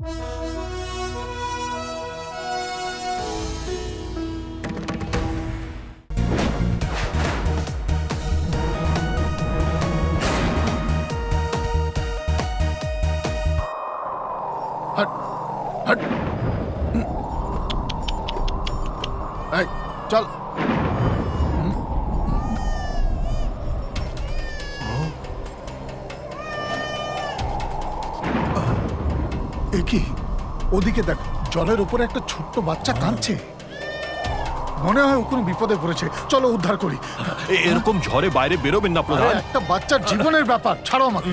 Hot hot এই চল। এ কি? ওদিকে দেখো, জলের উপরে একটা ছোট্ট বাচ্চা কাঁদছে। মনে হয় ও কোনো বিপদে পড়েছে। চলো উদ্ধার করি। এরকম ঝড়ে বাইরে বেরোবেন না আরে, প্রধান। একটা বাচ্চার জীবনের ব্যাপার, ছাড়ো আমাকে।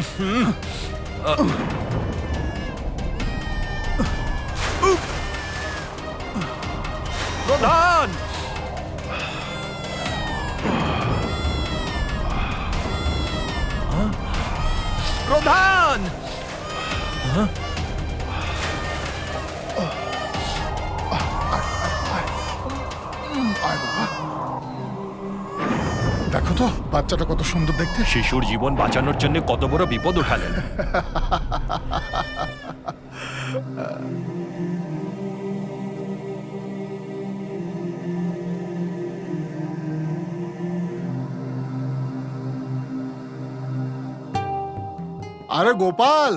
প্রধান, প্রধান, আয় বাবা। দেখো তো বাচ্চাটা কত সুন্দর দেখতে। শিশুর জীবন বাঁচানোর জন্য কত বড় বিপদ উঠালেন। আরে গোপাল,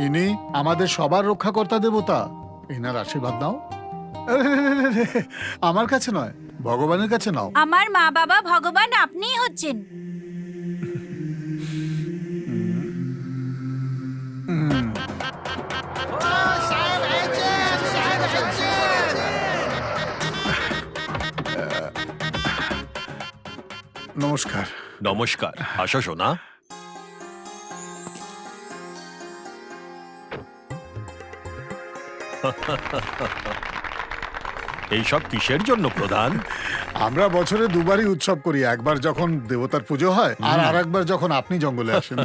ইনি আমাদের সবার রক্ষাকর্তা দেবতা। এনার আশীর্বাদ নাও। আরে, আমার কাছে নয়, ভগবানের কাছে নাও। আমার মা বাবা ভগবান আপনিই হচ্ছেন। নমস্কার। নমস্কার, আসো সোনা। এইসব কিসের জন্য প্রধান? আমরা বছরে দুবারই উৎসব করি, একবার যখন দেবতার পুজো হয় আর আরেকবার যখন আপনি জঙ্গলে আসেন।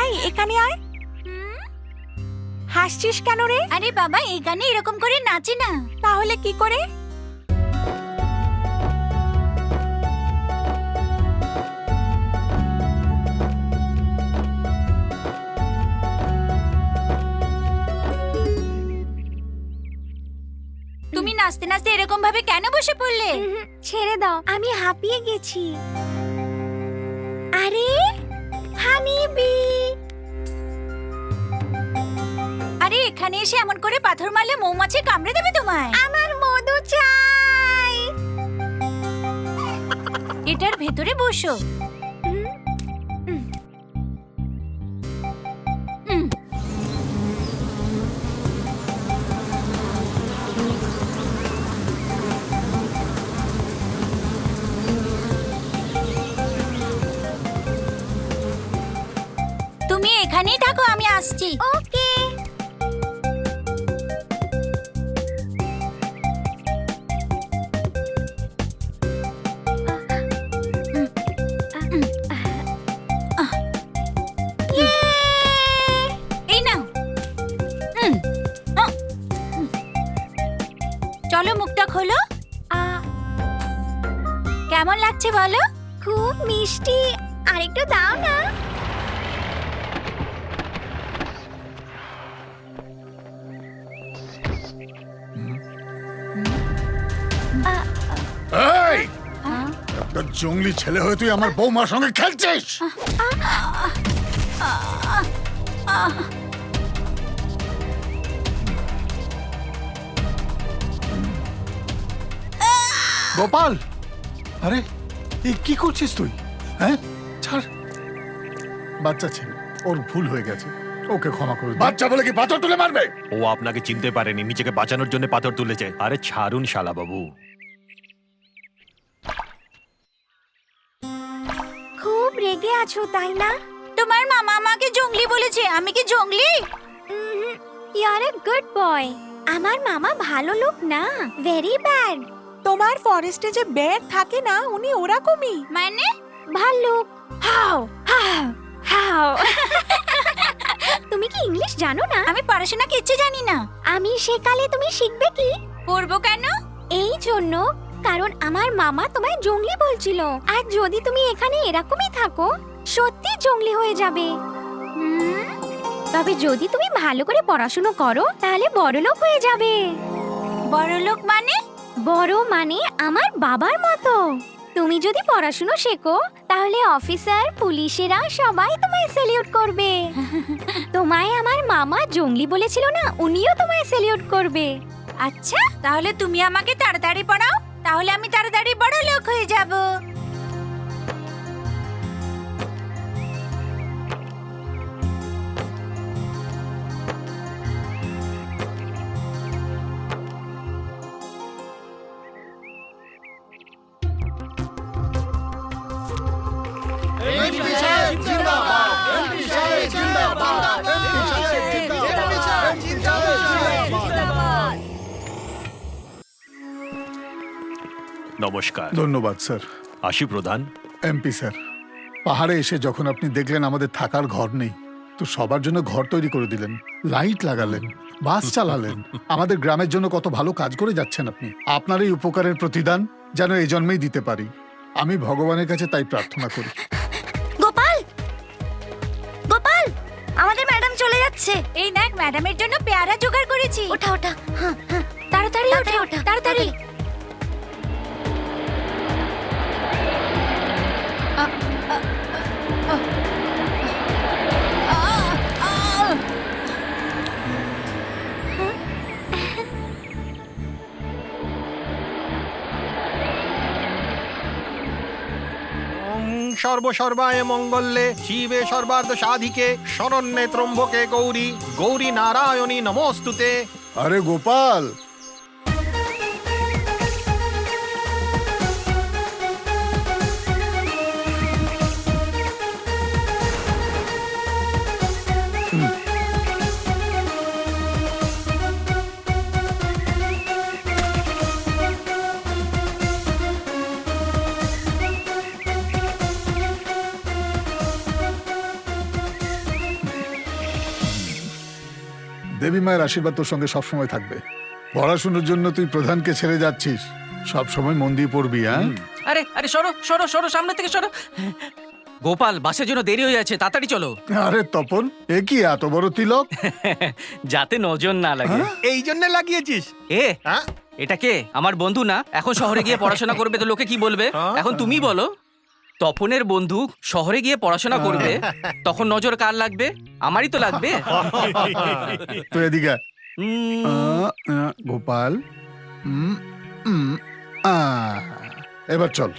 এই এখানে আয়। হাসছিস কেন রে? আরে বাবা, এই গানে এরকম করে নাচে না। তাহলে কি করে? তুমি নাচতে নাচতে এরকম ভাবে কেন বসে পড়লে? ছেড়ে দাও, আমি হাঁপিয়ে গেছি। আরে হানিবি, আরে এখানে এসে এমন করে পাথর মারলে মৌমাছি কামড়ে দেবে তোমায়। আমার মধু চাই। এটার ভেতরে বসো। তুমি এখানেই থাকো, আমি আসছি। ওকে। লাগছে বলো? খুব মিষ্টি, আরেকটু দাও না। এই একটা জঙ্গলি ছেলে হয়ে তুই আমার বৌমার সঙ্গে খেলছিস? গোপাল, আরে এই কি করছিস তুই? হ্যাঁ, ছাড়। বাচ্চা ছেলে, ওর ভুল হয়ে গেছে, ওকে ক্ষমা করে দিন। বাচ্চা বলে কি পাথর তুলে মারবে? ও আপনাকে চিনতে পারেনি, নিজেকে বাঁচানোর জন্য পাথর তুলেছে। আরে ছাড়ুন শালা বাবু। খুব রেগে আছো তাই না? তোমার মামা আমাকে জঙ্গলি বলেছে, আমি কি জঙ্গলি? You R a good boy. আমার মামা ভালো লোক না, ভেরি ব্যাড। তোমার ফরেস্টে যে বেয়ার থাকে না, উনি ওরকমই। মানে ভাল্লুক। হাও হাও হাও। তুমি কি ইংলিশ জানো না? আমি পড়াশোনা কিচ্ছু জানি না। আমি শেখালে তুমি শিখবে কি? পড়বো কেন? এই জন্য, কারণ আমার মামা তোমায় জঙ্গলি বলছিল। আর যদি তুমি এখানে এরকমই থাকো, সত্যি জঙ্গলি হয়ে যাবে। তবে যদি তুমি ভালো করে পড়াশোনা করো, তাহলে বড়লোক হয়ে যাবে। বড়লোক মানে? বড় মানে আমার বাবার মতো। তুমি যদি পড়াশোনা শেখো, তাহলে অফিসার, পুলিশেরা সবাই তোমায় স্যালিউট করবে। তোমায় আমার মামা জঙ্গলি বলেছিল না, উনিও তোমায় স্যালিউট করবে। আচ্ছা, তাহলে তুমি আমাকে তাড়াতাড়ি পড়াও, তাহলে আমি তাড়াতাড়ি বড় লোক হয়ে যাব। নমস্কার। ধন্যবাদ স্যার। আসি প্রধান। এমপি স্যার, পাহাড়ে এসে যখন আপনি দেখলেন আমাদের থাকার ঘর নেই, তো সবার জন্য ঘর তৈরি করে দিলেন, লাইট লাগালেন, বাস চালালেন। আমাদের গ্রামের জন্য কত ভালো কাজ করে যাচ্ছেন আপনি। আপনার এই উপকারের প্রতিদান যেন এই জন্মেই দিতে পারি, আমি ভগবানের কাছে তাই প্রার্থনা করি। গোপাল, গোপাল, আমাদের ম্যাডাম চলে যাচ্ছে। এই দেখ, ম্যাডামের জন্য পেয়ারা জোগাড় করেছি। ওঠা ওঠা, হ্যাঁ হ্যাঁ, তাড়াতাড়ি ওঠা, তাড়াতাড়ি। সর্বসর্বায় মঙ্গলে শিবে সর্বার্থ সাধিকে শরণ্যে ত্রম্বকে গৌরী গৌরী নারায়ণী নমস্তুতে। আরে গোপাল, দেবী মায়ের আশীর্বাদ তোর সঙ্গে সবসময় থাকবে। পড়াশোনার জন্য তুই প্রধানকে ছেড়ে যাচ্ছিস, সবসময় মন দিয়ে পড়বি। হ্যাঁ, আরে আরে সরো সরো সরো, সামনে থেকে সরো। গোপাল, বাসের জন্য দেরি হয়ে যাচ্ছে, তাড়াতাড়ি চলো। আরে তপন, এ কি এত বড় তিলক? যাতে নজর না লাগে। এই জন্য লাগিয়েছিস? এ হ্যাঁ, এটা কে? আমার বন্ধু না? এখন শহরে গিয়ে পড়াশোনা করবে তো লোকে কি বলবে? এখন তুমি বলো, তপনের বন্ধু শহরে গিয়ে পড়াশোনা করবে, তখন নজর কার লাগবে? আমারই তো লাগবে। তুই এদিকে আয়। উম, গোপাল, এবার চল।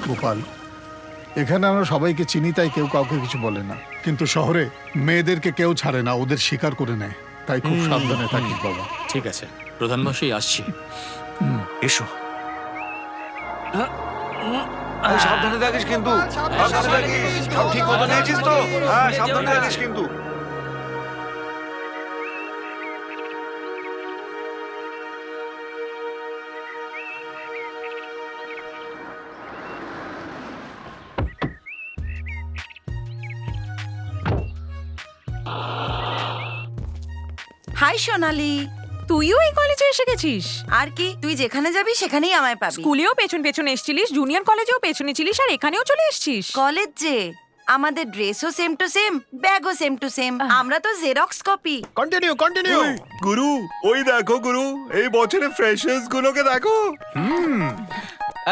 গোপাল, এখানে আমরা সবাইকে চিনি, তাই কেউ কাউকে কিছু বলে না, কিন্তু শহরে মেয়েদেরকে কেউ ছাড়ে না, ওদের শিকার করে নেয়, তাই খুব সাবধানে থাকিস বাবা। ঠিক আছে, প্রধান মশাই আসছি। এসো। সাবধানে থাকিস কিন্তু, সাবধানে থাকিস। সব ঠিক মতো নিয়েছিস তো? হ্যাঁ, সাবধানে থাকিস কিন্তু। হাই সোনালি, তুইও এই কলেজে এসে গেছিস? আর কি, তুই যেখানে যাবি সেখানেই আমায় পাবি। স্কুলেও পেছন পেছন এসেছিলিস, জুনিয়র কলেজেও পেছনে ছিলিস, আর এখানেও চলে এসেছিস। কলেজ যে আমাদের ড্রেসও সেম টু সেম, ব্যাগও সেম টু সেম, আমরা তো জেরক্স কপি। Continue continue. গুরু, ওই দেখো গুরু, এই বছরে ফ্রেশার্স গুলোকে দেখো।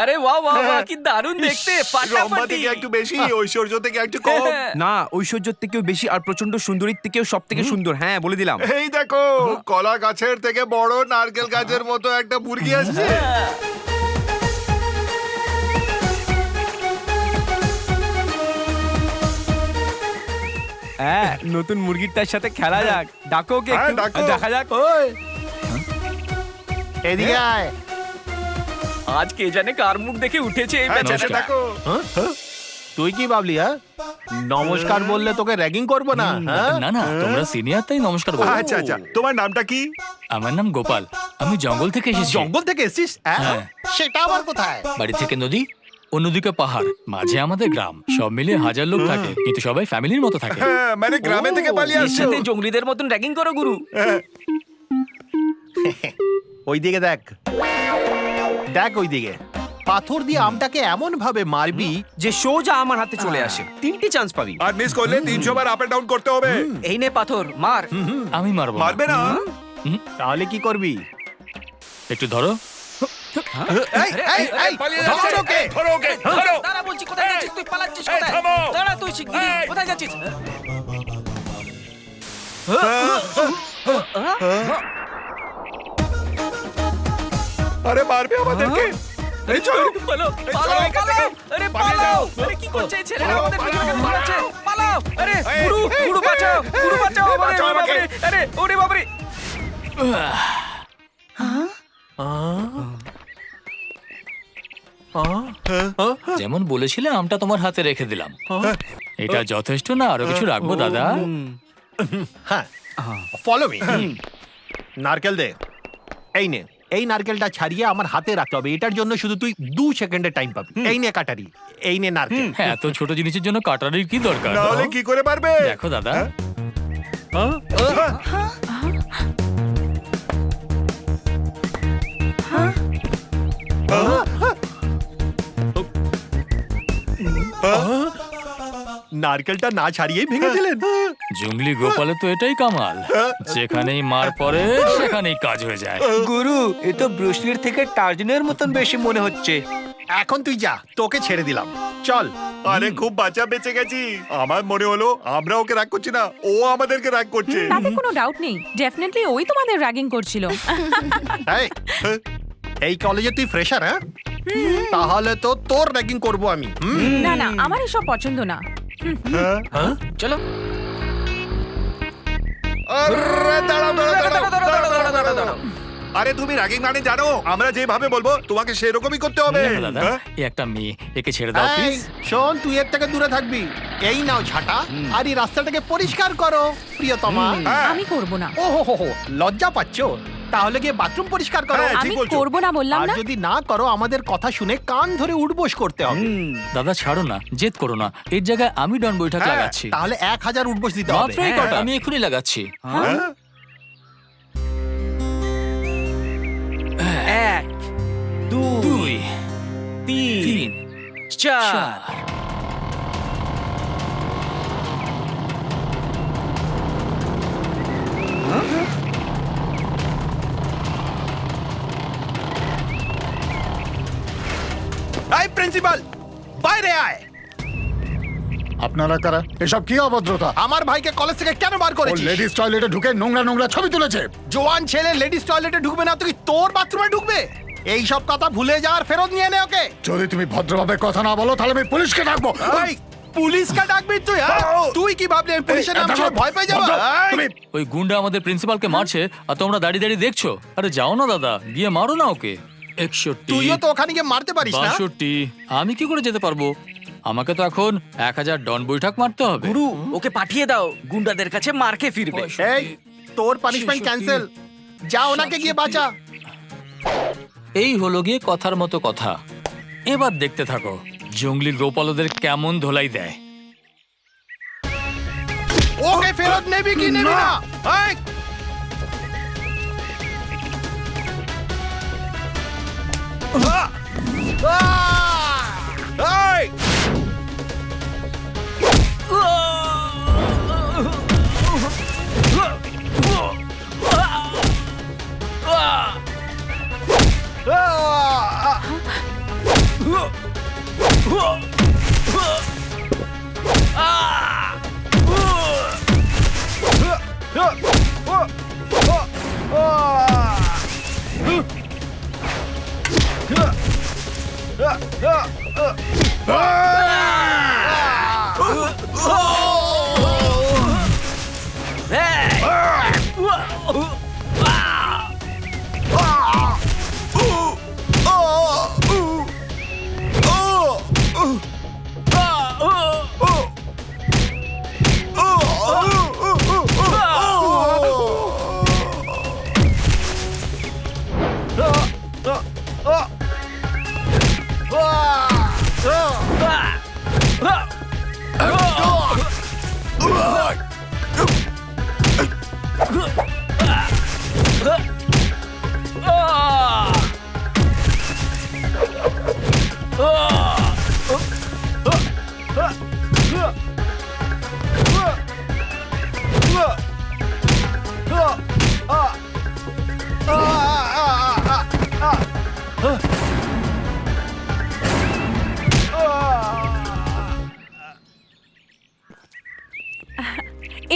আরে বাহ বাহ বাহ, কি দারুণ দেখতে, রম্বা ফাটাফাটি। থেকে একটু বেশি, ঐশ্বর্য থেকে একটু কম। না, ঐশ্বর্যের থেকেও বেশি আর প্রচন্ড সুন্দরীর থেকেও সব থেকে সুন্দর, হ্যাঁ বলে দিলাম। এই দেখো, কলা গাছের থেকে বড় নারকেল গাছের মতো একটা মুরগি আসছে। হ্যাঁ, নতুন মুরগিটার সাথে খেলা যাক, ডাকো কে হ্যাঁ, একটু, ডাকো। দেখা যাক। এদিকে আয়। আজ কে জানে কার মুখ দেখে উঠেছে এই হ্যাঁ, বেচারা। দেখো। তুই কি ভাবলি? হ্যাঁ, নমস্কার বললে তোকে র্যাগিং করবো না? হ্যাঁ? না না, তোমরা সিনিয়র তাই নমস্কার বলো। আচ্ছা আচ্ছা, তোমার নামটা কি? আমার নাম গোপাল, আমি জঙ্গল থেকে এসেছি। জঙ্গল থেকে এসেছিস? হ্যাঁ। সেটা আবার কোথায়? বাড়ি থেকে নদী, অন্যদিকে পাহাড়, মাঝে আমাদের গ্রাম, সব মিলিয়ে 1000 লোক থাকে, কিন্তু সবাই ফ্যামিলির মতো থাকে। হ্যাঁ, মানে গ্রামে থেকে পালিয়ে এর আসছো। সাথে জঙ্গলিদের মতন র্যাগিং করো গুরু। ওই দিকে দেখ, দেখ ওই দিকে। পাথর দিয়ে আমটাকে এমন ভাবে মারবি যে সোজা আমার হাতে চলে আসে, 3টি চান্স পাবি। আর মিস করলে 300 বার আপ এন্ড ডাউন করতে হবে। এই নে পাথর, মার। আমি মারবো না। মারবে না? তাহলে কি করবি? একটু ধরো। এই, এই, এই, পালিয়ে ধর যাচ্ছে। ওকে। ধরো ওকে, ধরো। দাঁড়া বলছি, কোথায় যাচ্ছিস তুই? পালাচ্ছিস এই, কোথায়? থামো। দাঁড়া তুই শিগগিরই, এই। কোথায় যাচ্ছিস? আরে মারবে আমাদেরকে। এই চলো। পালাও, এই চলো পালাও, এখান পালাও। থেকে। আরে পালিয়ে পালাও। যাও। আরে কি করছে এই ছেলেরা? পালাও, আমাদের পালাও। পিছনে পালাচ্ছে। পালাও। আরে এই, গুরু, এই, গুরু বাঁচাও, গুরু বাঁচাও এই, আমাদের, বাঁচাও ওরে আমাকে। বাবারে। আরে ওরে বাবারে। যেমন বলেছিলে আমটা তোমার হাতে রেখে দিলাম। এটা যথেষ্ট না, আরো কিছু রাখবো দাদা? হ্যাঁ, ফলো মি। নারকেল দে। এই নে, এই নারকেলটা ছাড়িয়ে আমার হাতে রাখতে হবে। এটার জন্য শুধু তুই 2 সেকেন্ডের টাইম পাবি। এই নে কাটারি, এই নে নারকেল। হ্যাঁ, এত ছোট জিনিসের জন্য কাটারির কি দরকার? না হলে কি করে পারবে? দেখো দাদা, নারকেলটা না ছাড়িয়েই ভেঙে দিলেন। জঙ্গলি গোপালে তো এটাই কামাল, যেখানেই মার পড়ে সেখানেই কাজ হয়ে যায়। গুরু, এ তো ব্রুসলির থেকে টার্জনের মতন বেশি মনে হচ্ছে। এখন তুই যা, তোকে ছেড়ে দিলাম। চল। আরে খুব বাঁচা বেঁচে গেছি। আমার মনে হলো আমরা ওকে রাগ করছি না, ও আমাদেরকে রাগ করছে। তাতে কোনো ডাউট নেই, ডেফিনেটলি ওই তোমাদের র্যাগিং করছিল। এই, এই কলেজে তুই ফ্রেশার? হ্যাঁ, তাহলে তো তোর র্যাগিং করব আমি। না না, আমার এসব পছন্দ না। চলো। আরে দাঁড়াও, দাঁড়াও, দাঁড়াও, দাঁড়াও, দাঁড়াও, দাঁড়াও, দাঁড়াও, দাঁড়াও। আরে তুমি রাগিং মানে জানো, আমরা যেভাবে বলবো তোমাকে সেরকমই করতে হবে। দেখো দাদা, হ্যাঁ? এই একটা মেয়ে, একে ছেড়ে দাও এই, প্লিজ। শোন, তুই এর থেকে দূরে থাকবি। এই নাও ঝাঁটা, আর এই রাস্তাটাকে পরিষ্কার করো প্রিয়তমা। হ্যাঁ। আমি করব না। ও হো, লজ্জা পাচ্ছো? তাহলে গিয়ে বাথরুম পরিষ্কার করো। হ্যাঁ, ঠিক আমি বলছো। করব না বললাম আর না। যদি না করো, আমাদের কথা শুনে কান ধরে উঠবোস করতে হবে। দাদা ছাড়ো না, জেদ করো না, এর জায়গায় আমি ডন বৈঠক হ্যাঁ, লাগাচ্ছি। তাহলে 1000 উঠবোস দিতে হবে। মাত্র এই কটা, আমি এখনই লাগাচ্ছি। হ্যাঁ? 1 2 2 3 3 4 4 এই প্রিন্সিপাল, বাইরে আয়। আপনারা কারা? এসব কি অভদ্রতা? আমার ভাইকে কলেজ থেকে কেন বার ও করেছিস? লেডিস টয়লেটে ঢুকে নোংরা নোংরা ছবি তুলেছে। জোয়ান ছেলে লেডিস টয়লেটে ঢুকবে না, তুই তোর বাথরুমে ঢুকবে? এই সব কথা ভুলে যা আর ফেরত নিয়ে নে ওকে। যদি তুমি ভদ্রভাবে কথা না বলো তাহলে আমি পুলিশকে ডাকবো। এই, পুলিশকে ডাকবি তুই? হ্যাঁ? তুই কি ভাবলি আমি পুলিশের নাম শুনে ভয় পেয়ে যাবো? এই, তুমি ওই গুন্ডা আমাদের প্রিন্সিপালকে মারছে আর তোমরা দাঁড়িয়ে দাঁড়িয়ে দেখছো। আরে যাও না দাদা, গিয়ে মারো না ওকে। 61 তুইও তো ওখানে গিয়ে মারতে পারিস না। 62, আমি কি করে যেতে পারবো? আমাকে তো এখন 1000 ডন বৈঠক মারতে হবে। গুরু, ওকে পাঠিয়ে দাও, গুন্ডাদের কাছে মার খেয়ে ফিরবে। এই, তোর পানিশমেন্ট ক্যান্সেল। যা ওনাকে গিয়ে বাঁচা। এই হলো গিয়ে কথার মতো কথা। এবার দেখতে থাকো জঙ্গলি গোপালদের কেমন ধোলাই দেয়। ওকে ফেরত নেবি কি নেবি না? এই, এই!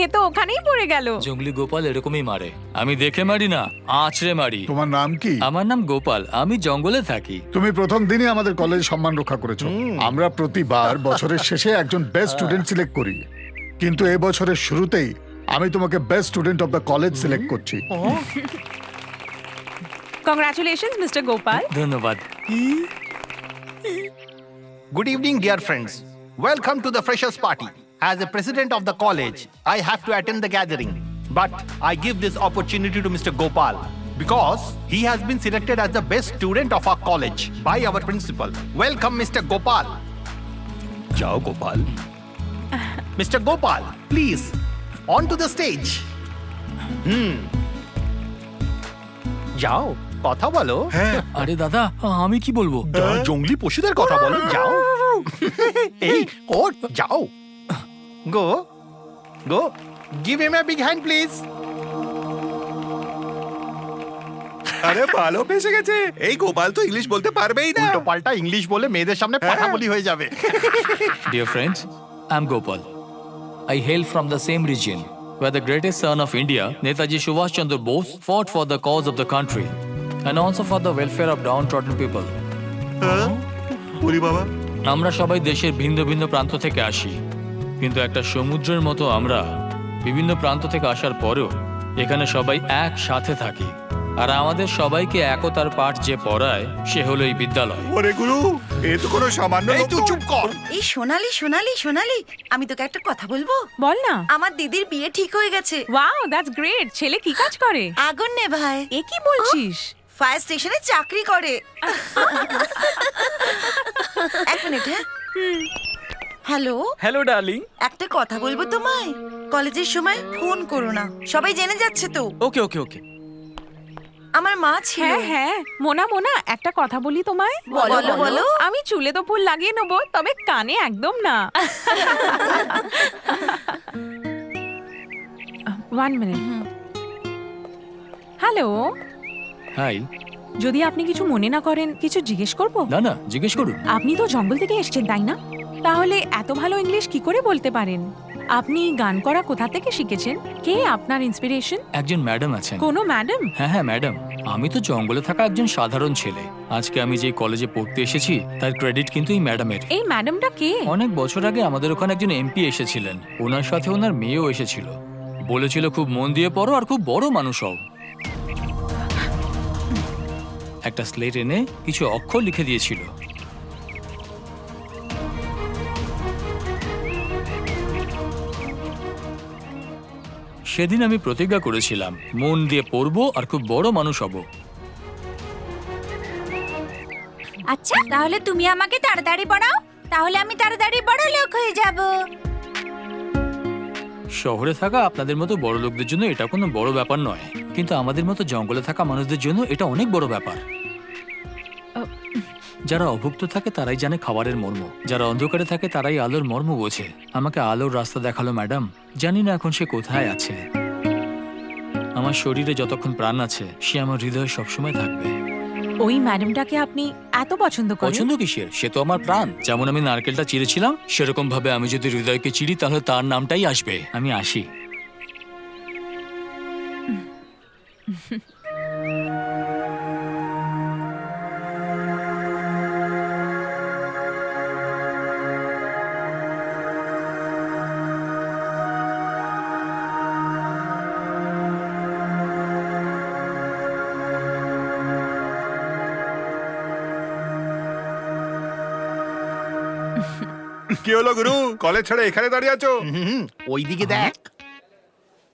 এ তো ওখানেই পড়ে গেল। জঙ্গলি গোপাল এরকমই মারে। আমি দেখে মারি না, আঁচড়ে মারি। তোমার নাম কি? আমার নাম গোপাল, আমি জঙ্গলে থাকি। তুমি প্রথম দিনই আমাদের কলেজে সম্মান রক্ষা করেছো। আমরা প্রতিবার বছরের শেষে একজন বেস্ট স্টুডেন্ট সিলেক্ট করি, কিন্তু এই বছরের শুরুতেই আমি তোমাকে best student of the college select করছি। Congratulations mister Gopal. ধন্যবাদ। Good evening, dear friends. Welcome to the freshers party. As a president of the college, I have to attend the gathering. But I give this opportunity to Mr. Gopal because he has been selected as the best student of our college by our principal. Welcome, Mr. Gopal. Jao, Gopal. Mr. Gopal, please, on to the stage. যাও, কথা বলো। আরে দাদা, আমি কি বলবো? জঙ্গলি পশুদের কথা বলো, যাও। এই ওঠ, যাও। Go go, give him a big hand please. আরে ভালো ফেসে গেছে, এই গোপাল তো ইংলিশ বলতে পারবেই না। উল্টো পাল্টা ইংলিশ বলে মেয়েদের সামনে পাঠাবলি হয়ে যাবে। Dear friends, I'm Gopal. I hail from the same region where the greatest son of India, Netaji Subhash Chandra Bose, fought for the cause of the country and also for the welfare of downtrodden people. ওরে বাবা, আমরা সবাই দেশের ভিন্ন ভিন্ন প্রান্ত থেকে আসি, কিন্তু একটা সমুদ্রের মতো আমরা বিভিন্ন প্রান্ত থেকে আসার পরেও এখানে সবাই একসাথে থাকি। আর আমাদের সবাইকে একতার পাঠ যে পড়ায় সে হলো এই বিদ্যালয়। ওরে গুরু, এ তো কোনো সামান্য এই লোক তুই নয়। চুপ কর। এই সোনালি সোনালি সোনালি, আমি তোকে একটা কথা বলবো। বল না। আমার দিদির বিয়ে ঠিক হয়ে গেছে। Wow, that's great. ছেলে কি কাজ করে? আগুন নে ভাই, এ কি বলছিস? ফায়ার স্টেশনে চাকরি করে। এক মিনিট, হ্যাঁ। Hello, hello darling. একটা কথা বলবো তোমায়। কলেজের সময় ফোন করো না, সবাই জেনে যাচ্ছে তো। ওকে ওকে ওকে। আমার মা ছিল। হ্যাঁ হ্যাঁ, মোনা মোনা, একটা কথা বলি তোমায়। বলো, বলো। আমি চুলে তো ফুল লাগিয়ে নেবো, তবে কানে একদম না। 1 মিনিট। Hello, high. যদি আপনি কিছু মনে না করেন, কিছু জিজ্ঞেস করব? না না, জিজ্ঞেস করুন। আপনি তো জঙ্গল থেকে এসেছেন, তাই না? তাহলে এত ভালো ইংলিশ কি করে বলতে পারেন? আপনি গান করা কোথা থেকে শিখেছেন? কে আপনার ইন্সপিরেশন? একজন ম্যাডাম আছেন। কোনো ম্যাডাম? হ্যাঁ হ্যাঁ ম্যাডাম, আমি তো জঙ্গলে থাকা একজন সাধারণ ছেলে। আজকে আমি যে কলেজে পড়তে এসেছি তার ক্রেডিট কিন্তু এই ম্যাডামের। এই ম্যাডামটা কে? অনেক বছর আগে আমাদের ওখানে একজন এমপি এসেছিলেন, ওনার সাথে ওনার মেয়েও এসেছিল। বলেছিল খুব মন দিয়ে পড়ো আর খুব বড় মানুষ হও। একটা স্লেট এনে কিছু অক্ষর লিখে দিয়েছিল। সেদিন আমি প্রতিজ্ঞা করেছিলাম মন দিয়ে পড়বো আর খুব বড় মানুষ হব। আচ্ছা, তাহলে তুমি আমাকে তাড়াতাড়ি পড়াও, তাহলে আমি তাড়াতাড়ি বড় লোক হয়ে যাব। শহরে থাকা আপনাদের মতো বড় লোকদের জন্য এটা কোনো বড় ব্যাপার নয়, কিন্তু আমাদের মতো জঙ্গলে থাকা মানুষদের জন্য এটা অনেক বড় ব্যাপার। যারা অভুক্ত থাকে তারাই জানে খাবারের মর্ম, যারা অন্ধকারে থাকে তারাই আলোর মর্ম বোঝে। আমাকে আলোর রাস্তা দেখালো ম্যাডাম, জানি না এখন সে কোথায় আছে। আমার শরীরে যতক্ষণ প্রাণ আছে সে আমার হৃদয়ে সবসময় থাকবে। ওই ম্যাডামটাকে আপনি এত পছন্দ করেন? পছন্দ কিসের, সে তো আমার প্রাণ। যেমন আমি নারকেলটা চিড়েছিলাম, সেরকম ভাবে আমি যদি হৃদয়কে চিড়ি তাহলে তার নামটাই আসবে। আমি আসি। কি হলো গুরু, কলেজ ছেড়ে এখানে দাঁড়িয়ে আছো? ওইদিকে দেখ।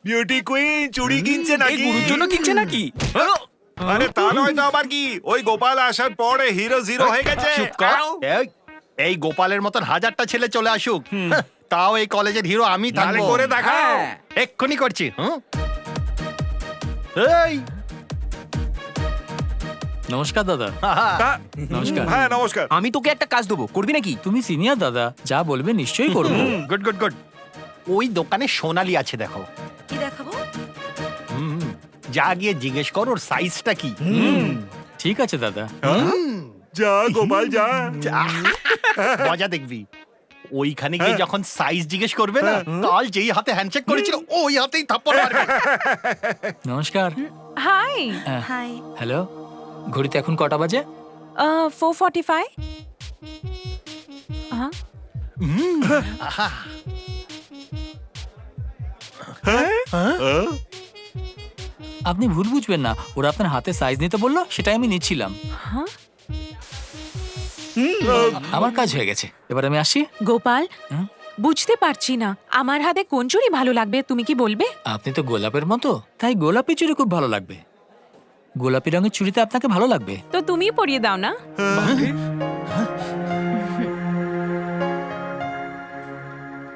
বিউটি কুইন চুড়ি কিনছে এই নাকি? গুরুর জন্য কিনছে নাকি? আরে তা নয় তো আবার কি, ওই গোপাল আসার পরে হিরো জিরো হয়ে গেছে। চুপ কর। এই গোপালের মতন হাজারটা ছেলে চলে আসুক, তাও এই কলেজের হিরো আমি তাহলে থাকবো। করে দেখাও। হ্যাঁ। এক্ষুনি করছি। এই নমস্কার দাদা। তা- নমস্কার। হ্যাঁ নমস্কার। আমি তোকে একটা কাজ দেবো, করবি নাকি? তুমি সিনিয়র দাদা, যা বলবে নিশ্চয়ই করবো। Good good good. ওই দোকানে সোনালি আছে, দেখো। কি দেখাবো? যা গিয়ে জিজ্ঞেস কর ওর সাইজটা কি। ঠিক আছে দাদা। যা গোপাল যা। মজা দেখবি। ওইখানে গিয়ে যখন সাইজ জিজ্ঞেস করবে না, কাল যেই হাতে হ্যান্ডশেক করেছিল ওই হাতেই থাপ্পড় মারবে। নমস্কার। হাই। হাই। হ্যালো, ঘড়িতে এখন কটা বাজে? 4:45। আহা, আপনি ভুল বুঝবেন না, ওরা আপনার হাতে সাইজ নিতে বললো, সেটাই আমি নিচ্ছিলাম। হ্যাঁ? আমার কাজ হয়ে গেছে, এবার আমি আসি। গোপাল, হ্যাঁ? বুঝতে পারছি না আমার হাতে কোন চুড়ি ভালো লাগবে, তুমি কি বলবে? আপনি তো গোলাপের মতো, তাই গোলাপি চুড়ি খুব ভালো লাগবে। গোলাপি রঙের চুড়িতে আপনাকে ভালো লাগবে। তো তুমি পরিয়ে দাও না।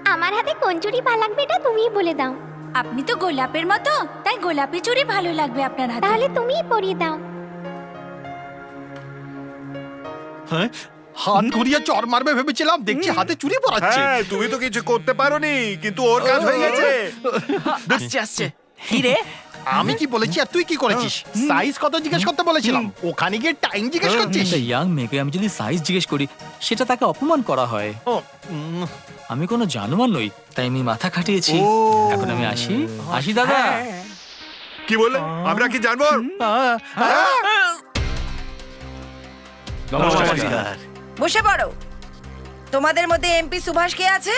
আমার হাতে কোন চুড়ি ভালো লাগবে এটা তুমিই বলে দাও। আপনি তো গোলাপের মতো, তাই গোলাপি চুড়ি ভালো লাগবে আপনার হাতে। তাহলে তুমিই পরিয়ে দাও। হ্যাঁ? হাত ঘুরিয়ে চর মারবে ভেবেছিলাম, দেখছি হাতে চুরি পরাচ্ছে। হ্যাঁ তুমি তো কিছু করতে পারোনি, কিন্তু ওর কাজ হয়ে গেছে। আসছে আসছে। কি রে? আমি কি বলেছি আর তুই কি করেছিস? সাইজ কত জিজ্ঞেস করতে বলেছিলাম, ওখানে গিয়ে টাইম জিজ্ঞেস করছিস। একটা ইয়াং মেয়েকে আমি যদি সাইজ জিজ্ঞেস করি, সেটা তাকে অপমান করা হয়। ও, উম, আমি কোনো জানোয়ার নই, তাই আমি মাথা খাটিয়েছি। ও। এখন আমি আসি। আসি দাদা। কি বললে? আমরা কি জানবো? নমস্কার। বসে পড়ো। তোমাদের মধ্যে এমপি সুভাষ কে আছে?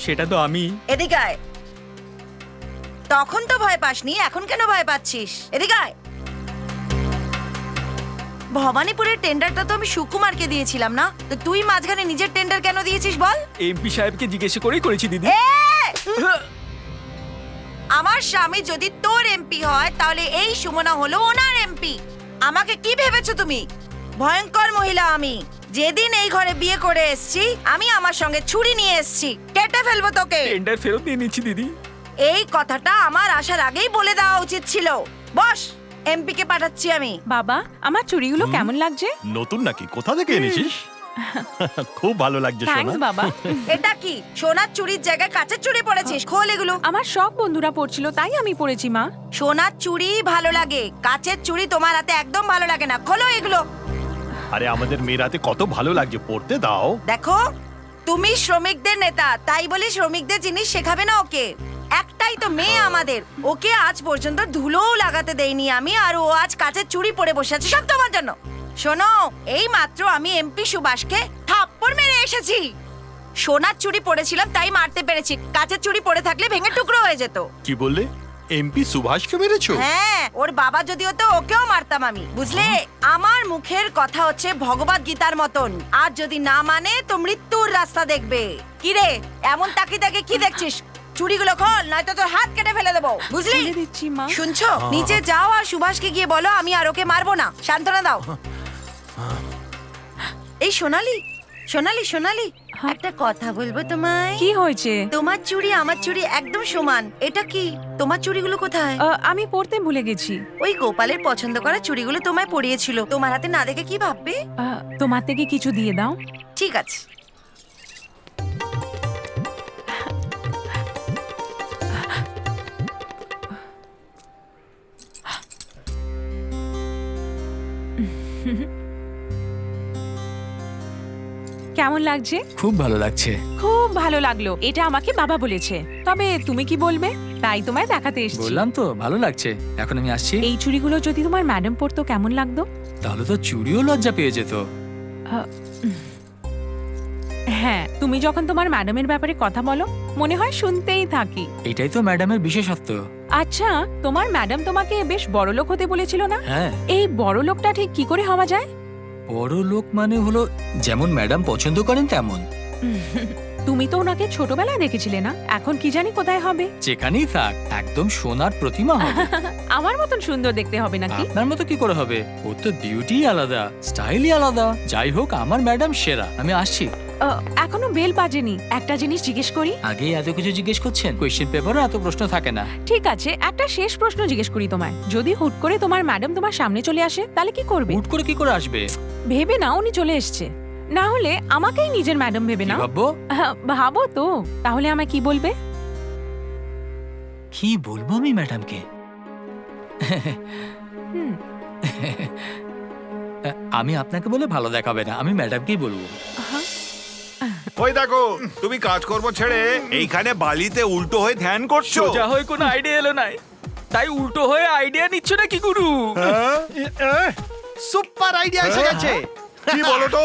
সেটা তো আমি। এদিকে আয়। তখন তো ভয় পাসনি, এখন কেন ভয় পাচ্ছিস? এদিকে আয়। ভবানীপুরের টেন্ডারটা তো আমি সুকুমারকে দিয়েছিলাম না, তো তুই মাঝখানে নিজের টেন্ডার কেন দিয়েছিস বল? এমপি সাহেবকে জিজ্ঞেস করেই করেছি দিদি। এ! আমার স্বামী যদি তোর এমপি হয় তাহলে এই সুমনা হলো ওনার এমপি। আমাকে কি ভেবেছো তুমি? ভয়ঙ্কর মহিলা আমি। যেদিন এই ঘরে বিয়ে করে এসেছি, আমি আমার সঙ্গে ছুরি নিয়ে এসেছি, কেটে ফেলবো তোকে। টেন্ডার ফেরত দিয়ে নিচ্ছি দিদি। এই কথাটা আমার আসার আগেই বলে দেওয়া উচিত ছিল। বস, এমপি কে পাঠাচ্ছি আমি। বাবা, আমার চুড়িগুলো কেমন লাগছে? নতুন নাকি? কোথা থেকে এনেছিস? খুব ভালো লাগছে থ্যাঙ্কস সোনা। বাবা। এটা কি সোনার চুড়ির জায়গায় কাঁচের চুড়ি পরেছিস? খোল এগুলো। আমার সব বন্ধুরা পড়ছিল তাই আমি পড়েছি মা। সোনার চুড়ি ভালো লাগে, কাঁচের চুড়ি তোমার হাতে একদম ভালো লাগে না। খোলো এগুলো। আরে আমাদের মেয়ের হাতে কত ভালো লাগছে, পড়তে দাও। দেখো, তুমি শ্রমিকদের নেতা, তাই বলে শ্রমিকদের জিনিস শেখাবে না ওকে। একটাই তো মেয়ে আমাদের, ওকে আজ পর্যন্ত ধুলোও লাগাতে দেইনি আমি, আর ও আজ কাচের চুড়ি পরে বসে আছে সব তোমার জন্য। শোনো, এই মাত্র আমি এমপি সুভাষকে থাপ্পড় মেরে এসেছি। সোনার চুড়ি পরেছিলাম তাই মারতে পেরেছি, কাচের চুড়ি পরে থাকলে ভেঙে টুকরো হয়ে যেত। কি বললে? এমপি সুভাষকে মেরেছো? হ্যাঁ, ওর বাবা যদি হতো ওকেও মারতাম আমি, বুঝলে? আমার মুখের কথা হচ্ছে ভগবত গীতার মতন, আর যদি না মানে তো মৃত্যুর রাস্তা দেখবে। কি রে, এমন তাকিয়ে তাকিয়ে কি দেখছিস? চুড়িগুলো খোল, নয়তো তোর হাত কেটে ফেলে দেবো, বুঝলি? খুলে দিচ্ছি মা। শুনছো? নিচে যাও আর সুভাষকে গিয়ে বলো আমি আর ওকে মারবো না, সান্ত্বনা দাও। এই সোনালি, সোনালি সোনালি একটা কথা বলবো তোমায়। কি হয়েছে? তোমার চুড়ি আমার চুড়ি একদম সমান, এটা কি? তোমার চুড়িগুলো কোথায়? আমি পড়তে ভুলে গেছি। ওই গোপালের পছন্দ করা চুড়িগুলো তোমায় পরিয়েছিল, তোমার হাতে না দেখে কি ভাববে? তোমার থেকে কিছু দিয়ে দাও। ঠিক আছে। কেমন লাগছে? খুব ভালো লাগছে। খুব ভালো লাগলো, এটা আমাকে বাবা বলেছে। তবে তুমি কি বলবে, তাই তোমায় দেখাতে এসেছি। বললাম তো ভালো লাগছে। এখন আমি আসছি। এই চুড়িগুলো যদি তোমার ম্যাডাম পরতো কেমন লাগতো? তাহলে তো চুড়িও লজ্জা পেয়ে যেত। হ্যাঁ, তুমি যখন তোমার ম্যাডামের ব্যাপারে কথা বলো মনে হয় শুনতেই থাকি। এটাই তো ম্যাডামের বিশেষত্ব। আচ্ছা, তোমার ম্যাডাম তোমাকে বেশ বড়লোক হতে বলেছিল না? হ্যাঁ, এই বড়লোকটা ঠিক কি করে হওয়া যায়? বড় লোক মানে হলো যেমন ম্যাডাম পছন্দ করেন তেমন। তুমি তো ওনাকে ছোটবেলায় দেখেছিলে না, এখন কি জানি কোথায় হবে। যেখানেই থাক একদম সোনার প্রতিমা হবে। আমার মতন সুন্দর দেখতে হবে নাকি? আপনার মতো কি করে হবে? ওর তো বিউটি আলাদা, স্টাইলই আলাদা। যাই হোক, আমার ম্যাডাম সেরা। আমি আসছি। এখনো বেল বাজেনি, একটা জিনিস জিজ্ঞেস করি। আগে এত কিছু জিজ্ঞেস করছেন, কোয়েশ্চেন পেপারে এত প্রশ্ন থাকে না। ঠিক আছে, একটা শেষ প্রশ্ন জিজ্ঞেস করি তোমায়। যদি হুট করে তোমার ম্যাডাম তোমার সামনে চলে আসে তাহলে কি করবে? হুট করে কি করে আসবে? ভেবে না উনি চলে এসছে, না হলে আমাকেই নিজের ম্যাডাম ভেবে কি না। ভাববো? ভাবো তো, তাহলে আমায় কি বলবে? কি বলবো আমি ম্যাডামকে? হুম, আমি আপনাকে বলে ভালো দেখাবে না, আমি ম্যাডামকেই বলবো। ওই দেখো, তুমি কাজকর্ম ছেড়ে এইখানে বালিতে উল্টো হয়ে ধ্যান করছো। সোজা হয়ে কোনো আইডিয়া এলো নাই, তাই উল্টো হয়ে আইডিয়া নিচ্ছ নাকি গুরু? সুপার আইডিয়া এসে গেছে। কি বলো তো?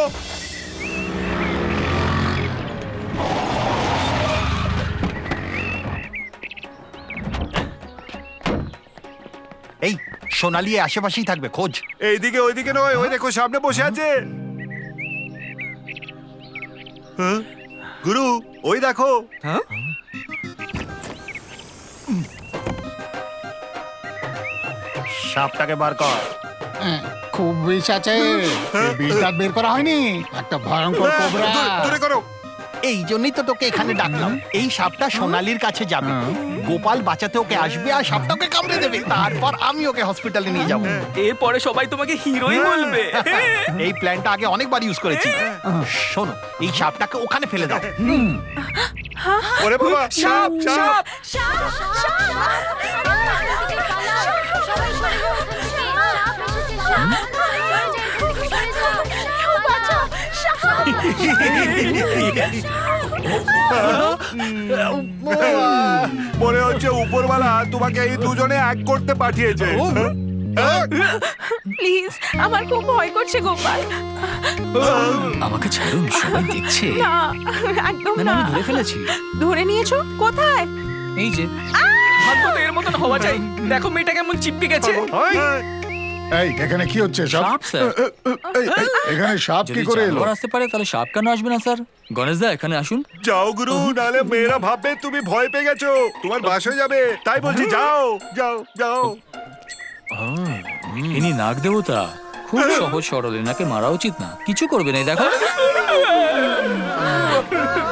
এই সোনালি আশেপাশেই থাকবে, খোঁজ। এইদিকে ওইদিকে নয়, ওই দেখো সামনে বসে আছে। হ্যাঁ? গুরু, ওই দেখো। হ্যাঁ? সাপটাকে বার কর। খুব বিষ আছে, বিষটা বের করা হয়নি, একটা ভয়ঙ্কর কোবরা। দূরে করো। এই জন্যই তো তোকে এখানে ডাকলাম। এই সাপটা সোনালির কাছে যাবে, গোপাল বাঁচাতে ওকে আসবে আর সাপটাকে কামড়ে দেবে। তারপর আমি ওকে হসপিটালে নিয়ে যাব। এরপরে সবাই তোমাকে হিরোই বলবে। এই প্ল্যানটা আগে অনেকবার ইউজ করেছি। শোনো, এই সাপটাকে ওখানে ফেলে দাও। ওরে বাবা, সাপ সাপ। মনে হচ্ছে উপরওয়ালা তোমাকে এই দুজনে এক করতে পাঠিয়েছে। প্লিজ, আমার খুব ভয় করছে গোপাল। আমাকে ছাড়ুন, সবাই দেখছে। না, একদম না, না। আমি ধরে ফেলেছি। ধরে নিয়েছো? কোথায়? এই যে। ভাগ্য তো এর মতন হওয়া চাই। দেখো মেয়েটা কেমন চিপকে গেছে। এই, এখানে কি হচ্ছে সব? সাপ স্যার। এখানে সাপ কি যদি করে এলো? জানোয়ার আসতে পারে তাহলে সাপ কেন আসবে না স্যার? গণেশ দা এখানে আসুন। যাও গুরু, নালে মেয়েরা ভাববে তুমি ভয় পেয়ে গেছো, তোমার বাস হয়ে যাবে। তাই বলছি, যাও যাও যাও। ইনি নাগ দেবতা, খুব সহজ সরল, এনাকে মারা উচিত না। কিছু করবে না, এই দেখো।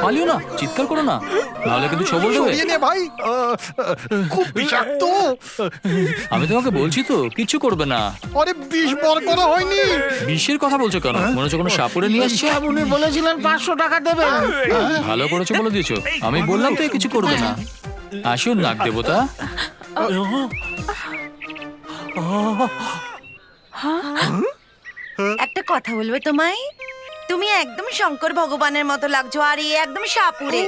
পালিও না, চিৎকার করো না, নাহলে কিন্তু সবল দেবে। সরিয়ে নে ভাই, খুব বিষাক্ত। আমি তোমাকে বলছি তো, কিছু করবে না। আরে বিষ বার করা হয়নি। বিষের কথা বলছো কেন? মনে হচ্ছে কোনো সাপুরে নিয়ে আসছে। উনি বলেছিলেন 500 টাকা দেবেন। ভালো করেছো বলে দিয়েছো। আমি বললাম তো এ কিছু করবে না। আসুন নাগ দেবতা। একটা কথা বলবে তোমায়? তুমি একদম শঙ্কর ভগবানের মতো লাগছো, আর এই একদম সাপুরে।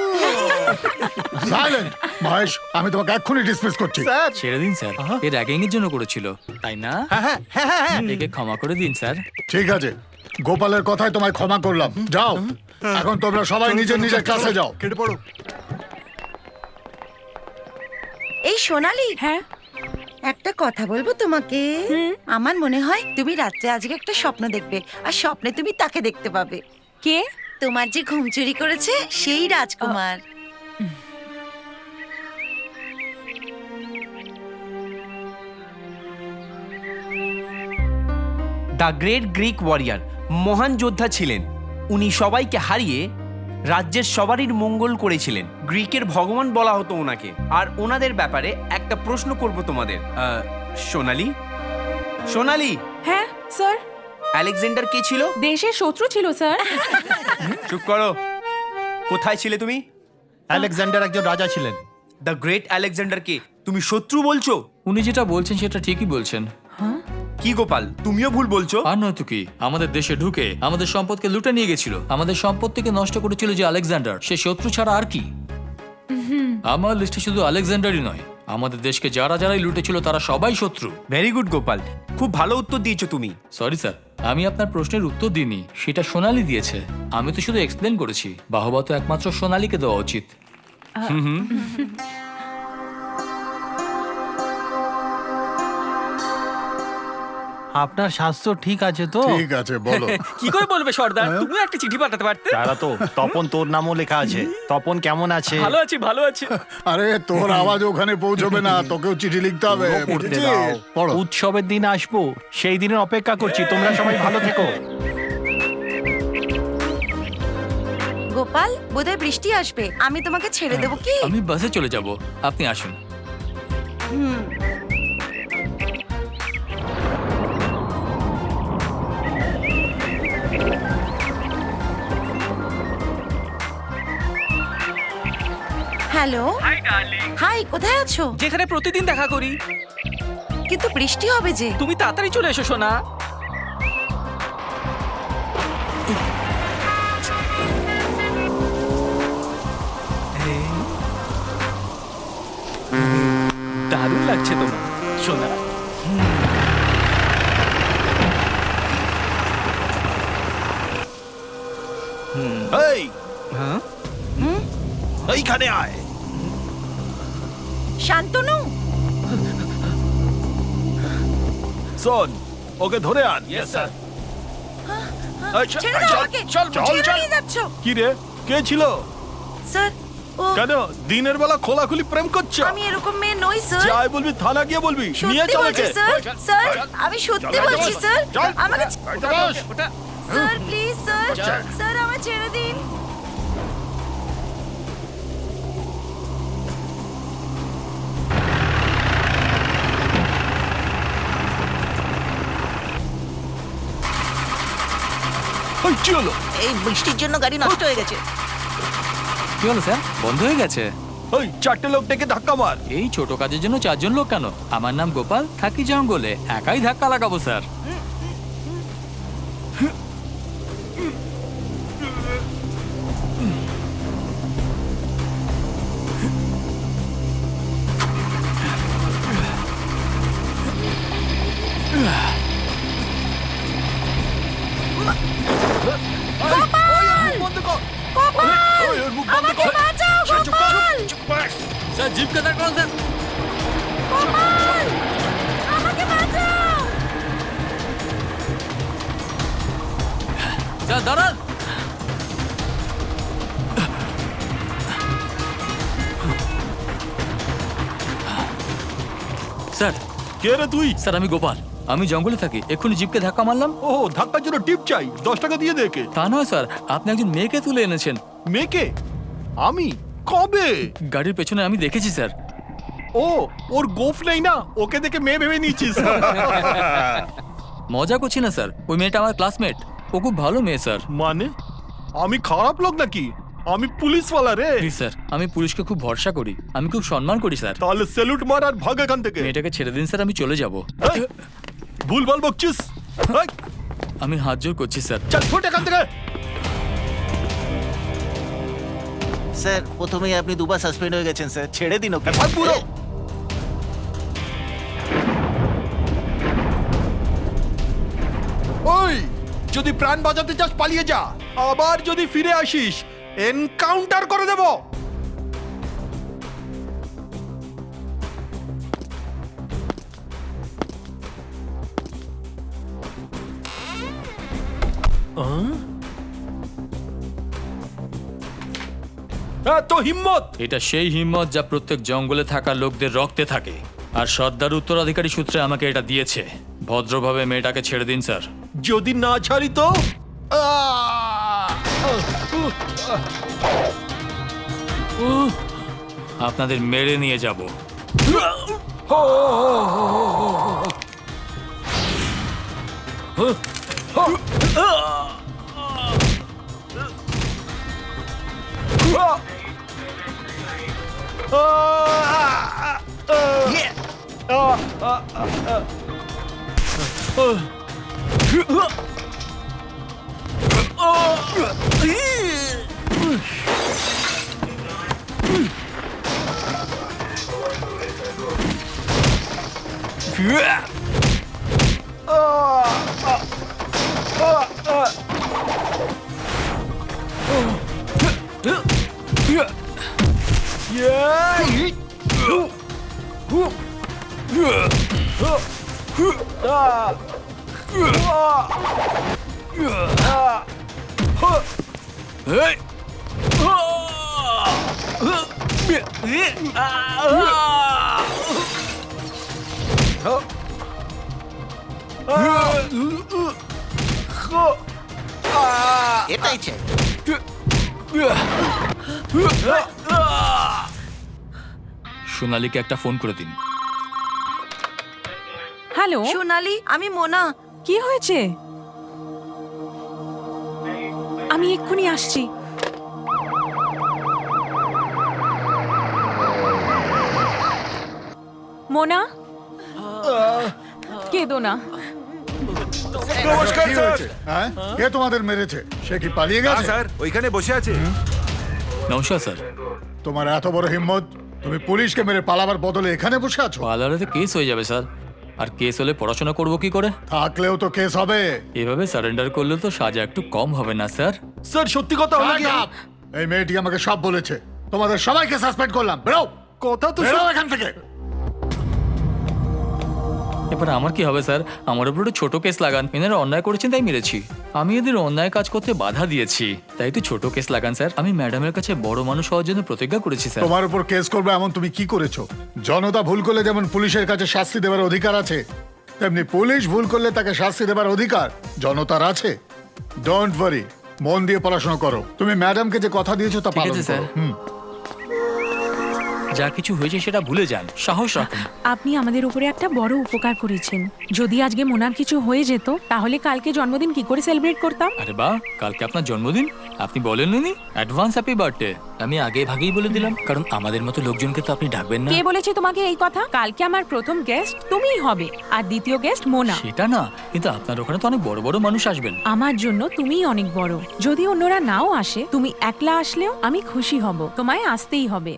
সাইলেন্ট মহেশ, আমি তোমাকে এক্ষুনি ডিসমিস করছি। ছেড়ে দিন স্যার, এ র্যাগিং এর জন্য করেছিল, তাই না? একে ক্ষমা করে দিন স্যার। ঠিক আছে, গোপালের কথায় তোমায় ক্ষমা করলাম। যাও, এখন তোমরা সবাই নিজের নিজের ক্লাসে যাও। কেটে পড়ো। এই সোনালি, হ্যাঁ, একটা কথা বলবো তোমাকে। আমার মনে হয় তুমি রাত্রে আজকে একটা স্বপ্ন দেখবে, আর স্বপ্নে তুমি তাকে দেখতে পাবে। কে? তোমার যে ঘুম চুরি করেছে সেই রাজকুমার। দ্য গ্রেট গ্রিক ওয়ারিয়ার, মহান যোদ্ধা ছিলেন। উনি সবাইকে হারিয়ে রাজ্যের সবারই মঙ্গল করেছিলেন। গ্রিকের ভগবান বলা হতো ওনাকে। আর ওনাদের ব্যাপারে একটা প্রশ্ন করব তোমাদের। সোনালি, সোনালি, হ্যাঁ স্যার। আলেকজান্ডার কে ছিল? দেশের শত্রু ছিল স্যার। চুপ করো। কোথায় ছিলে তুমি? আলেকজান্ডার একজন রাজা ছিলেন। দ্য গ্রেট আলেকজান্ডার কে তুমি শত্রু বলছো? উনি যেটা বলছেন সেটা ঠিকই বলছেন। কি গোপাল, তুমিও ভুল বলছো? আর নয়তো কি, আমাদের দেশে ঢুকে আমাদের সম্পদকে লুটে নিয়ে গেছিল, আমাদের সম্পত্তিকে নষ্ট করেছিল যে আলেকজান্ডার, সে শত্রু ছাড়া আর কি? আমার লিস্টে শুধু আলেকজান্ডারই নয়, আমাদের দেশকে যারা যারাই লুটেছিল তারা সবাই শত্রু। ভেরি গুড গোপাল, খুব ভালো উত্তর দিয়েছো তুমি। সরি স্যার, আমি আপনার প্রশ্নের উত্তর দিইনি, সেটা সোনালি দিয়েছে। আমি তো শুধু এক্সপ্লেন করেছি। বাহবা তো একমাত্র সোনালিকে দেওয়া উচিত। আপনার স্বাস্থ্য ঠিক আছে তো? ঠিক আছে, বলো। কি করে বলবে সর্দার? তুমি একটা চিঠি পাঠাতে পারতে। তারা তো তপন, তোর নামও লেখা আছে। তপন কেমন আছে? ভালো আছি, ভালো আছি। আরে তোর আওয়াজ ওখানে পৌঁছবে না, তোকেও চিঠি লিখতে হবে। পুরো পড়তে বুঝেছিস? দাও। পড়ো। উৎসবের দিন আসবো, সেই দিনের অপেক্ষা করছি। তোমরা সবাই ভালো থেকো। গোপাল, বোধহয় বৃষ্টি আসবে, আমি তোমাকে ছেড়ে দেবো কি? আমি বাসে চলে যাব, আপনি আসুন। হুম। হ্যালো, হাই, কোথায় আছো? যেখানে প্রতিদিন দেখা করি। কিন্তু বৃষ্টি হবে যে। তুমি তাড়াতাড়ি চলে এসো সোনা। দারুণ লাগছে তোমার সোনা। এই, হ্যাঁ, এইখানে আয়। শান্তনু, শোন, ওকে ধরে আন। ছেড়ে দাও আমাকে। কোথায় নিয়ে যাচ্ছ? কি রে, কে ছিল? স্যার, ও কেন দিনের বেলা খোলাখুলি প্রেম করছো? আমি এরকম মেয়ে নই স্যার। যাই বলবি, থানা গিয়ে বলবি। নিয়ে সত্যি চল বলছি একে। স্যার। স্যার, আমি সত্যি চল, বলছি চল, স্যার। চল। আমাকে ওটা স্যার, প্লিজ স্যার। স্যার, আমায় ছেড়ে দিন। ওই, কি হলো? এই বৃষ্টির জন্য গাড়ি নষ্ট হয়ে গেছে। কি হলো স্যার, বন্ধ হয়ে গেছে? ওই, চারটে লোক ডেকে ধাক্কা মার। এই ছোট কাজের জন্য 4 জন লোক কেন? আমার নাম গোপাল, থাকি জঙ্গলে, একাই ধাক্কা লাগাবো স্যার। বন্ধ কর। ওই, ওর মুখ বন্ধ কর। চুপ কর, চুপ কর। স্যার জিপকে দাঁড় স্যার। স্যার দাঁড়ান। স্যার, কে রে তুই? স্যার আমি গোপাল, আমি জঙ্গলে থাকি, এক্ষুনি জিপকে ধাক্কা মারলাম। ও, ধাক্কার জন্য টিপ চাই, 10 টাকা দিয়ে দেখে। তা নয় স্যার, আপনি একজন মেয়েকে তুলে এনেছেন। মেয়েকে? আমি? কবে? গাড়ির পেছনে আমি দেখেছি স্যার। ও, ওর গোফ নেই না, ওকে দেখে মেয়ে ভেবে নিয়েছিস। মজা করছি না স্যার, ওই মেয়েটা আমার ক্লাসমেট, ও খুব ভালো মেয়ে স্যার। মানে আমি খারাপ লোক নাকি? আমি পুলিশওয়ালা রে। প্লিজ স্যার, আমি পুলিশকে খুব ভরসা করি, আমি খুব সম্মান করি স্যার। তাহলে স্যালুট মার আর ভাগ এখান থেকে। মেয়েটাকে ছেড়ে দিন স্যার, আমি চলে যাব। এই, ভুলভাল বকছিস। এই, আমি হাত জোর করছি স্যার। চল ফুট এখান থেকে। স্যার, প্রথমেই আপনি দুবার সাসপেন্ড হয়ে গেছেন স্যার, ছেড়ে দিন ওকে। ভাগ পুরো। ওই, যদি প্রাণ বাঁচাতে চাস পালিয়ে যা, আবার যদি ফিরে আসিস এনকাউন্টার করে দেব। এত হিম্মত! এটা সেই হিম্মত যা প্রত্যেক জঙ্গলে থাকা লোকদের রক্তে থাকে, আর সর্দার উত্তরাধিকারী সূত্রে আমাকে এটা দিয়েছে। ভদ্রভাবে মেয়েটাকে ছেড়ে দিন স্যার। যদি না ছাড়ি তো আপনাদের মেরে নিয়ে যাব। এটাই চাই। সোনালীকে একটা ফোন করে দিন। হ্যালো, সোনালি, আমি মোনা। কি হয়েছে? আমি এক্ষুনি আসছি। মোনা, কেঁদো না। নমস্কার কি স্যার। হয়েছে? হ্যাঁ, কে তোমাদের মেরেছে? সে কি পালিয়ে না গেছে? স্যার, ওইখানে বসে আছে। নমস্কার স্যার। তোমার এত বড় হিম্মত, তুমি পুলিশকে মেরে পালাবার বদলে এখানে বসে আছো? পার্লারে কেস হয়ে যাবে স্যার, আর কেস হলে পড়াশোনা করব কি করে? থাকলেও তো কেস হবে। এভাবে সারেন্ডার করলে তো সাজা একটু কম হবে না স্যার? স্যার সত্যি কথা হলো কি? Shut up! এই মেয়েটি আমাকে সব বলেছে। তোমাদের সবাইকে সাসপেন্ড করলাম। বেরো, কথা তো বেরো এখান থেকে। এবার আমার কি হবে স্যার? আমার উপর ছোট কেস লাগান। এনারা অন্যায় করেছেন তাই মেরেছি। আমি এদের অন্যায় কাজ করতে বাধা দিয়েছি, তাই তো ছোট কেস লাগান স্যার। আমি ম্যাডামের কাছে বড় মানুষ হওয়ার জন্য প্রতিজ্ঞা করেছি স্যার। তোমার উপর কেস করবে এমন তুমি কি করেছো? জনতা ভুল করলে যেমন পুলিশের কাছে শাস্তি দেওয়ার অধিকার আছে, তেমনি পুলিশ ভুল করলে তাকে শাস্তি দেওয়ার অধিকার জনতার আছে। ডোন্ট ওয়ারি, মন দিয়ে পড়াশোনা করো। তুমি ম্যাডামকে যে কথা দিয়েছো তা ঠিক পালন আছে, করো। স্যার। যা কিছু হয়েছে সেটা ভুলে যান, সাহস রাখুন। আপনি আমাদের উপরে একটা বড় উপকার করেছেন। যদি আজকে মোনার কিছু হয়ে যেত, তাহলে কালকে জন্মদিন কি করে সেলিব্রেট করতাম? আরে বাহ, কালকে আপনার জন্মদিন, আপনি বলেননি? Advance happy birthday. আমি আগে ভাগেই বলে দিলাম, কারণ আমাদের মতো লোকজনকে তো আপনি ডাকবেন না। কে বলেছে তোমাকে এই কথা? কালকে আমার প্রথম গেস্ট তুমিই হবে, আর দ্বিতীয় গেস্ট মোনা। সেটা না, কিন্তু আপনার ওখানে তো অনেক বড় বড় মানুষ আসবেন। আমার জন্য তুমিই অনেক বড়। যদি অন্যরা নাও আসে, তুমি একলা আসলেও আমি খুশি হব। তোমায় আসতেই হবে।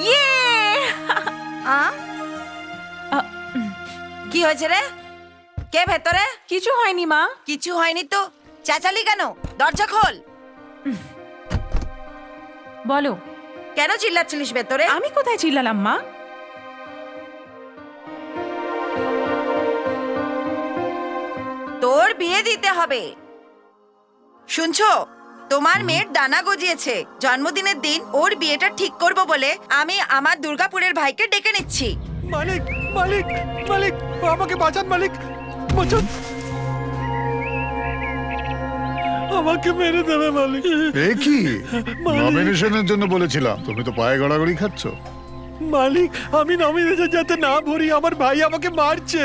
ইয়ে! আ? কি হয়েছে রে? কে ভেতরে? কিছু হয়নি মা। কিছু হয়নি তো চেঁচালি কেন? দরজা খোল। বলো, কেন চিল্লাচ্ছিলিস ভেতরে? আমি কোথায় চিল্লালাম মা? তোর বিয়ে দিতে হবে। শুনছো, তোমার মেয়ের দানা গজিয়েছে। জন্মদিনের দিন ওর বিয়েটা ঠিক করব বলে আমি আমার দুর্গাপুরের ভাইকে ডেকে নিচ্ছি। মালিক, মালিক, মালিক, আমাকে বাঁচান মালিক, বাঁচান। আমাকে মেরে দেবে মালিক। এ কি নমিনেশনের জন্য বলেছিলাম, তুমি তো পায়ে গড়াগড়ি খাচ্ছ। মালিক, আমি নমিনেশন যাতে না ভরি, আমার ভাই আমাকে মারছে।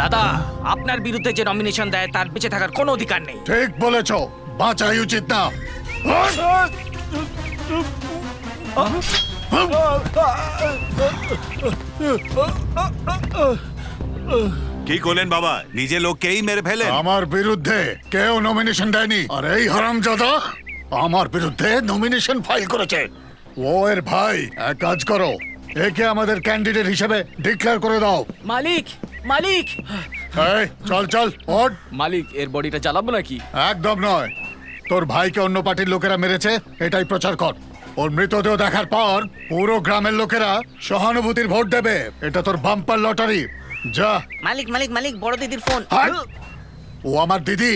দাদা, আপনার বিরুদ্ধে যে নমিনেশন দেয় তার বেঁচে থাকার কোনো অধিকার নেই। ঠিক বলেছো, বাঁচাই উচিত না। কি করলেন বাবা? নিজে লোককেই মেরে ফেলেন। আমার বিরুদ্ধে কেউ নমিনেশন দেয়নি, আর এই হারামজাদা আমার বিরুদ্ধে নমিনেশন ফাইল করেছে। ও এর ভাই, এক কাজ করো, একে আমাদের ক্যান্ডিডেট হিসেবে ডিক্লেয়ার করে দাও। মালিক, মালিক, এই, চল চল ওঠ। মালিক, এর বডিটা জ্বালাবো নাকি? একদম নয়, তোর ভাইকে অন্য পার্টির লোকেরা মেরেছে এটাই প্রচার কর। ওর মৃতদেহ দেখার পর পুরো গ্রামের লোকেরা সহানুভূতির ভোট দেবে। এটা তোর বাম্পার লটারি। যা। মালিক, মালিক, মালিক, বড় দিদির ফোন। হাট! ও আমার দিদি,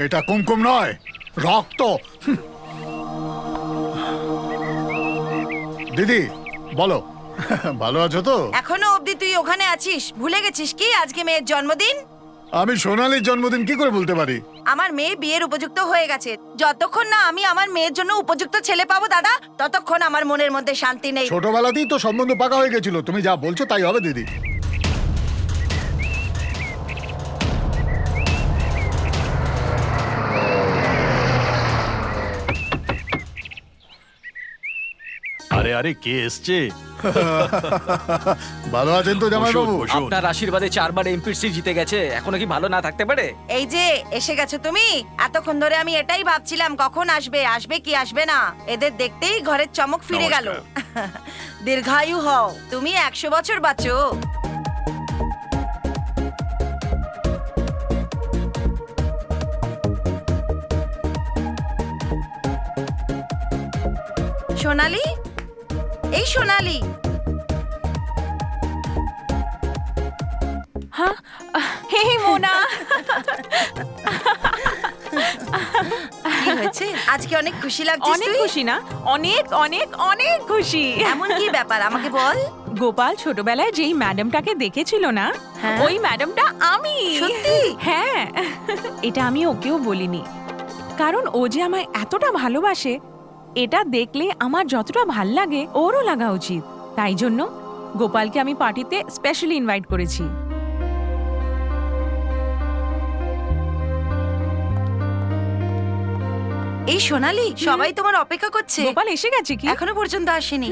এটা কুমকুম নয়, রক্ত। দিদি বলো ভালো আছো তো? এখনো অবধি তুই ওখানে আছিস, ভুলে গেছিস কি আজকে মেয়ের জন্মদিন? আমি সোনালীর জন্মদিন কি করে বলতে পারি? আমার মেয়ে বিয়ের উপযুক্ত হয়ে গেছে। যতক্ষণ না আমি আমার মেয়ের জন্য উপযুক্ত ছেলে পাবো দাদা, ততক্ষণ আমার মনের মধ্যে শান্তি নেই। ছোটবেলাতেই তো সম্বন্ধ পাকা হয়ে গেছিল, তুমি যা বলছো তাই হবে দিদি। আরে আরে কে এসছে? ভালো আছেন তো জামাই বাবু? আপনার আশীর্বাদে 4 বার এমপির সিট জিতে গেছে, এখনো কি ভালো না থাকতে পারে? এই যে এসে গেছো তুমি, এতক্ষণ ধরে আমি এটাই ভাবছিলাম কখন আসবে, আসবে কি আসবে না। এদের দেখতেই ঘরের চমক ফিরে গেল। দীর্ঘায়ু হও, তুমি 100 বছর বাঁচো। সোনালি, এই সোনালি, হ্যাঁ হে মোনা, কি হয়েছে? আজকে অনেক খুশি লাগছিস অনেক তুই। খুশি না? অনেক অনেক অনেক খুশি। এমন কি ব্যাপার আমাকে বল। গোপাল ছোটবেলায় যেই ম্যাডামটাকে দেখেছিল না, হ্যাঁ? ওই ম্যাডামটা আমি। সত্যি? হ্যাঁ, এটা আমি ওকেও বলিনি, কারণ ও যে আমায় এতটা ভালোবাসে, এটা দেখলে আমার যতটা ভাল লাগে ওরও লাগা উচিত। তাই জন্য গোপালকে আমি পার্টিতে স্পেশালি ইনভাইট করেছি। এই সোনালি, সবাই তোমার অপেক্ষা করছে। গোপাল এসে গেছে কি? এখনো পর্যন্ত আসেনি।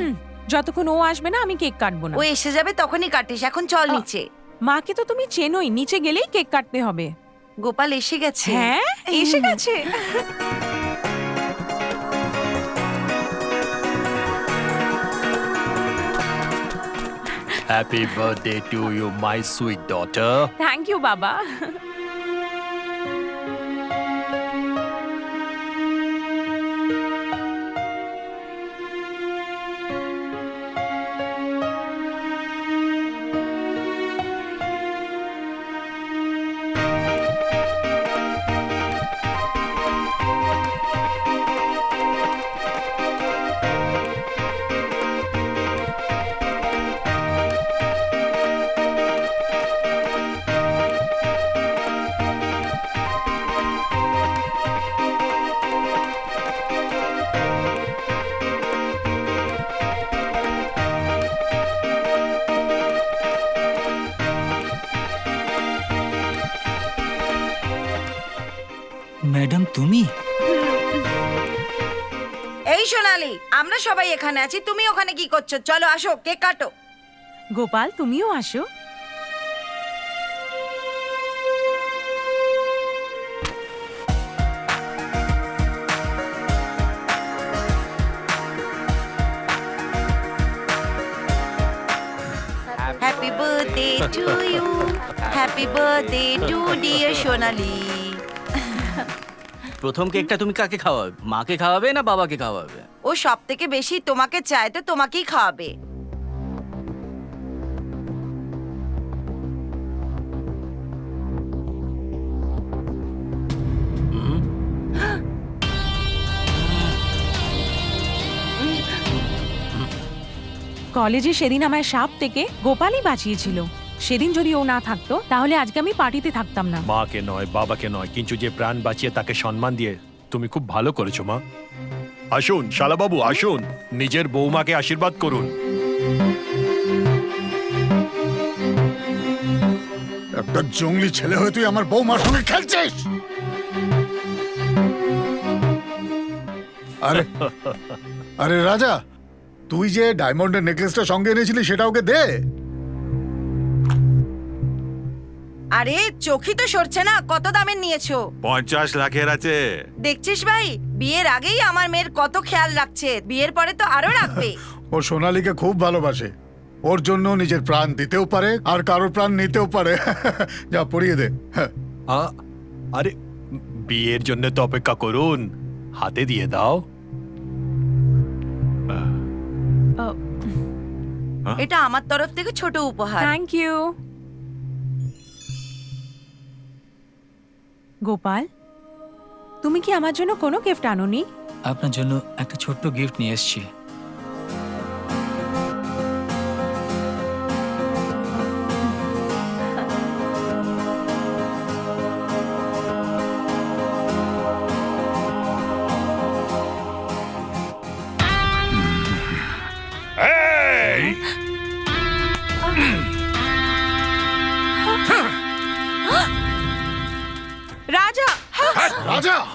যতক্ষণ ও আসবে না আমি কেক কাটবো না। ও এসে যাবে তখনই কাটিস, এখন চল নিচে। মাকে তো তুমি চেনোই, নিচে গেলেই কেক কাটতে হবে। গোপাল এসে গেছে। হ্যাঁ, এসে গেছে। Happy birthday to you my sweet daughter. Thank you বাবা। ম্যাডাম তুমি? এই সোনালি, আমরা সবাই এখানে আছি, তুমি ওখানে কি করছো? চলো আসো, কেক কাটো। গোপাল তুমিও আসো। Happy birthday to you, happy birthday to dear Sonali. প্রথম কেকটা তুমি কাকে খাওয়াবে? মাকে খাওয়াবে না বাবাকে খাওয়াবে? ও সব থেকে বেশি তোমাকে চায়, তো তোমাকেই খাওয়াবে। কলেজে সেদিন আমায় সাপ থেকে গোপালই বাঁচিয়েছিল। সেদিন যদি ও না থাকতো তাহলে আজকে আমি পার্টিতে থাকতাম না। মাকে নয়, বাবাকে নয়, কিন্তু যে প্রাণ বাঁচিয়ে তাকে সম্মান দিয়ে তুমি খুব ভালো করেছো মা। আসুন শালাবাবু, আসুন, নিজের বৌমাকে আশীর্বাদ করুন। একটা জঙ্গলি ছেলে হয়ে তুই আমার বৌমার সঙ্গে খেলছিস? আরে আরে রাজা, তুই যে ডায়মন্ডের নেকলেসটা সঙ্গে এনেছিলি সেটা ওকে দে। আরে চোখই তো সরছে না, কত দামের নিয়েছো? 50 লাখের আছে। দেখছিস ভাই, বিয়ের আগেই আমার মেয়ের কত খেয়াল রাখছে, বিয়ের পরে তো আরো রাখবে। ও সোনালীকে খুব ভালোবাসে, ওর জন্য নিজের প্রাণ দিতেও পারে আর কারোর প্রাণ নিতেও পারে। যা পরিয়ে দে। আরে বিয়ের জন্য তো অপেক্ষা করুন, হাতে দিয়ে দাও। এটা আমার তরফ থেকে ছোট উপহার। Thank you. গোপাল, তুমি কি আমার জন্য কোনো গিফট আনোনি? আপনার জন্য একটা ছোট্ট গিফট নিয়ে এসেছি।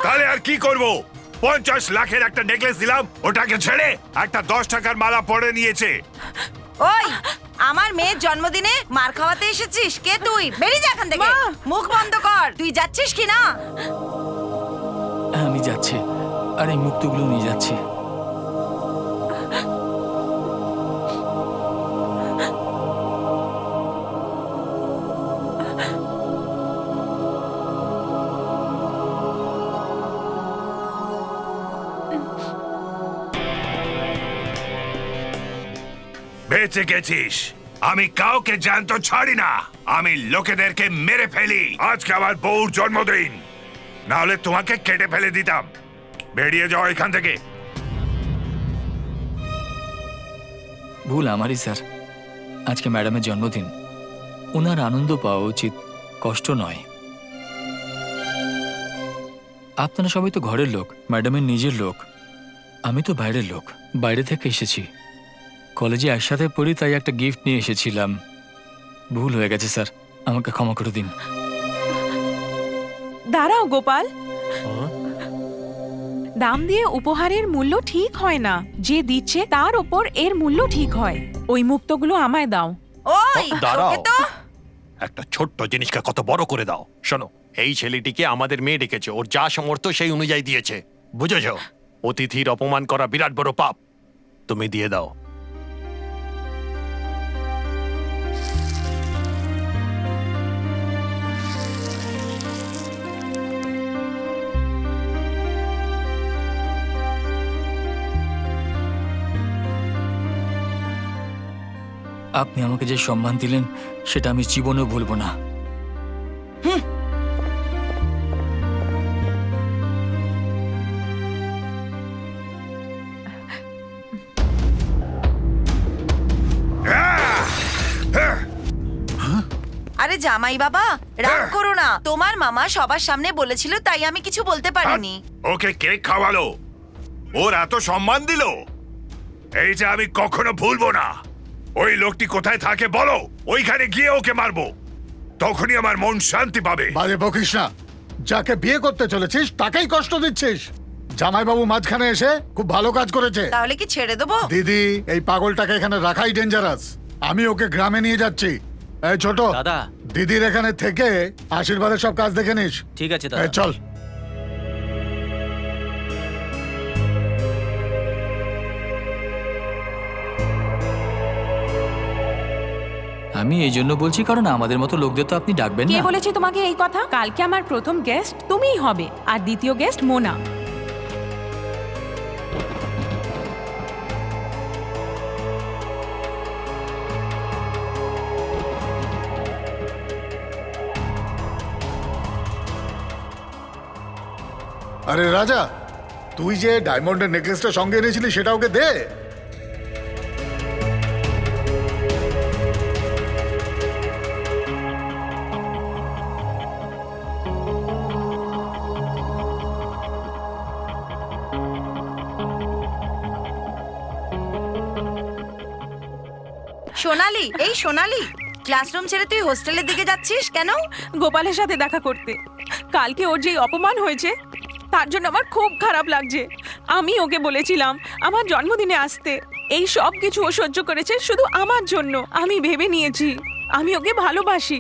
তাহলে আর কি করব? 50 লাখের একটা নেকলেস দিলাম, ওটাকে ছেড়ে একটা 10 টাকার মালা পরে নিয়েছে। ওই আমার মেয়ের জন্মদিনে মার খাওয়াতে এসেছিস? কে তুই? বেরিয়ে যা এখান থেকে। মুখ বন্ধ কর। তুই যাচ্ছিস কি না? আমি যাচ্ছি, আর এই মুক্তগুলো নিয়ে যাচ্ছি। বেঁচে গেছিস। আমি কাউকে জ্যান্ত ছাড়ি না, আমি লোকেদেরকে মেরে ফেলি। আজকে আমার বউর জন্মদিন, না হলে তোমাকে কেটে ফেলে দিতাম। বেরিয়ে যাও এখান থেকে। ভুল আমারই স্যার। আজকে ম্যাডামের জন্মদিন, ওনার আনন্দ পাওয়া উচিত, কষ্ট নয়। আপনারা সবাই তো ঘরের লোক, ম্যাডামের নিজের লোক। আমি তো বাইরের লোক, বাইরে থেকে এসেছি। কলেজে একসাথে পড়ি, তাই একটা গিফট নিয়ে এসেছিলাম। ভুল হয়ে গেছে স্যার, আমাকে ক্ষমা করে দিন। দাঁড়াও গোপাল, দাম দিয়ে উপহারের মূল্য ঠিক হয় না। যে দিচ্ছে তার ওপর এর মূল্য ঠিক হয়। ওই মুক্তগুলো আমায় দাও। ওই দাঁড়াও। ওকে তো একটা ছোট্ট জিনিসকে কত বড় করে দাও। শোনো, এই ছেলেটিকে আমাদের মেয়ে ডেকেছে, ওর যা সামর্থ্য সেই অনুযায়ী দিয়েছে, বুঝেছ? অতিথির অপমান করা বিরাট বড় পাপ। তুমি দিয়ে দাও। আপনি আমাকে যে সম্মান দিলেন, সেটা আমি জীবনেও ভুলব না। আরে জামাই বাবা, রাগ করো না। তোমার মামা সবার সামনে বলেছিল, তাই আমি কিছু বলতে পারিনি। ওকে কেক খাওয়ালো, ওর এত সম্মান দিল, এই যে আমি কখনো ভুলবো না। ওই লোকটি কোথায় থাকে বলো, ওইখানে গিয়ে ওকে মারবো, তখনই আমার মন শান্তি পাবে। বাজে বকিস না। যাকে বিয়ে করতে চলেছিস তাকেই কষ্ট দিচ্ছিস। জামাইবাবু মাঝখানে এসে খুব ভালো কাজ করেছে। তাহলে কি ছেড়ে দেবো? দিদি, এই পাগলটাকে এখানে রাখাই ডেঞ্জারাস। আমি ওকে গ্রামে নিয়ে যাচ্ছি। এই ছোট দাদা। দিদির এখানে থেকে আশীর্বাদের সব কাজ দেখে নিস। ঠিক আছে এই চল। আমি এই জন্য বলছি কারণ আমাদের মতো লোকদের তো আপনি ডাকবেন কে না। বলেছে তোমাকে এই কথা? কালকে আমার প্রথম গেস্ট তুমিই হবে, আর দ্বিতীয় গেস্ট মোনা। আরে রাজা, তুই যে ডায়মন্ডের নেকলেসটা সঙ্গে এনেছিলি সেটা ওকে দে। সোনালি, এই সোনালি, ক্লাসরুম ছেড়ে তুই হোস্টেলের দিকে যাচ্ছিস কেন? গোপালের সাথে দেখা করতে। কালকে ওর যে অপমান হয়েছে তার জন্য আমার খুব খারাপ লাগছে। আমি ওকে বলেছিলাম আমার জন্মদিনে আসতে। এই সব কিছু ও সহ্য করেছে শুধু আমার জন্য। আমি ভেবে নিয়েছি আমি ওকে ভালোবাসি,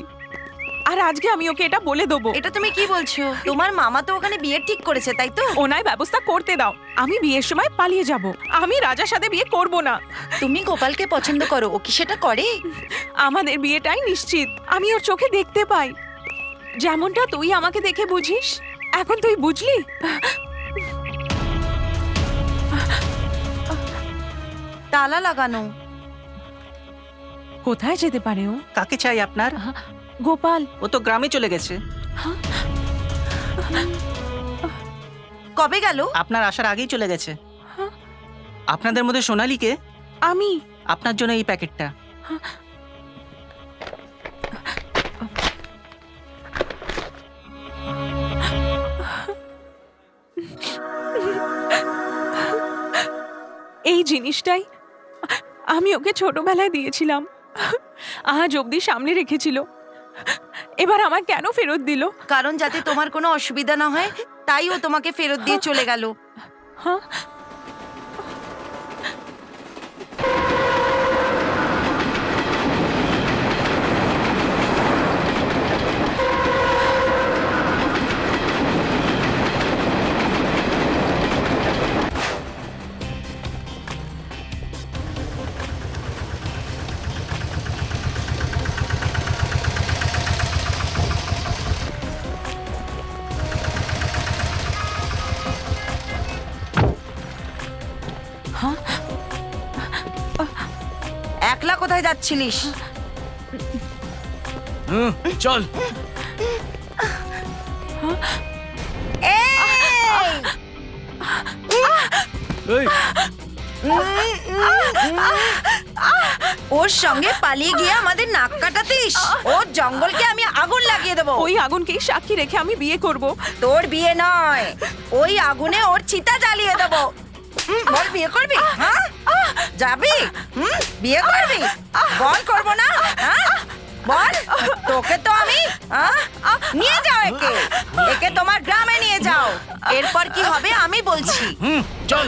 আর আজকে আমি ওকে এটা বলে দেবো। এটা তুমি কি বলছো? তোমার মামা তো ওখানে বিয়ে ঠিক করেছে, তাই তো? ওনায় ব্যবস্থা করতে দাও। আমি বিয়ের সময় পালিয়ে যাব। আমি রাজার সাথে বিয়ে করব না। তুমি গোপালকে পছন্দ করো, ও কি সেটা করে? আমাদের বিয়েটাই নিশ্চিত। আমি ওর চোখে দেখতে পাই, যেমনটা তুই আমাকে দেখে বুঝিস। এখন তুই বুঝলি? তালা লাগানো। কোথায় যেতে পারে ও? কাকে চাই আপনার? গোপাল। ও তো গ্রামে চলে গেছে। কবে গেল? আপনার আসার আগেই চলে গেছে। আপনাদের মধ্যে সোনালীকে? আমি। আপনার জন্য এই প্যাকেটটা। এই জিনিসটাই আমি ওকে ছোটবেলায় দিয়েছিলাম, আজ অবধি সামনে রেখেছিল। এবার আমার কেন ফেরত দিল? কারণ যাতে তোমার কোনো অসুবিধা না হয় তাই ও তোমাকে ফেরত দিয়ে চলে গেল। হ্যাঁ? একলা কোথায় যাচ্ছিলিস? চল। ওর সঙ্গে পালিয়ে গিয়ে আমাদের নাক কাটাতিস? ওর জঙ্গলকে আমি আগুন লাগিয়ে দেবো। ওই আগুনকেই সাক্ষী রেখে আমি বিয়ে করব। তোর বিয়ে নয়, ওই আগুনে ওর চিতা জ্বালিয়ে দেবো। বল বিয়ে করবি? হ্যাঁ যাবি? বিয়ে করবি? বল করবো না? হ্যাঁ বল। তোকে তো আমি নিয়ে যাও, একে একে তোমার গ্রামে নিয়ে যাও। এরপর কি হবে আমি বলছি। চল।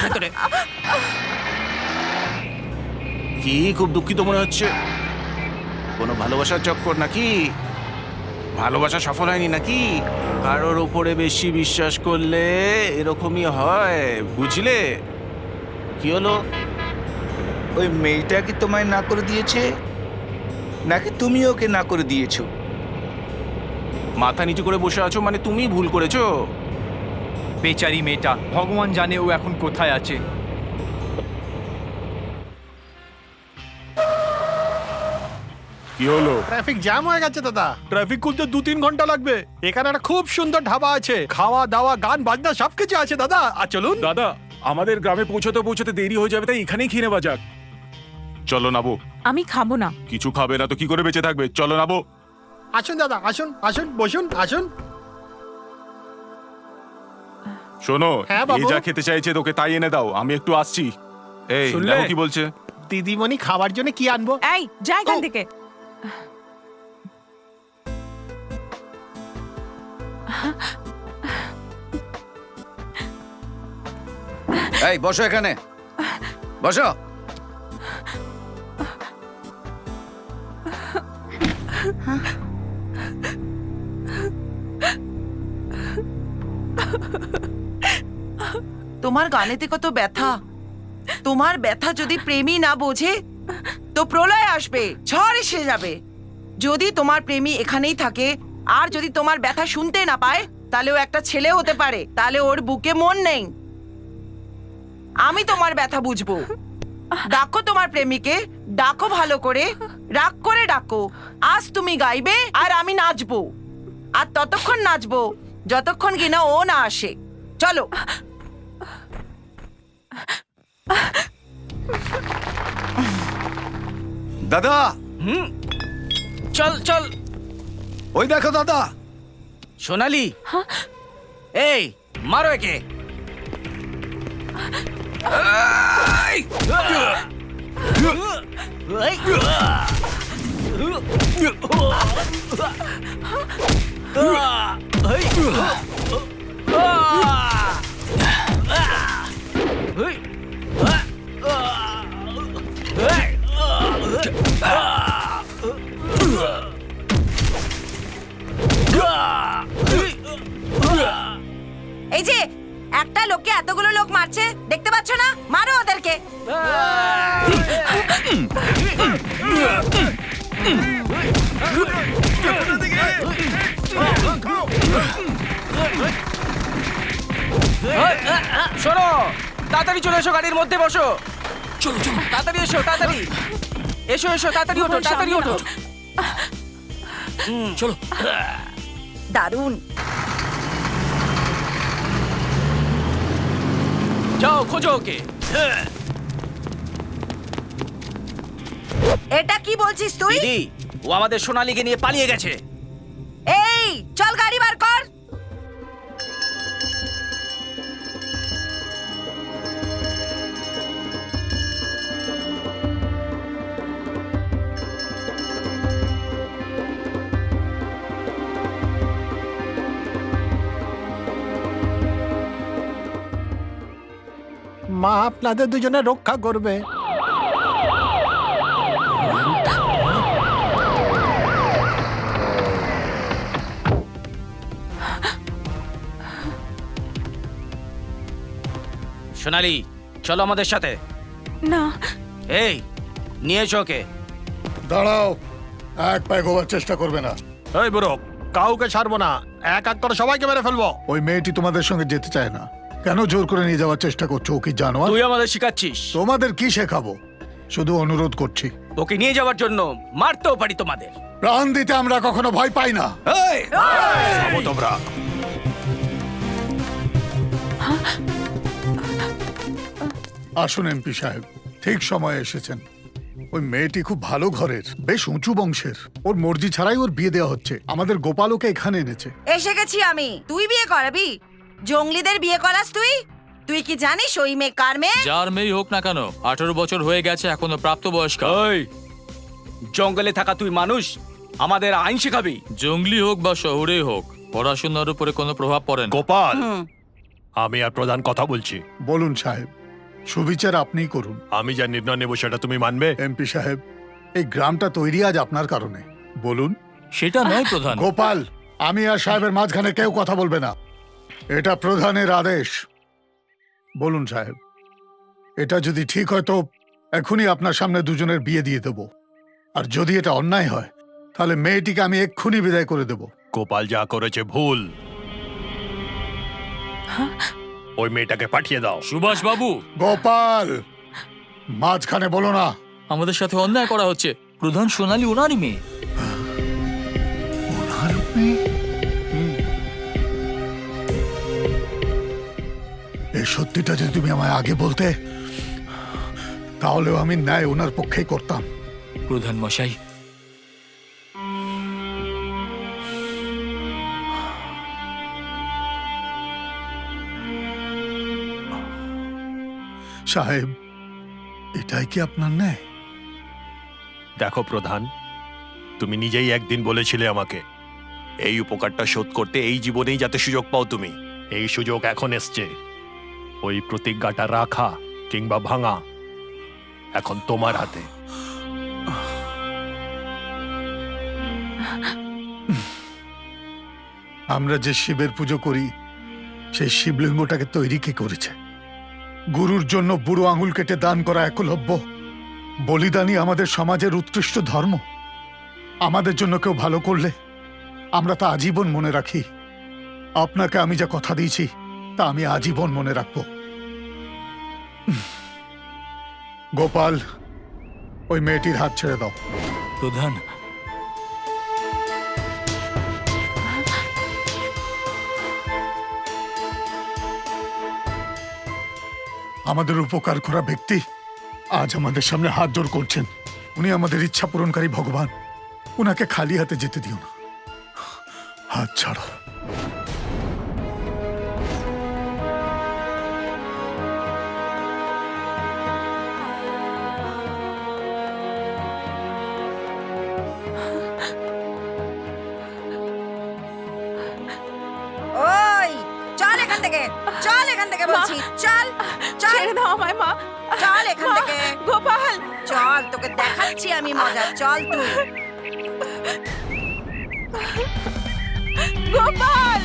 ভেতরে। কি খুব দুঃখিত মনে হচ্ছে? কোনো ভালোবাসার চক্কর নাকি? ভালোবাসা সফল হয়নি নাকি? কারোর উপরে বেশি বিশ্বাস করলে এরকমই হয়, বুঝলে? কি হলো? ওই মেয়েটা কি তোমায় না করে দিয়েছে, নাকি তুমি ওকে না করে দিয়েছো? মাথা নিচু করে বসে আছো মানে তুমি ভুল করেছো। বেচারি মেয়েটা, ভগবান জানে ও এখন কোথায় আছে। কি হলো? ট্রাফিক জ্যাম হয়ে গেছে দাদা। ট্রাফিক খুলতে 2-3 ঘন্টা লাগবে। এখানে একটা খুব সুন্দর ধাবা আছে, খাওয়া দাওয়া গান বাজনা সবকিছু আছে দাদা। আর চলুন দাদা, আমাদের গ্রামে পৌঁছতে পৌঁছতে দেরি হয়ে যাবে, তাই এখানেই খেয়ে নেওয়া যাক। চলো নাবো। আমি খাবো না। কিছু খাবে না তো কি করে বেঁচে থাকবে? চলো নাবো। আসুন দাদা, আসুন আসুন, বসুন আসুন। শোনো, হ্যাঁ, বাবু। এ যা খেতে চাইছে তোকে তাই এনে দাও, আমি একটু আসছি। এই শুনলে? দেখো কি বলছে। দিদিমণি খাবার জন্য কি আনবো? এই যা এখান থেকে। এই বসো, এখানে বসো। তোমার গানেতে কত ব্যথা। তোমার ব্যথা যদি প্রেমী না বোঝে তো প্রলয় আসবে, ঝড় এসে যাবে। যদি তোমার প্রেমী এখানেই থাকে আর যদি তোমার ব্যথা শুনতে না পায়, তাহলে ও একটা ছেলে হতে পারে, তাহলে ওর বুকে মন নেই। আমি তোমার ব্যথা বুঝবো। ডাকো তোমার প্রেমীকে, ডাকো ভালো করে, রাগ করে ডাকো। আজ তুমি গাইবে আর আমি নাচবো, আর ততক্ষণ নাচবো যতক্ষণ কিনা ও না আসে। চলো। দাদা, চল চল। ওই দেখো দাদা। সোনালি, এই মারো একে। এই যে একটা লোককে এতগুলো লোক মারছে, দেখতে পাচ্ছ না? মারো ওদেরকে। শোনো, তাড়াতাড়ি চলে এসো, গাড়ির মধ্যে বসো। চলো চলো, তাড়াতাড়ি এসো, তাড়াতাড়ি এসো, এসো তাড়াতাড়ি ওঠো, তাড়াতাড়ি ওঠো। চলো। দারুণ। যাও খোঁজো ওকে। এটা কি বলছিস তুই? দিদি, ও আমাদের সোনালীকে নিয়ে পালিয়ে গেছে। এই চল গাড়ি বার কর। মা আপনাদের দুজনে রক্ষা করবে। সোনালি, চলো আমাদের সাথে। না, এই, নিয়ে এসো ওকে। দাঁড়াও, এক পায়ে গোবার চেষ্টা করবে না। এই বুড়ো, কাউকে ছাড়বো না, এক এক করে সবাইকে মেরে ফেলবো। ওই মেয়েটি তোমাদের সঙ্গে যেতে চায় না। কেন জোর করে নিয়ে যাওয়ার চেষ্টা করছো? ও কি জানোয়ার? তুই আমাদের শিখাচ্ছিস? তোমাদের কি শেখাবো? শুধু অনুরোধ করছি, ওকে নিয়ে যাওয়ার জন্য মারতেও পারি তোমাদের। প্রাণ দিতে আমরা কখনো ভয় পাই না। থামো তোমরা। আসুন এমপি সাহেব, ঠিক সময়ে এসেছেন। ওই মেয়েটি খুব ভালো ঘরের, বেশ উঁচু বংশের। ওর মর্জি ছাড়াই ওর বিয়ে দেওয়া হচ্ছে। আমাদের গোপাল ওকে এখানে এনেছে। এসে গেছি আমি। তুই বিয়ে করাবি? জঙ্গলিদের বিয়ে করাস তুই? তুই কি জানিস ওই মেয়ে কার মেয়ে? যার মেয়ে হোক না কেন, 18 বছর হয়ে গেছে, এখনো প্রাপ্তবয়স্ক। ওই, জঙ্গলে থাকা তুই মানুষ, আমাদের আইন শেখাবি? জঙ্গলি হোক বা শহরে হোক, পড়াশোনার উপরে কোনো প্রভাব পড়ে না। গোপাল, আমি আর প্রধান কথা বলছি। বলুন সাহেব, সুবিচার আপনিই করুন। আমি যা নির্ণয় নেব সেটা তুমি মানবে? এমপি সাহেব, এই গ্রামটা তৈরি আজ আপনার কারণে। বলুন। সেটা নয় প্রধান। গোপাল, আমি আর সাহেবের মাঝখানে কেউ কথা বলবে না। এটা প্রধানের আদেশ। বলুন সাহেব, এটা যদি ঠিক হয় তো এখনই আপনার সামনে দুজনের বিয়ে দিয়ে দেব। আর যদি এটা অন্যায় হয় তাহলে মেয়েটিকে আমি এক্ষুনি বিদায় করে দেব। গোপাল যা করেছে ভুল। ওই মেয়েটাকে পাঠিয়ে দাও। সুভাষ বাবু, গোপাল, মাঝখানে বলো না। আমাদের সাথে অন্যায় করা হচ্ছে। প্রধান সোনালি ওনারই মেয়ে। এই সত্যিটা যদি তুমি আমায় আগে বলতে, তাহলেও আমি ন্যায় ওনার পক্ষেই করতাম। প্রধান মশাই, সাহেব, এটাই কি আপনার ন্যায়? দেখো প্রধান, তুমি নিজেই একদিন বলেছিলে আমাকে এই উপকারটা শোধ করতে এই জীবনেই যাতে সুযোগ পাও তুমি। এই সুযোগ এখন এসছে। ওই প্রতিজ্ঞাটা রাখা কিংবা ভাঙা এখন তোমার হাতে। আমরা যে শিবের পুজো করি, সেই শিবলিঙ্গটাকে তৈরি কে করেছে? গুরুর জন্য বুড়ো আঙুল কেটে দান করা একলব্য। বলিদানই আমাদের সমাজের উৎকৃষ্ট ধর্ম। আমাদের জন্য কেউ ভালো করলে আমরা তা আজীবন মনে রাখি। আপনাকে আমি যা কথা দিয়েছি তা আমি আজীবন মনে রাখব। গোপাল, ওই মেয়েটির হাত ছেড়ে দাও। প্রধান, আমাদের উপকার করা ব্যক্তি আজ আমাদের সামনে হাত জোড় করছেন। উনি আমাদের ইচ্ছা পূরণকারী ভগবান। উনাকে খালি হাতে যেতে দিও না। হাত ছাড়ো। ওই চল এখান থেকে, চল এখান থেকে বলছি, চল চল। ছেড়ে দাও আমায় মা। চল এখান মা, থেকে। গোপাল, চল, তোকে দেখাচ্ছি আমি মজা। চল তুই। গোপাল।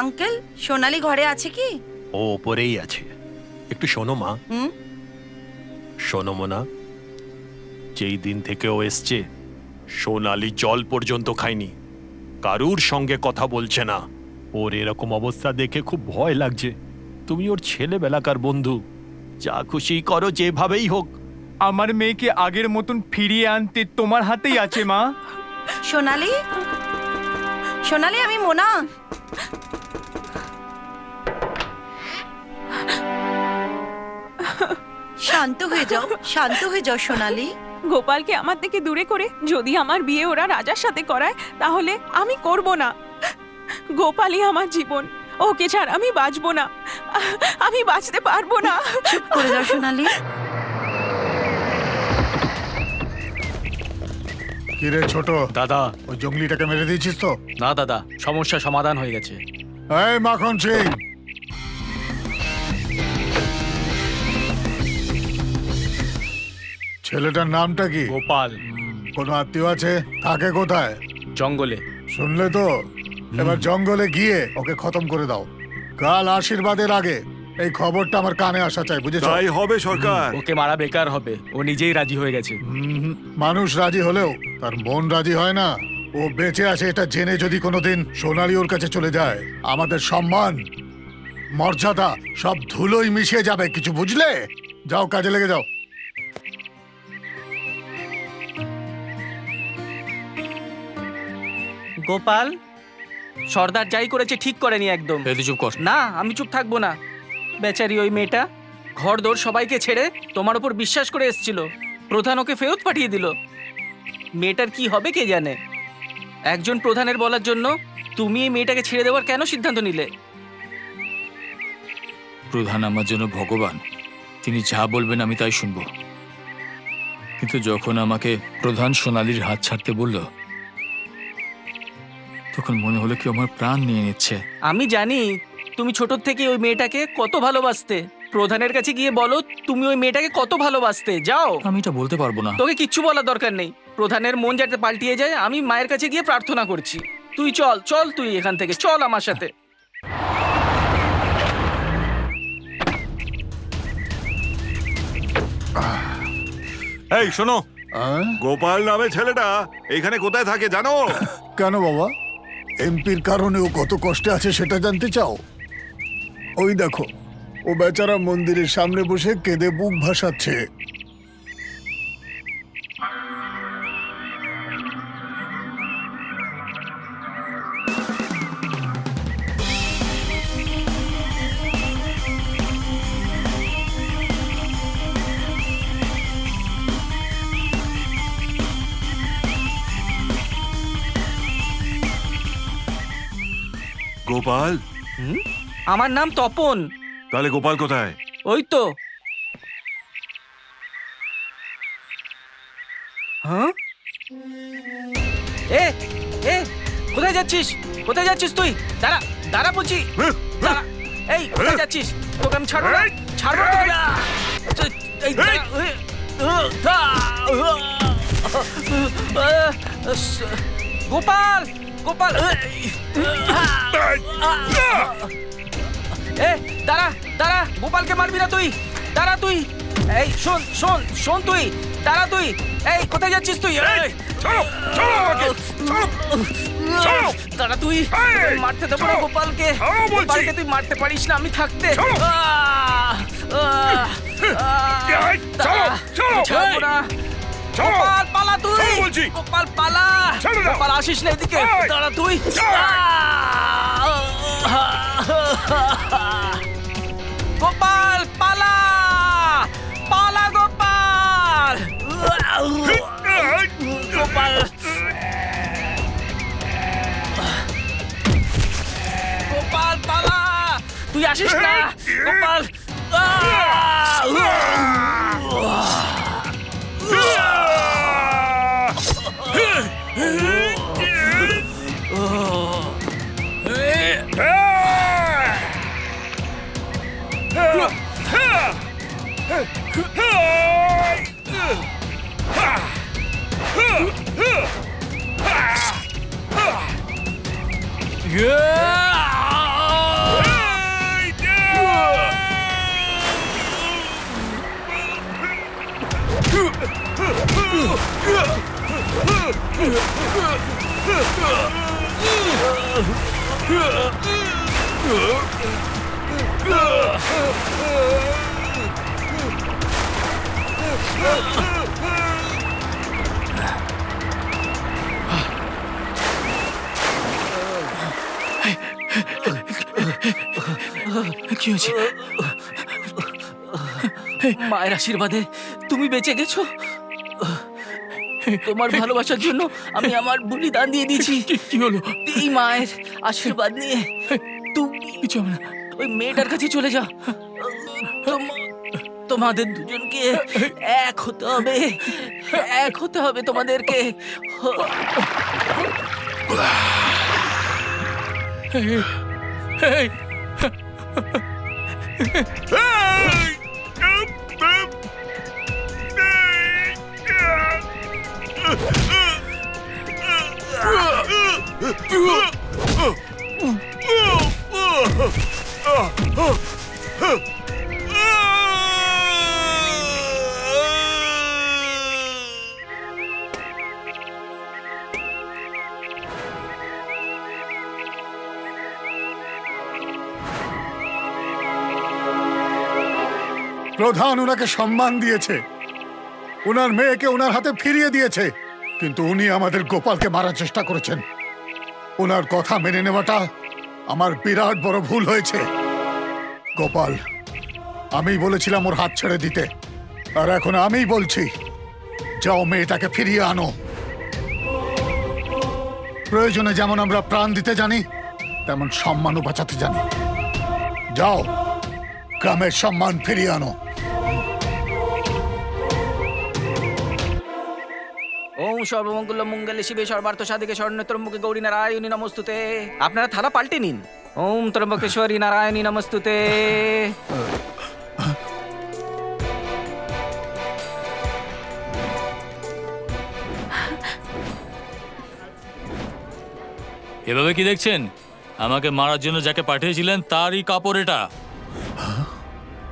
আঙ্কেল, সোনালি ঘরে আছে কি? ও ওপরেই আছে। একটু শোনো মা। হুম? শোনো মোনা, যেই দিন থেকে ও এসছে সোনালি জল পর্যন্ত খায়নি, কারুর সঙ্গে কথা বলছে না। ওর এরকম অবস্থা দেখে খুব ভয় লাগছে। তুমি ওর ছেলেবেলাকার বন্ধু, যা খুশি করো, যেভাবেই হোক। আমার মেয়েকে আগের মতন ফিরিয়ে আনতে তোমার হাতেই আছে মা। সোনালি, সোনালি, আমি মোনা। শান্ত হয়ে যাও, শান্ত হয়ে যাও সোনালি। গোপালকে আমার থেকে দূরে করে যদি আমার বিয়ে ওরা রাজার সাথে করায় তাহলে আমি করব না। গোপালই আমার জীবন, ওকে ছাড়া আমি বাঁচবো না। আমি বাঁচতে পারবো না। চুপ করে যাও সোনালি। কিরে ছোট, দাদা, ওই জঙ্গলিটাকে মেরে দিয়েছিস তো? না দাদা, সমস্যা সমাধান হয়ে গেছে। এই মাখন সিং, ছেলেটার নামটা কি? গোপাল। কোনো আত্মীয় আছে? থাকে কোথায়? জঙ্গলে। শুনলে তো, এবার জঙ্গলে গিয়ে ওকে খতম করে দাও। কাল আশীর্বাদের আগে এই খবরটা আমার কানে আসা চাই, বুঝেছো? তাই হবে সরকার। ওকে মারা বেকার হবে, ও নিজেই রাজি হয়ে গেছে। মানুষ রাজি হলেও তার মন রাজি হয় না। ও বেঁচে আছে এটা জেনে যদি কোনোদিন সোনালি ওর কাছে চলে যায়, আমাদের সম্মান মর্যাদা সব ধুলোই মিশে যাবে, কিছু বুঝলে? যাও, কাজে লেগে যাও। গোপাল, সর্দার যাই করেছে ঠিক করেনি একদম। তুই চুপ কর। না, আমি চুপ থাকবো না। বেচারি ওই মেয়েটা ঘর দোর সবাইকে ছেড়ে তোমার উপর বিশ্বাস করে এসেছিল, প্রধান ওকে ফেরত পাঠিয়ে দিল। মেয়েটার কি হবে কে জানে। একজন প্রধানের বলার জন্য তুমি এই মেয়েটাকে ছেড়ে দেওয়ার কেন সিদ্ধান্ত নিলে? প্রধান আমার জন্য ভগবান, তিনি যা বলবেন আমি তাই শুনবো। কিন্তু যখন আমাকে প্রধান সোনালির হাত ছাড়তে বলল, তখন মনে হলো কি আমার প্রাণ নিয়ে নিচ্ছে। আমি জানি তুমি ছোট থেকে ওই মেয়েটাকে কত ভালোবাসতে। প্রধানের কাছে গিয়ে বলো তুমি ওই মেয়েটাকে কত ভালোবাসতে। যাও। আমি এটা বলতে পারবো না। তোকে কিচ্ছু বলার দরকার নেই। প্রধানের মন যাতে পাল্টিয়ে যায় আমি মায়ের কাছে গিয়ে প্রার্থনা করছি। তুই চল চল, তুই এখান থেকে চল আমার সাথে। এই শোনো, আহ? গোপাল নামে ছেলেটা এখানে কোথায় থাকে জানো? কেন বাবা, এমপির কারণে ও কত কষ্টে আছে সেটা জানতে চাও? ওই দেখো, ও বেচারা মন্দিরের সামনে বসে কেঁদে বুক ভাসাচ্ছে। গোপাল? আমার নাম তপন। তাহলে গোপাল কোথায়? ওই তো। হ্যাঁ? এ এ কোথায় যাচ্ছিস? কোথায় যাচ্ছিস তুই? দাঁড়া দাঁড়া বলছি। দাঁড়া। এই কোথায় যাচ্ছিস? তোকে আমি ছাড়বো না, ছাড়বো না তোকে। এই দাঁড়া। গোপাল গোপাল। এ দাঁড়া দাঁড়া, গোপালকে মারবি না তুই। দাঁড়া তুই। এই শোন শোন শোন, তুই দাঁড়া। তুই এই কোথায় যাচ্ছিস তুই? দাঁড়া তুই। মারতে দেবো না গোপালকে। গোপালকে তুই মারতে পারিস না আমি থাকতে। ছাড়বো না। গোপাল পালা তুই। গোপাল পালা। গোপাল আসিস না এদিকে। দাঁড়া তুই। গোপাল পালা পালা। গোপাল গোপাল গোপাল পালা। তুই আসিস না গোপাল। কি হয়েছে? মায়ের আশীর্বাদে তুমি বেঁচে গেছো। তোমার ভালোবাসার জন্য আমি আমার বলিদান দিয়ে দিয়েছি। কি হলো? এই মায়ের আশীর্বাদ নিয়ে তুমি কিছু হবে না। ওই মেয়েটার কাছে চলে যাও। তোমাদের দুজনকে এক হতে হবে। এক হতে হবে তোমাদেরকে। এই, প্রধান ওনাকে সম্মান দিয়েছে, ওনার মেয়েকে ওনার হাতে ফিরিয়ে দিয়েছে, কিন্তু উনি আমাদের গোপালকে মারার চেষ্টা করেছেন। ওনার কথা মেনে নেওয়াটা আমার বিরাট বড় ভুল হয়েছে। গোপাল, আমি বলেছিলাম ওর হাত ছেড়ে দিতে, আর এখন আমিই বলছি, যাও মেয়েটাকে ফিরিয়ে আনো। প্রয়োজনে যেমন আমরা প্রাণ দিতে জানি, তেমন সম্মানও বাঁচাতে জানি। যাও, গ্রামের সম্মান ফিরিয়ে আনো। ওম সর্বমঙ্গল মঙ্গলে শিবে সর্বার্থ সাধিকে স্বর্ণত্রম্বকে গৌরী নারায়ণী নমস্তুতে। আপনারা থালা পাল্টে নিন। ওম ত্রম্বকেশ্বরী নারায়ণী নমস্তুতে। এভাবে কি দেখছেন? আমাকে মারার জন্য যাকে পাঠিয়েছিলেন তারই কাপড় এটা।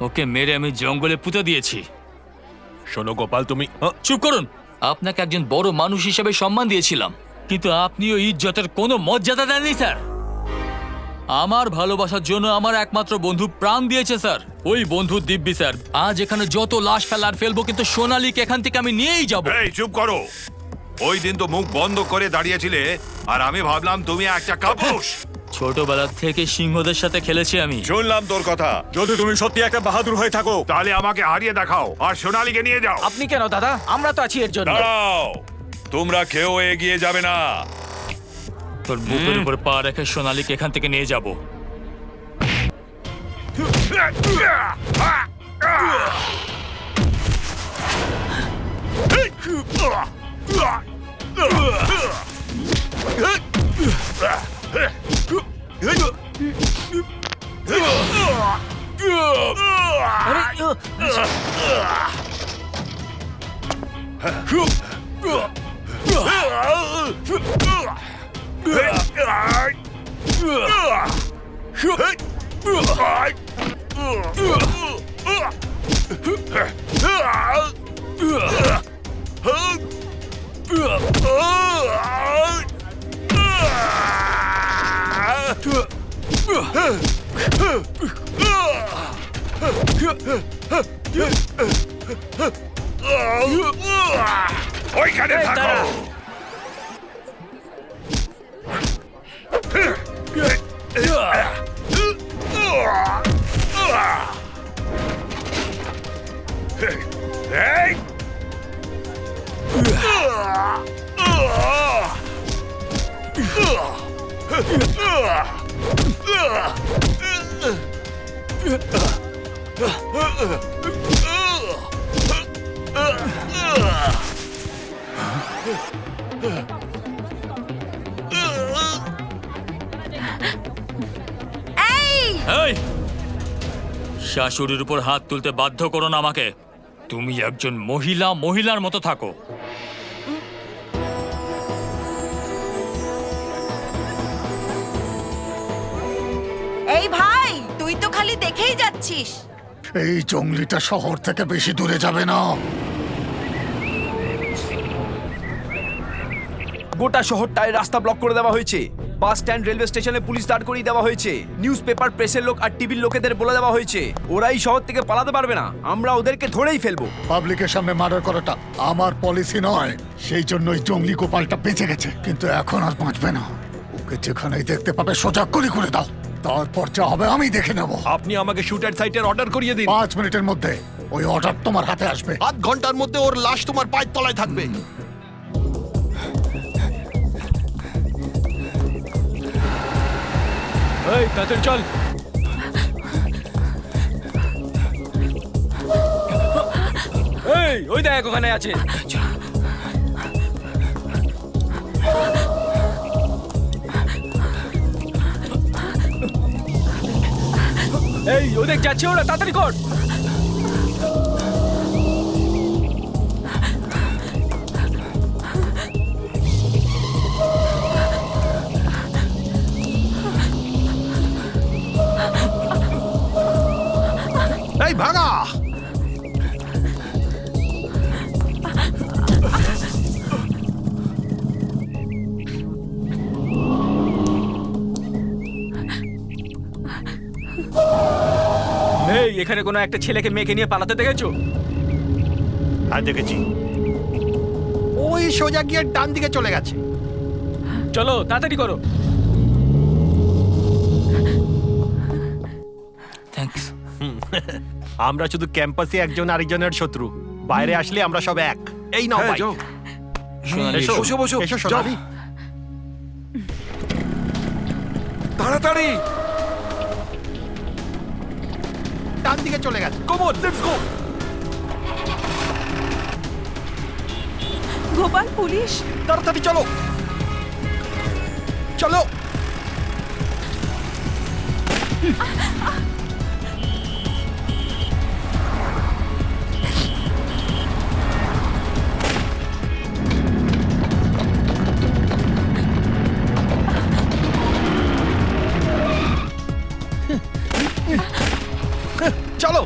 ওকে মেরে আমি জঙ্গলে পুঁতে দিয়েছি। শোনো গোপাল, তুমি চুপ করুন। আপনাকে একজন বড় মানুষ হিসেবে সম্মান দিয়েছিলাম, কিন্তু আপনিও ইজ্জতের কোনো মর্যাদা দেননি স্যার। আমার ভালোবাসার জন্য আমার একমাত্র বন্ধু প্রাণ দিয়েছে স্যার, ওই বন্ধু দিব্যি স্যার। আজ এখানে যত লাশ ফেলবো, কিন্তু সোনালীকে এখান থেকে আমি নিয়েই যাব। এই চুপ করো। ওই দিন তো মুখ বন্ধ করে দাঁড়িয়েছিলে, আর আমি ভাবলাম তুমি একটা কাপুরুষ। ছোটবেলা থেকে সিংহদের সাথে খেলেছি আমি। শুনলাম তোর কথা। যদি তুমি সত্যি একটা বাহাদুর হয়ে থাকো, তাহলে আমাকে হারিয়ে দেখাও আর সোনালীকে নিয়ে যাও। আপনি কেন দাদা? আমরা তো আছি এর জন্য। দাঁড়াও, তোমরা কেউ এগিয়ে যাবে না। তোর বুকের উপর পা রেখে সোনালীকে এখান থেকে নিয়ে যাব। ওইখানে থাকো। এই এই শাশুড়ির উপর হাত তুলতে বাধ্য করো না আমাকে। তুমি একজন মহিলা, মহিলার মতো থাকো। এই ভাই, তুই তো খালি দেখেই যাচ্ছিস। এই জঙ্গলিটা শহর থেকে বেশি দূরে যাবে না। গোটা শহরটায় রাস্তা ব্লক করে দেওয়া হয়েছে। বাস স্ট্যান্ড, রেলওয়ে স্টেশনে পুলিশ দাঁড় করিয়ে দেওয়া হয়েছে। নিউজ পেপার, প্রেসের লোক আর টিভির লোকেদের বলে দেওয়া হয়েছে ওরাই শহর থেকে পালাতে পারবে না, আমরা ওদেরকে ধরেই ফেলবো। পাবলিকের সামনে মার্ডার করাটা আমার পলিসি নয়, সেই জন্যই জঙ্গলি গোপালটা বেঁচে গেছে, কিন্তু এখন আর বাঁচবে না। ওকে যেখানেই দেখতে পাবে সোজা গুলি করে দাও, তারপর যা হবে আমি দেখে নেব। আপনি আমাকে শুটার সাইটের অর্ডার করিয়ে দিন। 5 মিনিটের মধ্যে ওই অর্ডার তোমার হাতে আসবে। আধ ঘন্টার মধ্যে ওর লাশ তোমার পায়ের তলায় থাকবে। এই তাড়াতাড়ি চল। এই ওই দেখ ওখানে আছে। এই ওদের যাচ্ছে ওরা, তাড়াতাড়ি কর। এই ভাগা! এই এখানে কোনো একটা ছেলেকে মেয়েকে নিয়ে পালাতে দেখেছো? হ্যাঁ দেখেছি, ওই সোজা গিয়ে ডান দিকে চলে গেছে। চলো তাড়াতাড়ি করো। থ্যাঙ্কস। আমরা শুধু ক্যাম্পাসে একজন আরেকজনের শত্রু, বাইরে আসলে আমরা সব এক। এই নাও হ্যাঁ, বাইক। যাও। সোনালি, এসো, বসো, বসো, এসো যাও। সোনালি। তাড়াতাড়ি ডান দিকে চলে গেছে। Come on, let's go. Gopal, police! তাড়াতাড়ি চলো, চলো। চলো।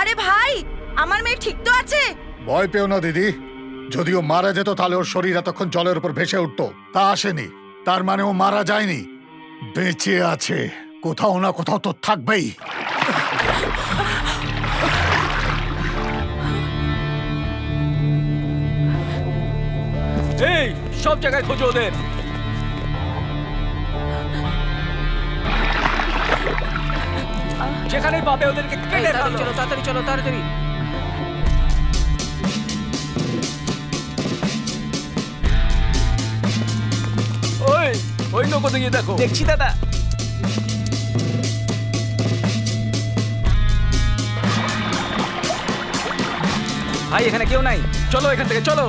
আরে ভাই, আমার মেয়ে ঠিক তো আছে? ভয় পেও না দিদি, যদিও মারা যেত তাহলে ওর শরীর এতক্ষণ জলের উপর ভেসে উঠতো। তা আসেনি, তার মানে ও মারা যায়নি, বেঁচে আছে। কোথাও না কোথাও তো থাকবেই। এই সব জায়গায় খোঁজো ওদের। যেখানেই পাবে ওদেরকে কেটে ফেলো। চলো তাড়াতাড়ি, চলো তাড়াতাড়ি। ওই ওই নৌকো দিকে দেখো। দেখছি দাদা। ভাই এখানে কেউ নাই, চলো এখান থেকে চলো।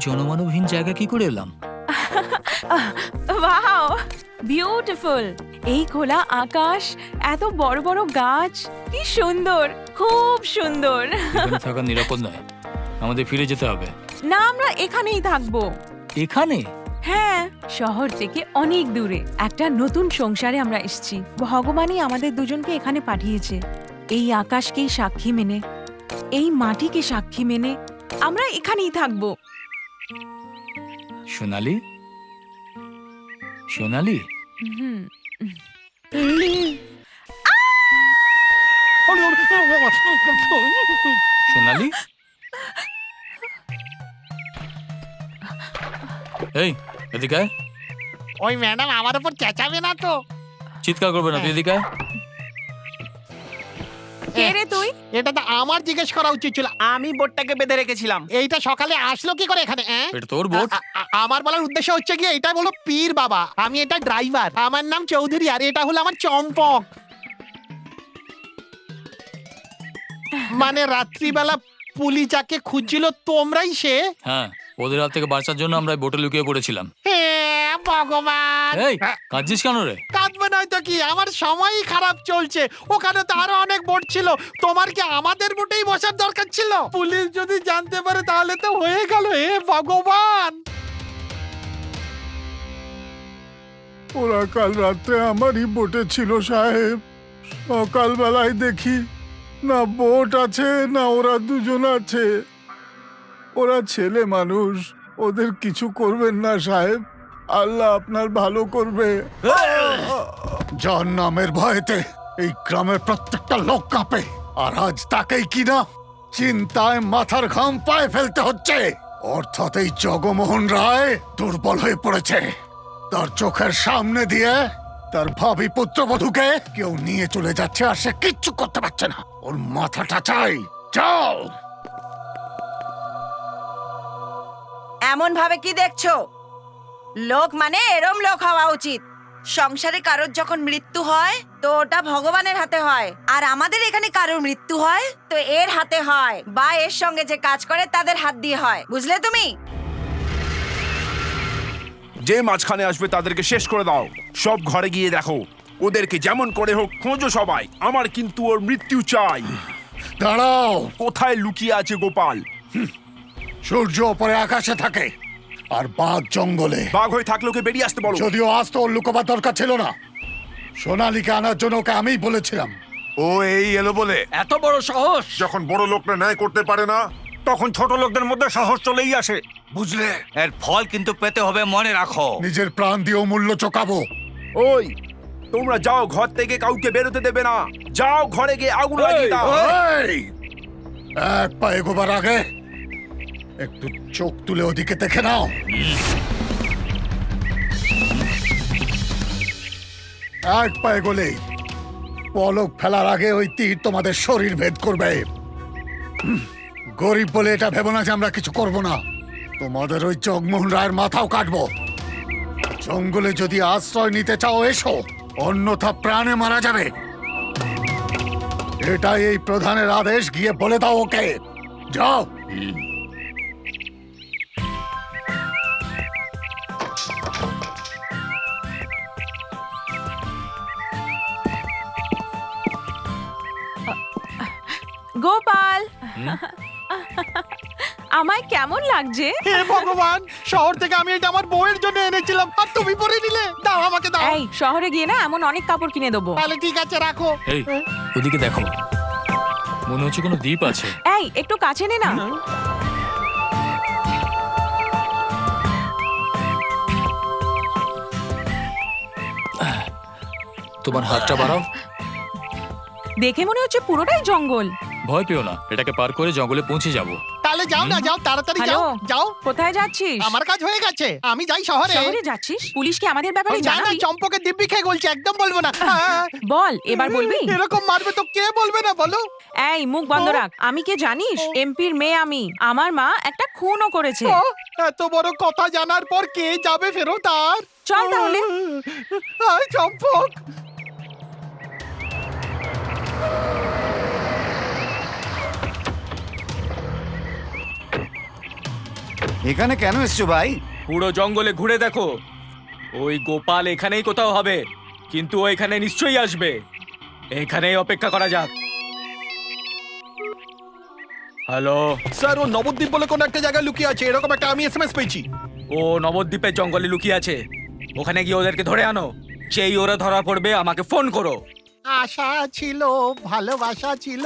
জনমানবহীন জায়গা কি করে এলাম? Wow beautiful! এই খোলা আকাশ, এত বড় বড় গাছ, কি সুন্দর, খুব সুন্দর। এখানে থাকা নিরাপদ নয়, আমাদের ফিরে যেতে হবে। না, আমরা এখানেই থাকবো। এখানে? হ্যাঁ, শহর থেকে অনেক দূরে একটা নতুন সংসারে আমরা এসেছি। ভগবানই আমাদের দুজনকে এখানে পাঠিয়েছে। এই আকাশকেই সাক্ষী মেনে, এই মাটিকে সাক্ষী মেনে আমরা এখানেই থাকবো। সোনালি, সোনালি, হুম। সোনালি, এই এদিকে আয়। ওই ম্যাডাম আমার উপর চেঁচাবে না তো? চিৎকার করবে না, তুই এদিকে আয়। কে রে তুই? এটা তো আমার জিজ্ঞেস করা উচিত ছিল। আমি বোর্ডটাকে বেঁধে রেখেছিলাম। এইটা সকালে আসলো কি করে এখানে? এটা তোর বোট? আমার বলার উদ্দেশ্য হচ্ছে কি, এটা হলো পীর বাবা, আমি এটা ড্রাইভার, আমার নাম চৌধুরী, আর এটা হলো আমার চম্পক। মানে রাত্রিবেলা পুলিশ যাকে খুঁজছিল তোমরাই সে? হ্যাঁ, ওদের হাত থেকে বাঁচার জন্য আমরা এই বোটে লুকিয়ে পড়েছিলাম। হে ভগবান! এই কাঁদছিস কেন রে? কাঁদবে নয়তো কি, আমার সময়ই খারাপ চলছে। ওখানে তো আরো অনেক বোট ছিল, তোমার কি আমাদের বোটেই বসার দরকার ছিল? পুলিশ যদি জানতে পারে তাহলে তো হয়ে গেল। হে ভগবান! ওরা কাল রাত্রে আমারই বোটে ছিল সাহেব। সকালবেলায় দেখি না বোট আছে না ওরা দুজন আছে। ওরা ছেলে মানুষ, ওদের কিছু করবেন না সাহেব, আল্লাহ আপনার ভালো করবে। যার নামের ভয়েতে এই গ্রামের প্রত্যেকটা লোক কাঁপে, আর আজ তাকেই কিনা চিন্তায় মাথার ঘাম পায়ে ফেলতে হচ্ছে। অর্থাৎ এই জগমোহন রায় দুর্বল হয়ে পড়েছে। তার চোখের সামনে দিয়ে তার ভাবি পুত্রবধূকে কেউ নিয়ে চলে যাচ্ছে, আর সে কিচ্ছু করতে পারছে না। ওর মাথাটা চাই। যাও। এমন ভাবে কি দেখছো? লোক মানে এরম লোক হওয়া উচিত। সংসারে কারোর যখন মৃত্যু হয় তো ওটা ভগবানের হাতে হয়, আর আমাদের এখানে কারোর মৃত্যু হয় তো এর হাতে হয়, বা এর সঙ্গে যে কাজ করে তাদের হাত দিয়ে হয়। বুঝলে তুমি? যে মাঝখানে আসবে তাদেরকে শেষ করে দাও। সব ঘরে গিয়ে দেখো, ওদেরকে যেমন করে হোক খোঁজো সবাই। আমার কিন্তু ওর মৃত্যু চাই। দাঁড়াও। কোথায় লুকিয়ে আছে গোপাল? সূর্য ওপরে আকাশে থাকে আর বাঘ জঙ্গলে। বাঘ হয়ে থাকলে ওকে বেরিয়ে আসতে বলো। যদিও আজ তো ওর লুকোবার দরকার ছিল না। সোনালীকে আনার জন্য ওকে আমিই বলেছিলাম। ও এই এলো বলে? এত বড় সাহস! যখন বড় লোকরা ন্যায় করতে পারে না তখন ছোট লোকদের মধ্যে সাহস চলেই আসে, বুঝলে? এর ফল কিন্তু পেতে হবে, মনে রাখো। নিজের প্রাণ দিয়েও মূল্য চোকাবো। ওই তোমরা যাও, ঘর থেকে কাউকে বেরোতে দেবে না। যাও ঘরে গিয়ে আগুন লাগিয়ে দাও। এই, এক পা এগোবার আগে একটু চোখ তুলে ওদিকে দেখে নাও। এক পা এগোলেই পলক ফেলার আগে ওই তীর তোমাদের শরীর ভেদ করবে। গরিব বলে এটা ভেবো না যে আমরা কিছু করব না। তোমাদের ওই জগমোহন রায়ের মাথাও কাটবো। জঙ্গলে যদি আশ্রয় নিতে চাও এসো, অন্যথা প্রাণে মারা যাবে। এটাই এই প্রধানের আদেশ, গিয়ে বলে দাও ওকে। যাও। গোপাল, আমায় কেমন লাগছে? হে ভগবান! শহর থেকে আমি এটা আমার বউয়ের জন্য এনেছিলাম, আর তুমি পরে নিলে। দাও আমাকে, দাও। এই শহরে গিয়ে না এমন অনেক কাপড় কিনে দেবো। তাহলে ঠিক আছে, রাখো। এই ওদিকে দেখো, মনে হচ্ছে কোনো দ্বীপ আছে। এই একটু কাছে নে না। তোমার হাতটা বাড়াও। দেখে মনে হচ্ছে পুরোটাই জঙ্গল। ভয় পেও না, এটাকে পার করে জঙ্গলে পৌঁছে যাব। তাহলে যাও না, যাও তাড়াতাড়ি যাও। হ্যালো, যাও, কোথায় যাচ্ছিস? আমার কাজ হয়ে গেছে, আমি যাই শহরে। শহরে যাচ্ছিস? পুলিশ কি আমাদের ব্যাপারে ওই না, না, জানাবি? চম্পকের দিব্যি খেয়ে বলছি, একদম বলবো না। বল, এবার বলবি? এরকম মারবে তো কে বলবে না, বলো? এই মুখ বন্ধ রাখ। আমি কে জানিস? এমপির মেয়ে আমি। আমার মা একটা খুনও করেছে। ও, এত বড় কথা জানার পর কে যাবে ফেরত আর? চল তাহলে। আয় চম্পক। এখানে কেন এসছো ভাই? পুরো জঙ্গলে ঘুরে দেখো, ওই গোপাল এখানেই কোথাও হবে, কিন্তু ও এখানে নিশ্চয়ই আসবে। এখানেই অপেক্ষা করা যাক। হ্যালো, স্যার ও নবদ্বীপ বলে কোন একটা জায়গায় লুকিয়ে আছে, এরকম একটা আমি এসএমএস পেয়েছি। ও নবদ্বীপের জঙ্গলে লুকিয়ে আছে, ওখানে গিয়ে ওদেরকে ধরে আনো। সেই ওরা ধরা পড়বে আমাকে ফোন করো। আশা ছিল, ভালোবাসা ছিল,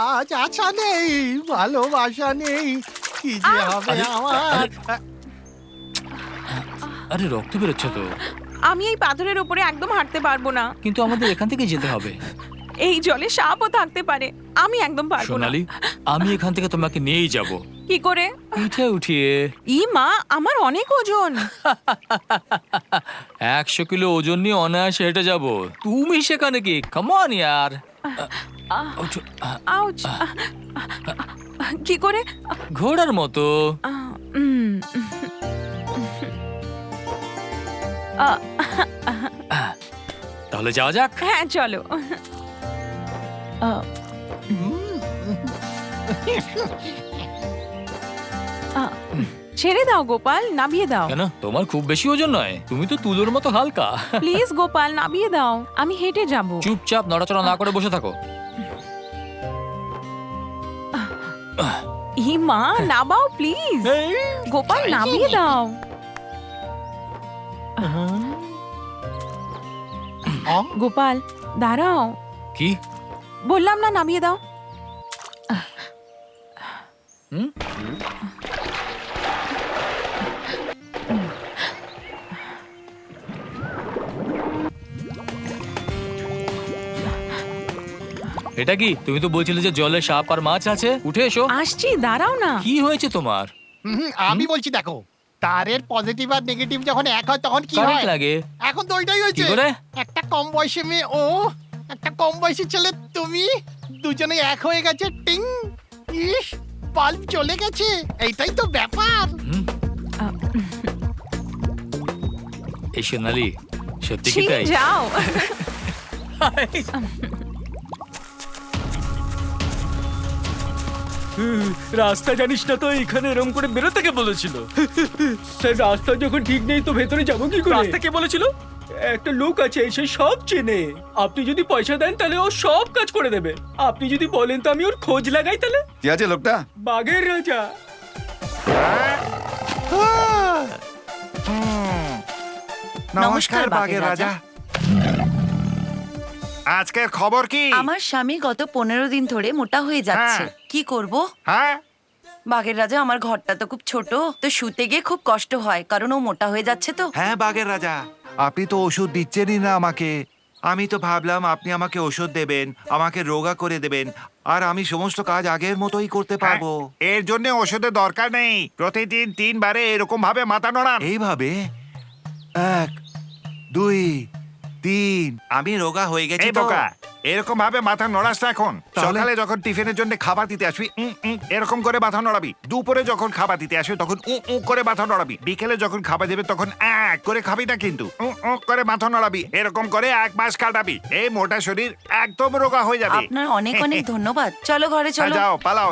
আজ আশা নেই, ভালোবাসা নেই, কি যে হবে আমার। আরে রক্ত বেরোচ্ছে তো। আমি এই পাথরের উপরে একদম হাঁটতে পারবো না। কিন্তু আমাদের এখান থেকে যেতে হবে। এই জলে সাপও থাকতে পারে, আমি একদম পারবো না। সোনালি, আমি এখান থেকে তোমাকে নিয়েই যাব। কি করে? পিঠে উঠিয়ে। ই মা, আমার অনেক ওজন। 100 কিলো ওজন নিয়ে অনায়াসে হেঁটে যাব। তুমি সেখানে কি? কাম অন ইয়ার। ওঠো। আউচ। কি করে? ঘোড়ার মতো। উম, তাহলে যাওয়া যাক। হ্যাঁ চলো। ছেড়ে দাও গোপাল, নামিয়ে দাও। কেন? তোমার খুব বেশি ওজন নয়, তুমি তো তুলোর মতো হালকা। প্লিজ গোপাল, নামিয়ে দাও, আমি হেঁটে যাব। চুপচাপ নড়াচড়া না করে বসে থাকো। ই মা, নামাও প্লিজ। গোপাল, নামিয়ে দাও। গোপাল দাঁড়াও। কি? বললাম না, নামিয়ে দাও। এটা কি? তুমি তো বলছিলে যে জলে সাপ আর মাছ আছে। উঠে এসো। আসছি, দাঁড়াও না। কি হয়েছে তোমার? আমি বলছি দেখো, তারের পজিটিভ আর নেগেটিভ যখন এক হয় তখন কি কারেন্ট হয়? লাগে। এখন তো ওইটাই কি হয়েছে। করে? একটা কম বয়সী মেয়ে ও, একটা কম বয়সী ছেলে তুমি, দুজনে এক হয়ে গেছে। টিং, ইস, বাল্ব চলে গেছে। এইটাই তো ব্যাপার। এই সোনালি, সত্যি কি ছি, তাই? যাও। রাস্তা জানিস না তো, এখানে এরকম করে বেরোতে কে বলেছিল? স্যার, রাস্তা যখন ঠিক নেই তো ভেতরে যাবো কি করে? রাস্তা কে বলেছিল? একটা লোক আছে, সে সব চেনে। আপনি যদি পয়সা দেন তাহলে ও সব কাজ করে দেবে। আপনি যদি বলেন তো আমি ওর খোঁজ লাগাই তাহলে। কি আছে লোকটা? বাঘের রাজা। নমস্কার, বাঘের রাজা। আজকের খবর কি? আমার স্বামী গত 15 দিন ধরে মোটা হয়ে যাচ্ছে। হ্যাঁ। কি করব? হ্যাঁ, বাঘের রাজা, আমার ঘরটা তো খুব ছোট, তো শুতে গিয়ে খুব কষ্ট হয়, কারণ ও মোটা হয়ে যাচ্ছে তো। হ্যাঁ বাঘের রাজা, আপনি তো ওষুধ দিচ্ছেনই না আমাকে। আমি তো ভাবলাম আপনি আমাকে ওষুধ দেবেন, আমাকে রোগা করে দেবেন, আর আমি সমস্ত কাজ আগের মতোই করতে পারবো। এর জন্য ওষুধের দরকার নেই। প্রতিদিন 3 বারে এরকম ভাবে মাথা নড়ান। এইভাবে 1, 2, 3 আমি রোগা হয়ে গেছি এই তো। বোকা, এরকম ভাবে মাথা নড়াস না এখন। তাহলে? সকালে যখন টিফিনের জন্য খাবার দিতে আসবি এরকম করে মাথা নড়াবি। দুপুরে যখন খাবার দিতে আসবে তখন করে মাথা নড়াবি। বিকেলে যখন খাবার দেবে তখন এক করে খাবি না, কিন্তু করে মাথা নড়াবি। এরকম করে 1 মাস কাটাবি। এই মোটা শরীর একদম রোগা হয়ে যাবে। আপনার অনেক অনেক ধন্যবাদ। চলো ঘরে চলো। যাও, পালাও।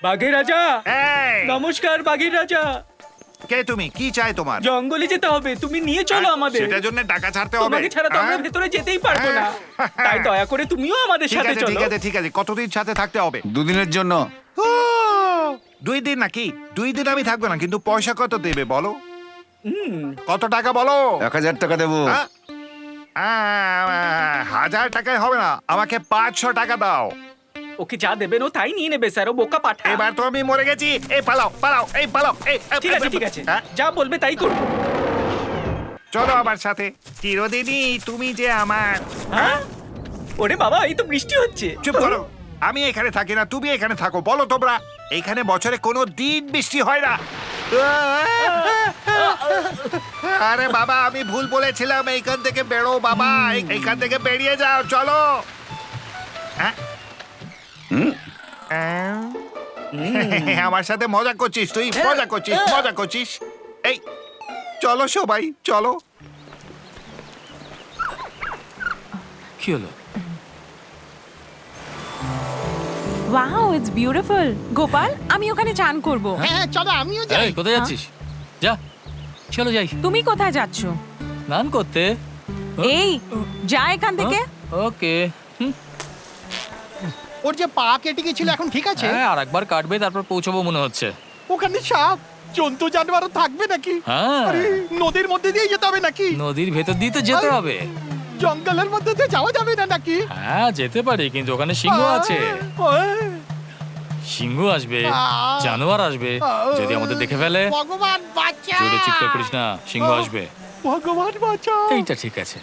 বাঘের রাজা, এই, নমস্কার বাঘের রাজা। কে তুমি? কি চাই তোমার? জঙ্গলে যেতে হবে, তুমি নিয়ে চলো আমাদের। সেটার জন্য টাকা ছাড়তে হবে। তোমাকে ছাড়া তো আমরা হ্যাঁ? ভেতরে যেতেই পারবো না। তাই দয়া করে তুমিও আমাদের ঠিক সাথে আছে, চলো। ঠিক আছে, ঠিক আছে। কতদিন সাথে থাকতে হবে? 2 দিনের জন্য। 2 দিন নাকি? 2 দিন আমি থাকবো না, কিন্তু পয়সা কত দেবে বলো? কত টাকা বলো? 1000 টাকা দেবো। হ্যাঁ? 1000 টাকায় হবে না, আমাকে 500 টাকা দাও। ওকে যা দেবেন ও তাই নিয়ে নেবে স্যার, ও বোকা পাঠা। এবার তো আমি মরে গেছি। এই পালাও, পালাও, এই পালাও। ঠিক আছে, ঠিক আছে, হ্যাঁ? যা বলবে তাই করবো। চলো আমার সাথে। চিরদিনই তুমি যে আমার। হ্যাঁ? ওরে বাবা, এই তো বৃষ্টি হচ্ছে। চুপ করো। আমি এখানে থাকি না, তুমি এখানে থাকো। বলো তোমরা, এখানে বছরে কোনো দিন বৃষ্টি হয় না। আরে বাবা, আমি ভুল বলেছিলাম। এইখান থেকে বেরো বাবা, এইখান থেকে বেরিয়ে যাও। চলো। হ্যাঁ? আমার সাথে মজা করছিস তুই? মজা করছিস, মজা করছিস। এই চলো সবাই, চলো। কি হলো? Wow it's beautiful. গোপাল, আমি ওখানে চান করব। হ্যাঁ চলো আমিও এই কোথায় যাচ্ছিস? যা, চলো যাই তুমি কোথায় যাচ্ছ? স্নান করতে। এই যা এখান থেকে। ওকে। ওর যে পা কেটে গেছিল এখন ঠিক আছে? হ্যাঁ, আর একবার কাটবে, তারপর পৌঁছবো মনে হচ্ছে। ওখানে সাপ জন্তু জানোয়ারও থাকবে নাকি? হ্যাঁ, নদীর মধ্যে দিয়ে যেতে হবে নাকি? নদীর ভেতর দিয়ে তো যেতে হবে। জঙ্গলের মধ্যে দিয়ে যাওয়া যাবে না নাকি? হ্যাঁ, যেতে পারি, কিন্তু ওখানে সিংহ আছে। সিংহ আসবে, জানোয়ার আসবে, যদি আমাদের দেখে ফেলে। ভগবান বাঁচা! জোরে চিৎকার করিস না, সিংহ আসবে। ভগবান বাঁচা! এইটা ঠিক আছে।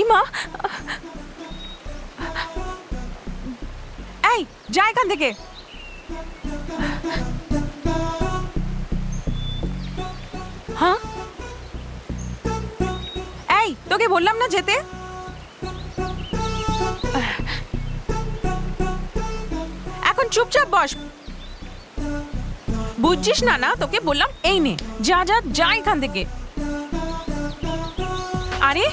ইমা, এই যা এখান থেকে। হ্যাঁ, এই তোকে বললাম না যেতে। এখন চুপচাপ বস। বুঝছিস না? না তোকে বললাম এই নে, যা যা যা এখান থেকে। আরে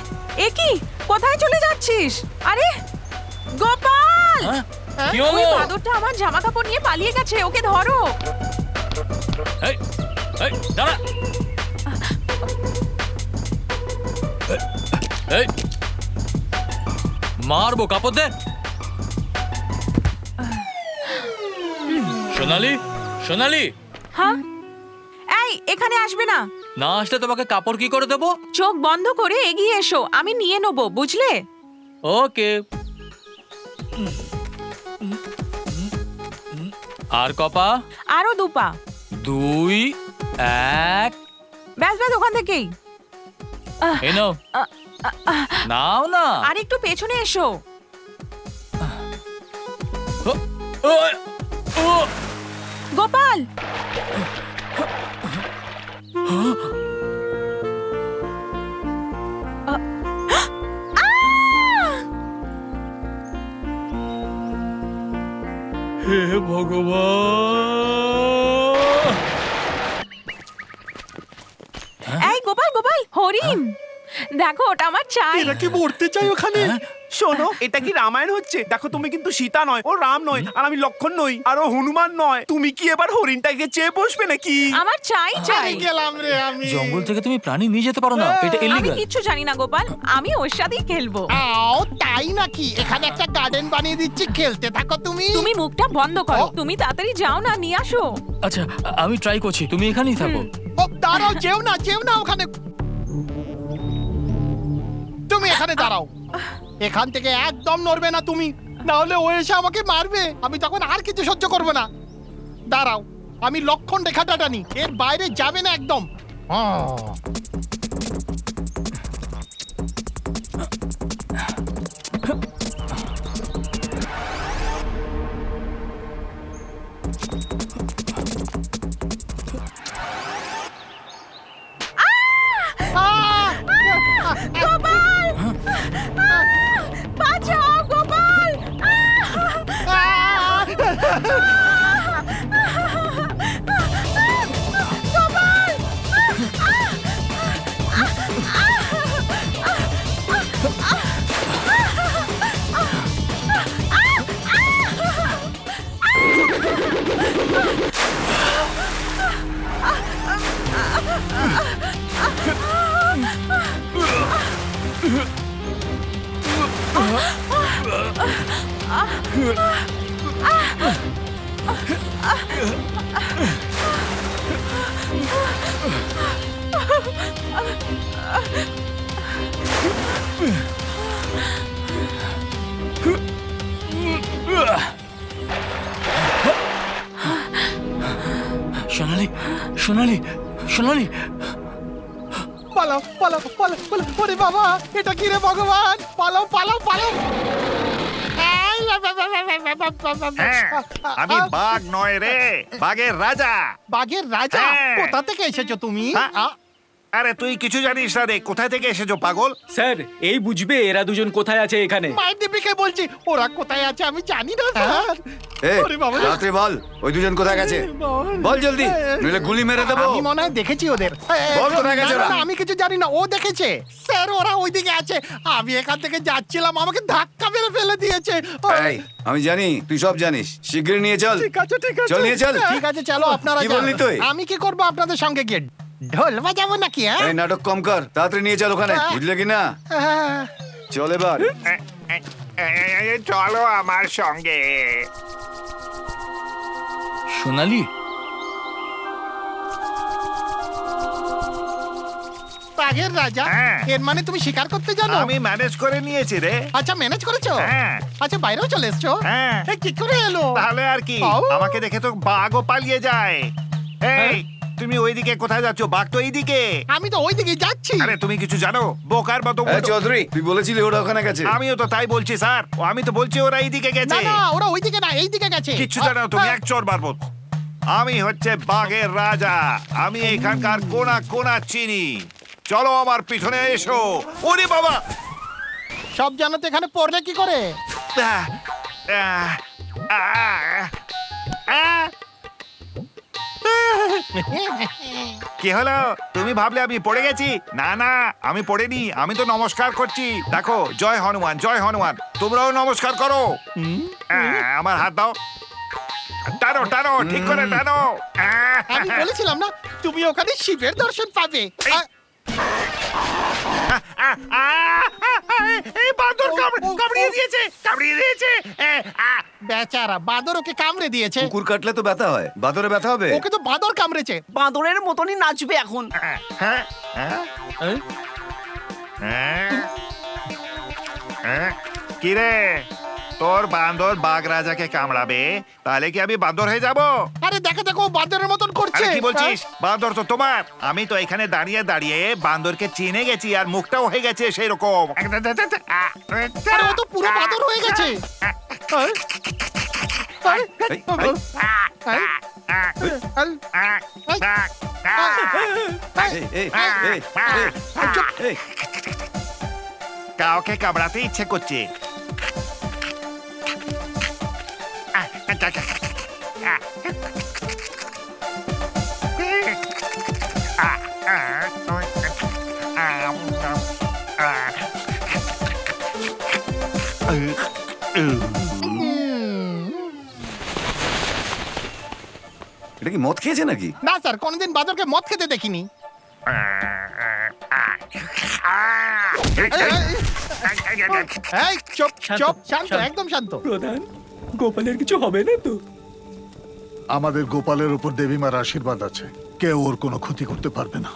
এ কি, কোথায় চলে যাচ্ছিস? আরে গোপাল, কি ওই হলো? বাদরটা আমার জামা কাপড় নিয়ে পালিয়ে গেছে, ওকে ধরো। এই, এই, দাঁড়া। এই, মারবো, কাপড় দে। সোনালি, সোনালি, হ্যাঁ, এই এখানে আসবে না। না আসলে তোমাকে কাপড় কি করে দেবো? চোখ বন্ধ করে এগিয়ে এসো, আমি নিয়ে নেবো, বুঝলে? ওকে। আর কপা? আরো দুপা। 2, 1। ব্যাস ব্যাস, ওখান থেকেই। এই নাও, নাও না। আর একটু পেছনে এসো। ও, ও, গোপাল, হে ভগবান। এই গোপাল, গোপাল, হরিণ দেখো, ওটা আমার চাই। এরা কি মরতে চাই ওখানে? শোনো, এটা কি রামায়ণ হচ্ছে? দেখো, তুমি কিন্তু সীতা নয়, ও রাম নয়, আর আমি লক্ষণ নই, আর ও হনুমান নয়। তুমি কি এবার হরিণটাকে চেয়ে বসবে নাকি? আমার চাই চাই। গেলাম রে আমি। জঙ্গল থেকে তুমি প্রাণী নিয়ে যেতে পারো না, এটা আমি ইলিগাল। কিচ্ছু জানি না গোপাল, আমি ওর সাথেই খেলবো। আও, তাই নাকি? এখানে একটা গার্ডেন বানিয়ে দিচ্ছি, খেলতে থাকো তুমি। তুমি মুখটা বন্ধ করো, তুমি তাড়াতাড়ি যাও না, নিয়ে আসো। আচ্ছা, আমি ট্রাই করছি, তুমি এখানেই থাকো। ও দাঁড়াও, যেও না, যেও না ওখানে। তুমি এখানে দাঁড়াও, এখান থেকে একদম নড়বে না তুমি, না হলে ও এসে আমাকে মারবে। আমি তখন আর কিছু সহ্য করবো না। দাঁড়াও, আমি লক্ষণ রেখাটা টানি, এর বাইরে যাবে না একদম। বাঁচাও গোপাল। সোনালি, সোনালি, সোনালি, পালাও পালাও পালাও পালাও, ওরে বাবা এটা কি রে ভগবান, পালাও পালাও পালাও। আমি বাঘ নয় রে, বাঘের রাজা। বাঘের রাজা? হ্যাঁ। কোথা থেকে এসেছো তুমি? আরে তুই কিছু জানিস না রে, কোথায় থেকে এসেছো পাগল? স্যার এই বুঝবে এরা দুজন কোথায় আছে এখানে। মায়ের দীপিকে বলছি, ওরা কোথায় আছে আমি জানি না স্যার। ওরে বাবা রে। রাত্রে বল ওই দুজন কোথায় গেছে, বল জলদি, নইলে গুলি মেরে দেবো। আমি মনে হয় দেখেছি ওদের। বল কোথায় গেছে না, ওরা? না, আমি কিছু জানি না, ও দেখেছে স্যার, ওরা ওইদিকে আছে। আমি এখান থেকে যাচ্ছিলাম, আমাকে ধাক্কা মেরে ফেলে দিয়েছে। এই, আমি জানি তুই সব জানিস, শীঘ্রই নিয়ে চল। ঠিক আছে ঠিক আছে চল নিয়ে চল। ঠিক আছে চলো আপনারা কি যান। বললি তুই? আমি কি করব আপনাদের সঙ্গে গিয়ে, ঢোল বাজাবো নাকি? হ্যাঁ এই নাটক কম কর, তাড়াতাড়ি নিয়ে চল ওখানে, বুঝলে কি না? হ্যাঁ। চল এবার। চলো আমার সঙ্গে। সোনালি, বাঘের রাজা? হ্যাঁ। এর মানে তুমি শিকার করতে জানো? আমি ম্যানেজ করে নিয়েছি রে। আচ্ছা ম্যানেজ করেছো? হ্যাঁ। আচ্ছা বাইরেও চলে এসছো? হ্যাঁ। এ, কি করে এলো? তাহলে আর কি, আউ। আমাকে দেখে তো বাঘও পালিয়ে যায়। এই তুমি ওইদিকে কোথায় যাচ্ছ? বাঘ তো এইদিকে। আমি তো ওইদিকে যাচ্ছি। আরে তুমি কিছু জানো? বোকার মতো এই চৌধুরী, তুই বলেছিলি ওরা ওখানে গেছে। আমিও তো তাই বলছি স্যার, আমি তো বলছি ওরা এইদিকে না গেছে। না, ওরা ওইদিকে না, এইদিকে গেছে। কিচ্ছু জানো না তুমি, এক চোর মারবো। আমি হচ্ছে বাঘের রাজা, আমি এখানকার কোনা কোনা চিনি। চলো আমার পিছনে এসো। ওরে বাবা, সব জানো তো এখানে পড়লে কি করে? আহ, আহ, আহ, আহ। কি হলো? তুমি ভাবলে আমি পড়ে গেছি? না না, আমি পড়েনি, আমি তো নমস্কার করছি। দেখো, জয় হনুমান, জয় হনুমান। তোমরাও নমস্কার করো। আমার হাত দাও, টানো টানো, ঠিক করে টানো। আমি বলেছিলাম না, তুমি ওখানে শিবের দর্শন পাবে। এই বাঁদর কামড়িয়ে দিয়েছে, কামড়িয়ে দিয়েছে। বেচারা বাঁদর ওকে কামড়ে দিয়েছে। কুকুর কাটলে তো ব্যথা হয়, বাদরে ব্যথা হবে? ওকে তো বাঁদর কামড়েছে। বাঁদরের মতনই নাচবে এখন। হ্যাঁ, হ্যাঁ, হ্যাঁ। কি রে, তোর বান্দর বাঘ রাজাকে কামড়াবে, তাহলে কি আমি বান্দর হয়ে যাব? আরে দেখো দেখো, ও বাঁদরের মতন করছে। আরে কি বলছিস? বান্দর তো তোমার। আমি তো এখানে দাঁড়িয়ে দাঁড়িয়ে বান্দরকে চিনে গেছি, আর মুখটাও হয়ে গেছে সেই রকম। আরে ও তো পুরো বাঁদর হয়ে গেছে। কাউকে কামড়াতে ইচ্ছে করছে। এটা কি মদ খেয়েছে নাকি? না স্যার, কোনোদিন বাঁদরকে মদ খেতে দেখিনি। এই চুপ চুপ, শান্ত, একদম শান্ত। প্রধান, গোপালের কিছু হবে না তো? আমাদের গোপালের উপর দেবীমার আশীর্বাদ আছে, কেউ ওর কোনো ক্ষতি করতে পারবে না।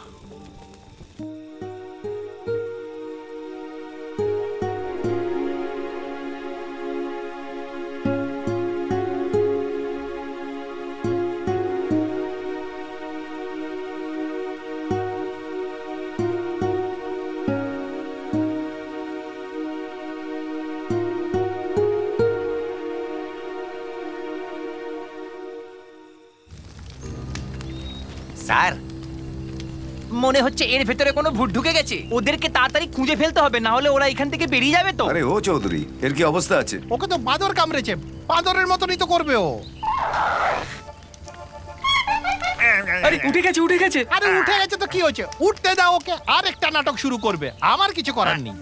স্যার, মনে হচ্ছে এর ভেতরে কোনো ভূত ঢুকে গেছে। ওদেরকে তাড়াতাড়ি খুঁজে ফেলতে হবে, না হলে ওরা এখান থেকে বেরিয়ে যাবে তো। আরে ও চৌধুরী, এর কি অবস্থা আছে? ওকে তো বাঁদর কামড়েছে, বাঁদরের মতনই তো করবে ও। আরে উঠে গেছে, উঠে গেছে। আরে উঠে গেছে তো কি হয়েছে, উঠতে দাও ওকে, আরেকটা নাটক শুরু করবে, আমার কিছু করার নেই।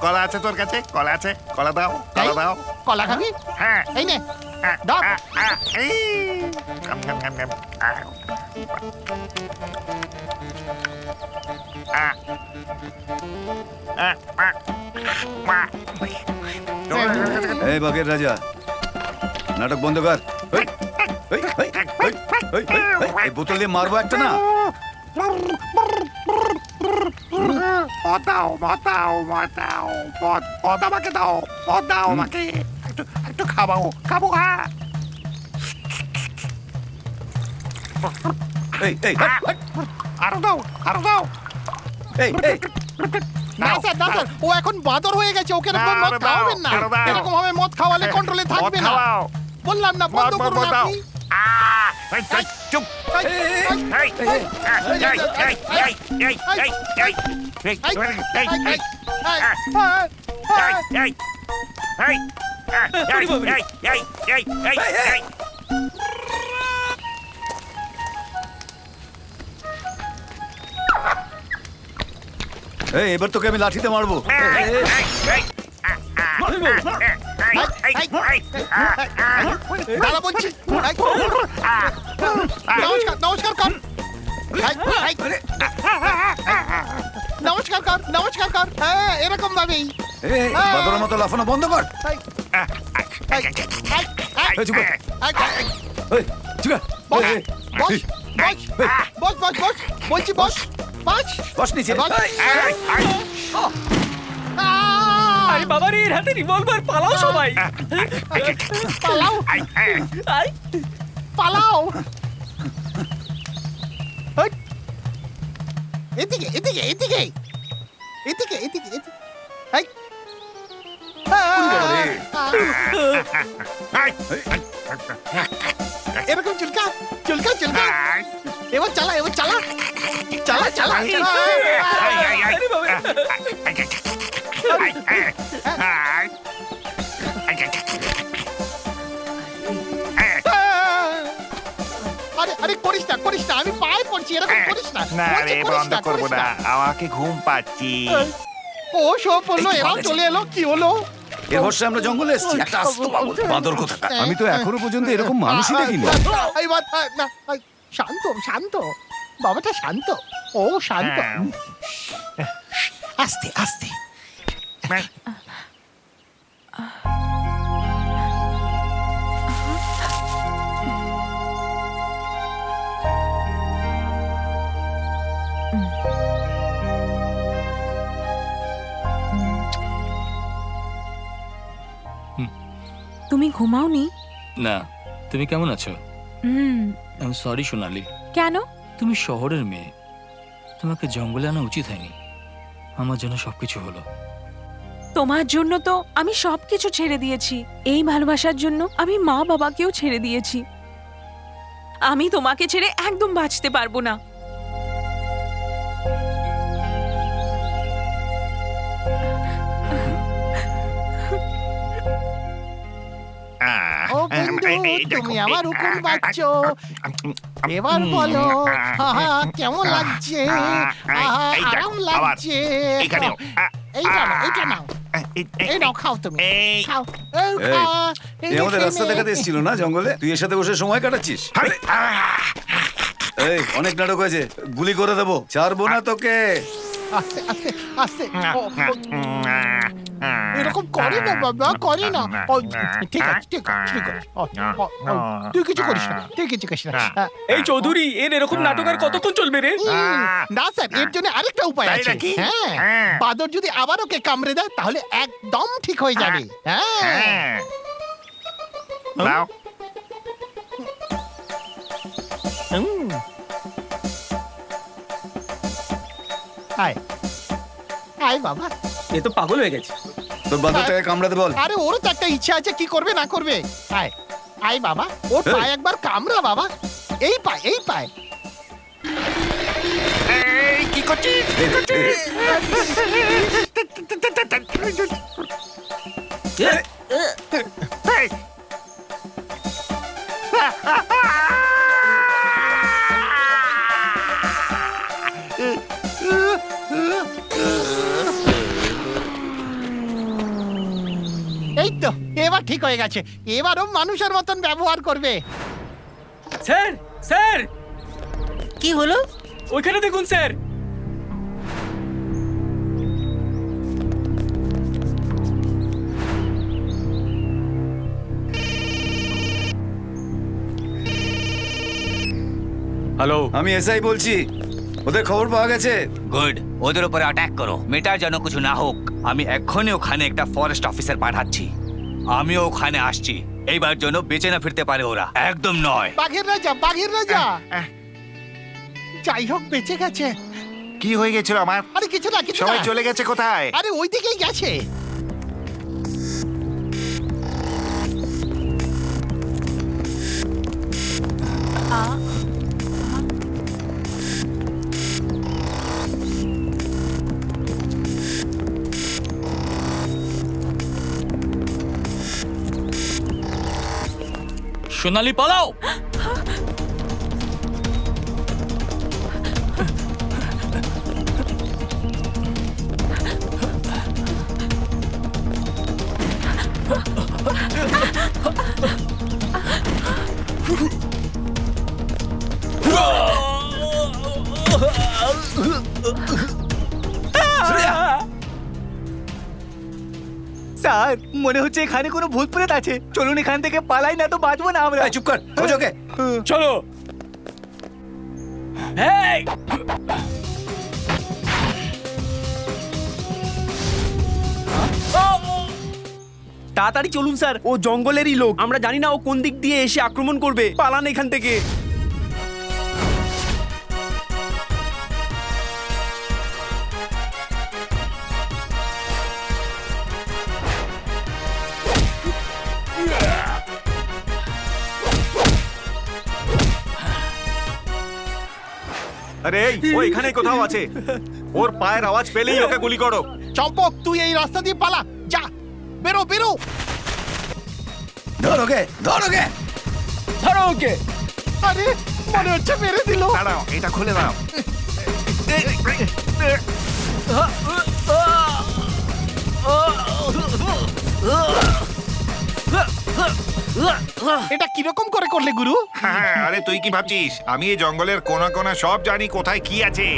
কলা আছে তোর কাছে? কলা আছে? কলা দাও, কলা দাও। কলা খাবি? হ্যাঁ। এই নে, দাও। এই বাঘের রাজা, নাটক বন্ধ কর। এই, এই, এই, এই, এই, এই, এই বোতল দিয়ে মারবো একটা না। মদ দাও, মদ দাও, মদ দাও, মদ আমাকে দাও, মদ দাও আমাকে। একটু একটু খাবো, খাবো। এই এই আরো দাও আরো দাও। এই এই না স্যার না স্যার, ও এখন বাদর হয়ে গেছে, ওকে এরকম মদ খাওয়াবেন না। এরকম ভাবে মদ খাওয়ালে কন্ট্রোলে থাকবে না। বললাম না বন্ধ করুন আপনি। চুপ এই এবার তোকে আমি লাঠিতে মারবো। দাঁড়া বলছি। নমস্কার নমস্কার কর। নমস্কার কর নমস্কার কর। হ্যাঁ এরকম ভাবেই। এই বাদরের মতো লাফানো বন্ধ কর। এই চুপ কর। এই চুপ কর। বস এই, বস বস বস বস বলছি বস বস। বস নিচে। আরে বাবা রে, এর হাতে রিভলভার, পালাও সবাই। পালাও পালাও। হট। এদিকে এদিকে এদিকে এদিকে এদিকে এদিকে। এই। এরকম চুলকা চুলকা চুলকা। এবার চালা এবার চালা চালা চালা চালা। আরে বাবা রে। আরে আরে করিস না করিস না, আমি পায়ে পড়ছি, এরকম করিস না। না বলছি, রে করিস বন্ধ না, করবো করিস না, আমাকে ঘুম পাচ্ছি। ও সব বললো, এরাও চলে এলো, কি হলো? এর বর্ষে আমরা জঙ্গলে এসেছি, একটা আস্ত বাদর কোথাকার। আমি তো এখনো পর্যন্ত এরকম মানুষই দেখিনি। এই না শান্ত শান্ত, বাবাটা শান্ত, ও শান্ত। আস্তে আস্তে। তুমি ঘুমাওনি? না, তুমি কেমন আছো? আই এম সরি সোনালি। কেন? তুমি শহরের মেয়ে, তোমাকে জঙ্গলে আনা উচিত হয়নি। আমার জন্য সবকিছু হলো। তোমার জন্য তো আমি সবকিছু ছেড়ে দিয়েছি। এই ভালোবাসার জন্য আমি মা বাবাকেও ছেড়ে দিয়েছি। আমি তোমাকে ছেড়ে একদম বাঁচতে পারবো না। ও বন্ধু, তুমি আমার হুকুম পাচ্ছো। এবার বলো, আহা, কেমন লাগছে? আহা, আরাম লাগছে। এইটা নাও, এইটা নাও, এই নাও, খাও তুমি, খাও। এই খা, এই এই আমাদের খেয়ে রাস্তা নে। দেখাতে এসেছিল না জঙ্গলে, তুই এর সাথে বসে সময় কাটাচ্ছিস? এই অনেক নাটক হয়েছে, গুলি করে দেবো, ছাড়বো না তোকে। আস্তে আস্তে আস্তে। এরকম করে না বাবা, করে না। ঠিক আছে ঠিক আছে ঠিক আছে। তুই কিছু করিস না, তুই কিছু করিস না। এই চৌধুরী, এর এরকম নাটক আর কতক্ষণ চলবে রে? না স্যার, এর জন্য আরেকটা উপায় আছে। হ্যাঁ, বাদর যদি আবার ওকে কামড়ে দেয় তাহলে একদম ঠিক হয়ে যাবে। হ্যাঁ। নাও। আয় আয় বাবা। এ তো পাগল হয়ে গেছে। তোর বাদরটাকে কামড়াতে বল। আরে ওরও তো একটা ইচ্ছা আছে, কি করবে না করবে। আয় আয় বাবা, ওর এই। পায়ে একবার কামড়া বাবা। এই পায় এই পায়। এই কি করছিস? কি করছিস? এই। এই তো এবার ঠিক হয়ে গেছে, এবারও মানুষের মতন ব্যবহার করবে। স্যার, স্যার, কি হলো? ওইখানে দেখুন স্যার। হ্যালো, আমি এসআই বলছি, ওদের খবর পাওয়া গেছে। গুড, ওদের উপরে অ্যাটাক করো, মেটার যেন কিছু না হোক। আমি এক্ষুনি ওখানে একটা ফরেস্ট অফিসার পাঠাচ্ছি। আমিও ওখানে আসছি, এইবার জন্য বেঁচে না ফিরতে পারে ওরা, একদম নয়। বাঘের রাজা যাই হোক বেঁচে গেছে। কি হয়ে গেছিল আমার? আরে কিছু না কিছু সবাই না। চলে গেছে কোথায়? আরে ওই দিকেই গেছে। সোনালি পালাও। স্যার মনে হচ্ছে এখানে কোনো ভূত প্রেত আছে, চলুন এখান থেকে পালাই, না তো বাঁচবো না আমরা। চুপ কর, ওকে চলো। হেই! তাড়াতাড়ি চলুন স্যার, ও জঙ্গলেরই লোক, আমরা জানি না ও কোন দিক দিয়ে এসে আক্রমণ করবে। পালান এখান থেকে। আরে ও এখানেই কোথাও আছে, ওর পায়ের আওয়াজ পেলেই ওকে গুলি করো। চম্পক তুই এই রাস্তা দিয়ে পালা, যা বেরো বেরো। ধরো গে। ধরো ওকে। আরে মনে হচ্ছে মেরে দিল। দাঁড়াও, এটা খুলে দাও। এটা কিরকম করে করলে গুরু? হ্যাঁ, আরে তুই কি ভাবছিস আমি এই জঙ্গলের কোনা কোনা সব জানি কোথায় কি আছে?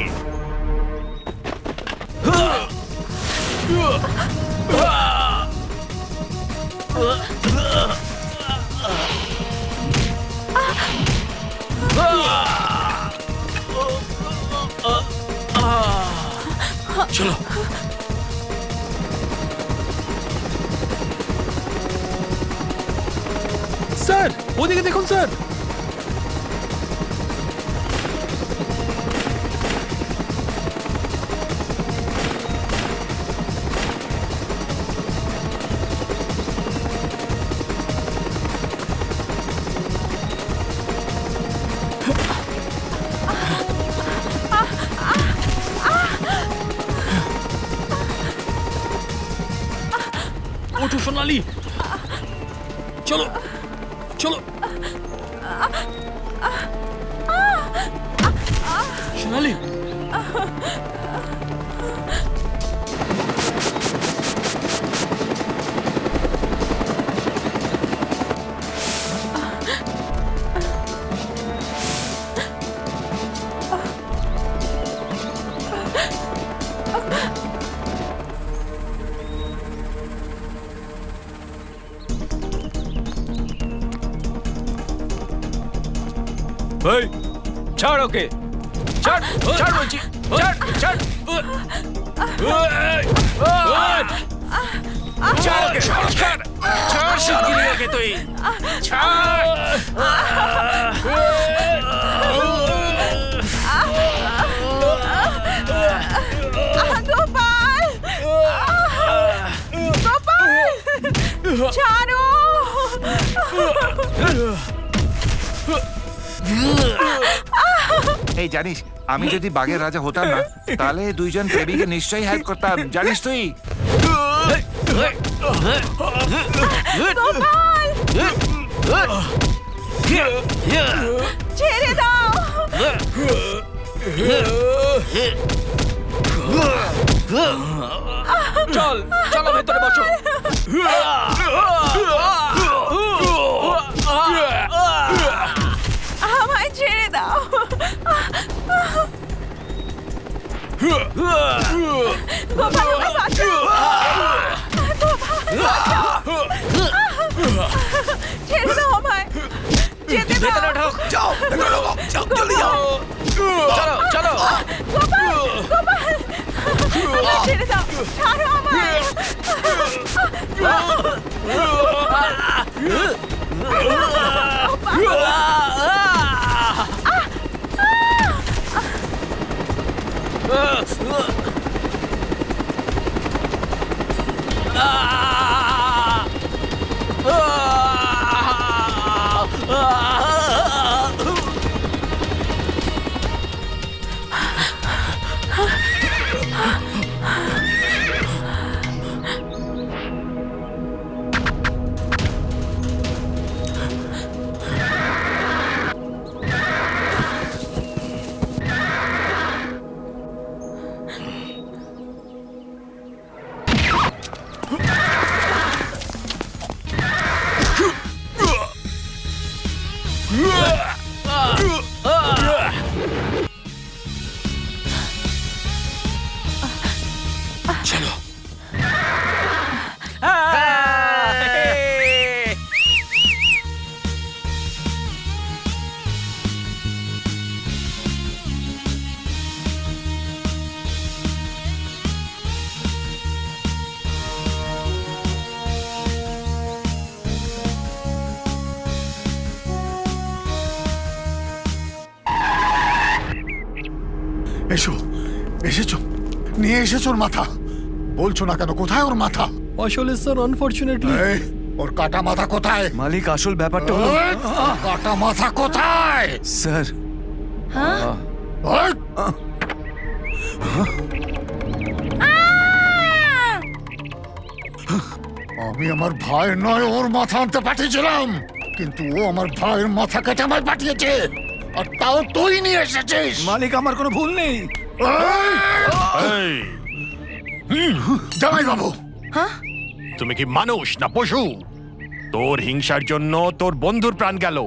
চলো। স্যার ওদিকে দেখুন স্যার। ওঠো সোনালি, চলো চলো। সোনালি এই ছাড় ওকে, ছাড় ছাড় বলছি, ছাড় ছাড়। ছাড় ওকে, ছাড় ছাড় শিগগিরই ওকে তুই ছাড়। গোপাল, গোপাল, ছাড়ো। এই জানিস, আমি যদি বাঘের রাজা হতাম না তাহলে দুইজন প্রেমিকে নিশ্চয়ই হেল্প করতাম, জানিস তুই? গোপাল, ছেড়ে দাও। চল চলো ভেতরে বসো। আমায় ছেড়ে দাও। গোপাল, আমায় বাঁচাও। গোপাল, বাঁচাও। ছেড়ে দাও আমায়, যেতে দাও। ভেতরে ঢোক, যাও ভেতরে ঢোক, যাও জলদি যাও। চলো চলো। গোপাল, গোপাল, আমায় ছেড়ে দাও, ছাড়ো আমায়। এসো, এসেছো, নিয়ে এসেছো ওর মাথা। বলছো না কেন, কোথায় ওর মাথা? আসলে স্যার আনফরচুনেটলি এই, ওর কাটা মাথা কোথায়? মালিক আসল ব্যাপারটা হলো এই, কাটা মাথা কোথায়? স্যার এই, আমি আমার ভাইয়ের নয় ওর মাথা আনতে পাঠিয়েছিলাম, কিন্তু ও আমার ভাইয়ের মাথা কেটে আমায় পাঠিয়েছে, আর তাও তুই নিয়ে এসেছিস। মালিক আমার কোনো ভুল নেই। জামাই বাবু, তুমি কি মানুষ না পশু? তোর হিংসার জন্য তোর বন্ধুর প্রাণ গেল,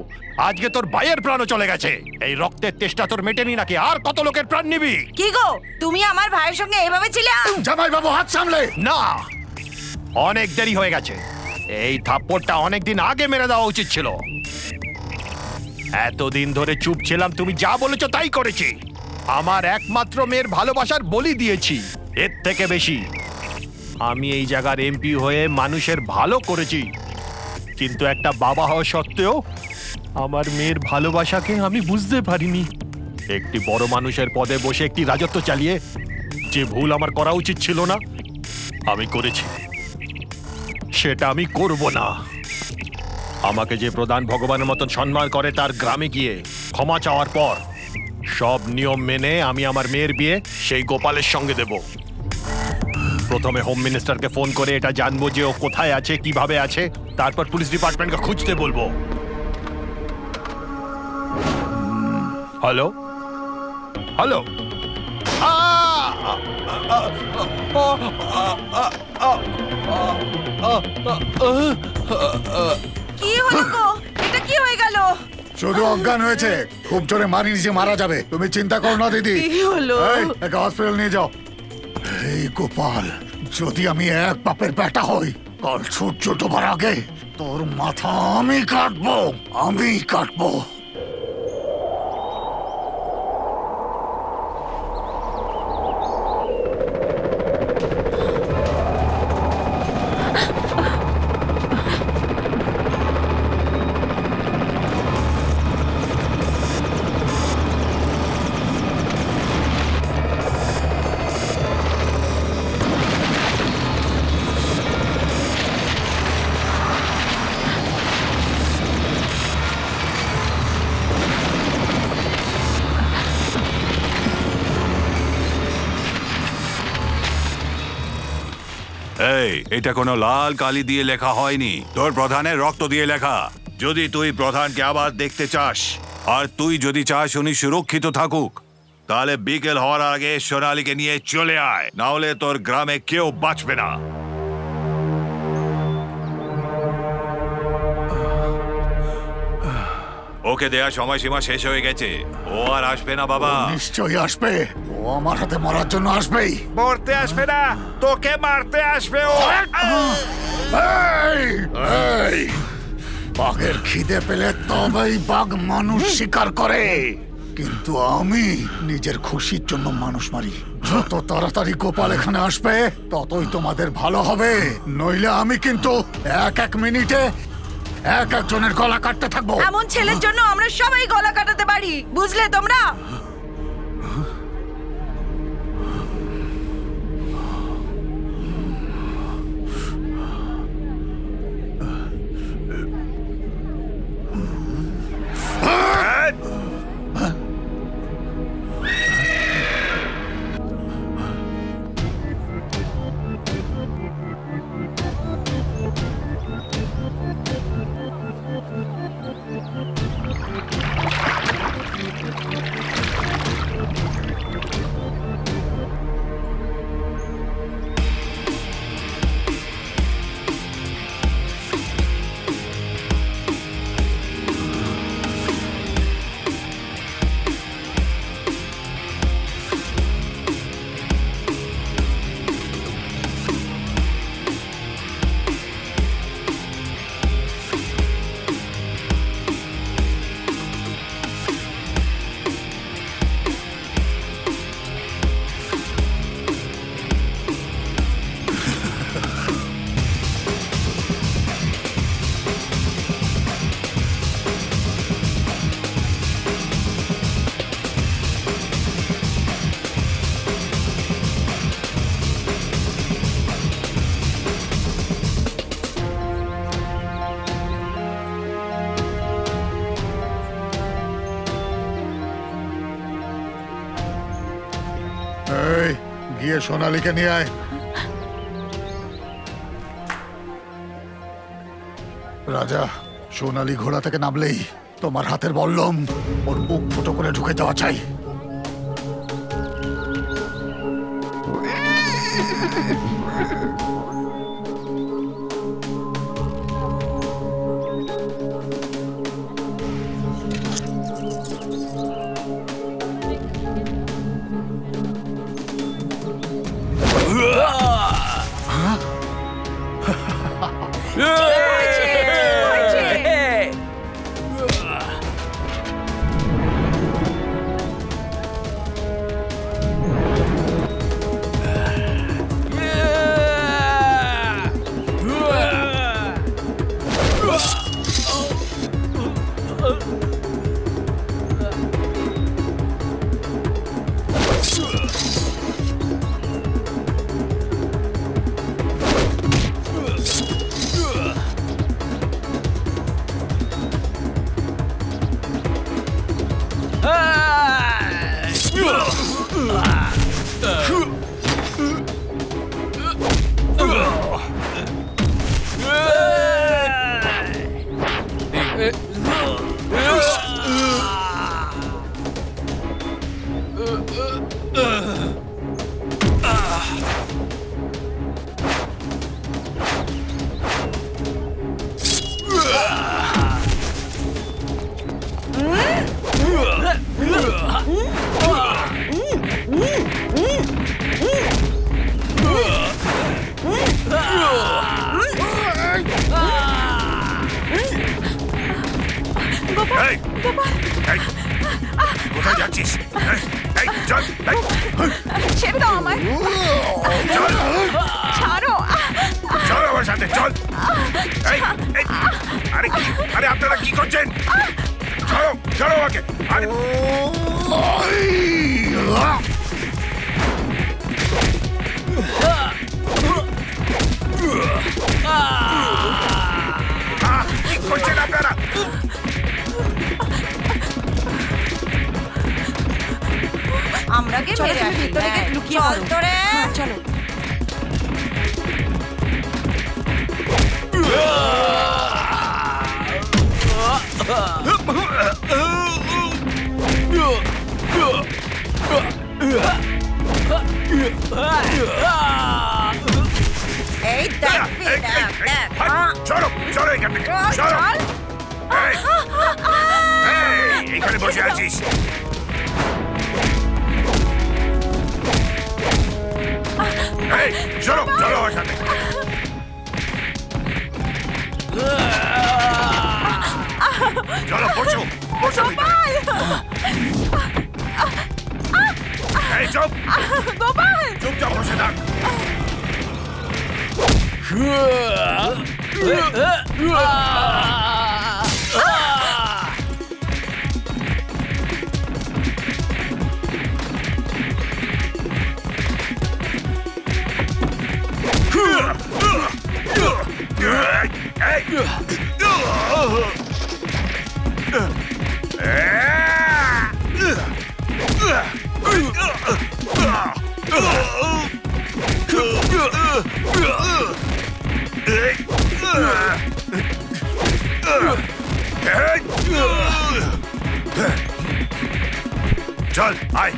আজকে তোর ভাইয়ের প্রাণও চলে গেছে। এই রক্তের তেষ্টা তোর মেটেনি নাকি? আর কত লোকের প্রাণ নিবি? কি গো, তুমি আমার ভাইয়ের সঙ্গে এভাবে ছিলে? জামাই বাবু হাত সামলে। না, অনেক দেরি হয়ে গেছে। এই থাপ্পড়টা অনেকদিন আগে মেরে দেওয়া উচিত ছিল। এতদিন ধরে চুপ ছিলাম, তুমি যা বলেছো তাই করেছি। আমার একমাত্র মেয়ের ভালোবাসার বলি দিয়েছি, এর থেকে বেশি। আমি এই জায়গার এমপি হয়ে মানুষের ভালো করেছি, কিন্তু একটা বাবা হওয়া সত্ত্বেও আমার মেয়ের ভালোবাসাকে আমি বুঝতে পারিনি। একটি বড় মানুষের পদে বসে একটি রাজত্ব চালিয়ে যে ভুল আমার করা উচিত ছিল না আমি করেছি, সেটা আমি করব না। আমাকে যে প্রধান ভগবানের মতন সম্মান করে, তার গ্রামে গিয়ে ক্ষমা চাওয়ার পর সব নিয়ম মেনে আমি আমার মেয়ের বিয়ে সেই গোপালের সঙ্গে দেব। প্রথমে হোম মিনিস্টারকে ফোন করে এটা জানবো যে ও কোথায় আছে, কিভাবে আছে, তারপর পুলিশ ডিপার্টমেন্টকে খুঁজতে বলবো। হ্যালো হ্যালো, কি হলো গো, এটা কি হয়ে গেল? শুধু অজ্ঞান হয়েছে, খুব জোরে মারিনি যে মারা যাবে। তুমি চিন্তা করো না দিদি। কি হলো? এই, একে হসপিটাল নিয়ে যাও। এই গোপাল, যদি আমি এক বাপের বেটা হই, কাল সূর্য ডোবার আগে তোর মাথা আমি কাটবো, আমি কাটবো। এই, এটা কোনো লাল কালি দিয়ে লেখা হয়নি, তোর প্রধানের রক্ত দিয়ে লেখা। যদি তুই প্রধানকে আবার দেখতে চাস, আর তুই যদি চাস উনি সুরক্ষিত থাকুক, তাহলে বিকেল হওয়ার আগে সোনালীকে নিয়ে চলে আয়, না হলে তোর গ্রামে কেউ বাঁচবে না। ওকে দেয়া সময়সীমা শেষ হয়ে গেছে, ও আর আসবে না বাবা। নিশ্চয়ই আসবে, ও আমার হাতে মরার জন্য আসবেই। মরতে আসবে না, তোকে মারতে আসবে ও। এই, এই, বাঘের খিদে পেলে তবেই বাঘ মানুষ শিকার করে, কিন্তু আমি নিজের খুশির জন্য মানুষ মারি। যত তাড়াতাড়ি গোপাল এখানে আসবে ততই তোমাদের ভালো হবে, নইলে আমি কিন্তু এক মিনিটে এক একজনের গলা কাটতে থাকবো। এমন ছেলের জন্য আমরা সবাই গলা কাটাতে পারি, বুঝলে তোমরা? গিয়ে সোনালীকে নিয়ে আয়। রাজা, সোনালী ঘোড়া থেকে নামলেই তোমার হাতের বল্লম ওর বুক ফুটো করে ঢুকে যাওয়া চাই। এই, এই, কোথায় যাচ্ছিস? এই, এই, চল, এই, ছেড়ে দাও আমায়, চল, ছাড়ো। চল আমার সাথে, চল। এই, এই, আরে আপনারা কি করছেন? চলো, চলো আমাকে। আরে, কি করছেন আপনারা? আমরা কি মেরে আসি? ভিতরে গিয়ে লুকিয়ে চল পড়ো। তোরে। চলো। এই দেখবি, এই, দেখ, দেখ। চলো, চলো এখান থেকে, চলো। এই, এই, এখানে বসে আছিস। এই, চলো, চলো আমার সাথে। চলো, বসো, বসো ভিতরে। এই, চুপ, চুপচাপ বসে থাক। চল, আয়।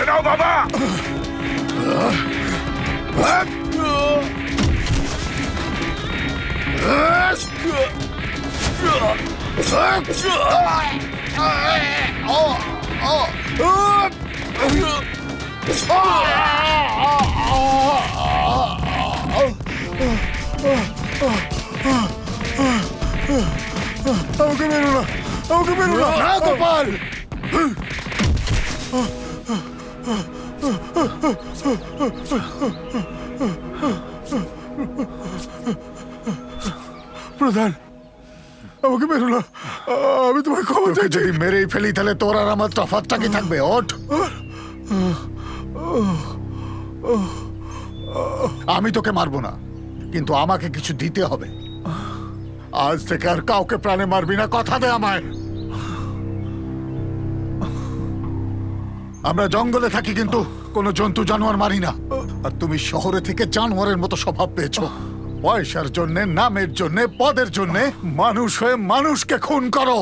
এনাও বাবা। আমাকে মেরো না, আমাকে মেরো না। না গোপাল, প্রধান আমাকে মেরো না, আমি তোমায় ক্ষমা চাই। যদি মেরেই ফেলি তাহলে তোর আর আমার তফাৎটা কি থাকবে? ওঠ। আমি তোকে মারবো না, কিন্তু আমাকে কিছু দিতে হবে। আজ থেকে আর কাউকে প্রাণে মারবি না, কথা দে আমায়। আমরা জঙ্গলে থাকি কিন্তু কোনো জন্তু জানোয়ার মারি না। আর তুমি শহরে থেকে জানোয়ারের মতো স্বভাব পেয়েছো। পয়সার জন্যে, নামের জন্যে, পদের জন্যে মানুষ হয়ে মানুষকে খুন করো।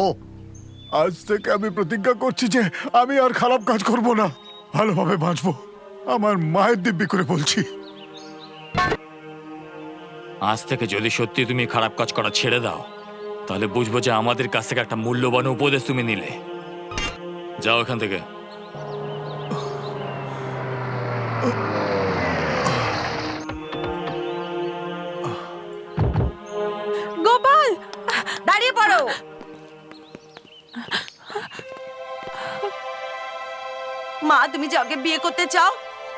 আজ থেকে আমি প্রতিজ্ঞা করছি যে আমি আর খারাপ কাজ করব না, ভালোভাবে বাঁচবো। আমার মায়ের দিব্যি করে বলছি। আজ থেকে যদি সত্যি তুমি খারাপ কাজ করা ছেড়ে দাও, তাহলে বুঝবো যে আমাদের কাছ থেকে একটা মূল্যবান উপদেশ তুমি নিলে। যাও এখান থেকে। গোপাল, দাঁড়িয়ে পড়ো। মা, তুমি যাকে বিয়ে করতে চাও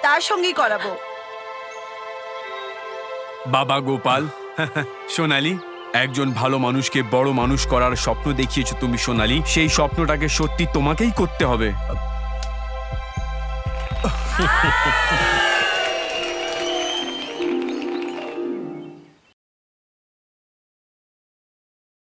তার সঙ্গেই করাবো। বাবা গোপাল, সোনালি, একজন ভালো মানুষকে বড় মানুষ করার স্বপ্ন দেখিয়েছো তুমি সোনালি। সেই স্বপ্নটাকে সত্যি তোমাকেই করতে হবে।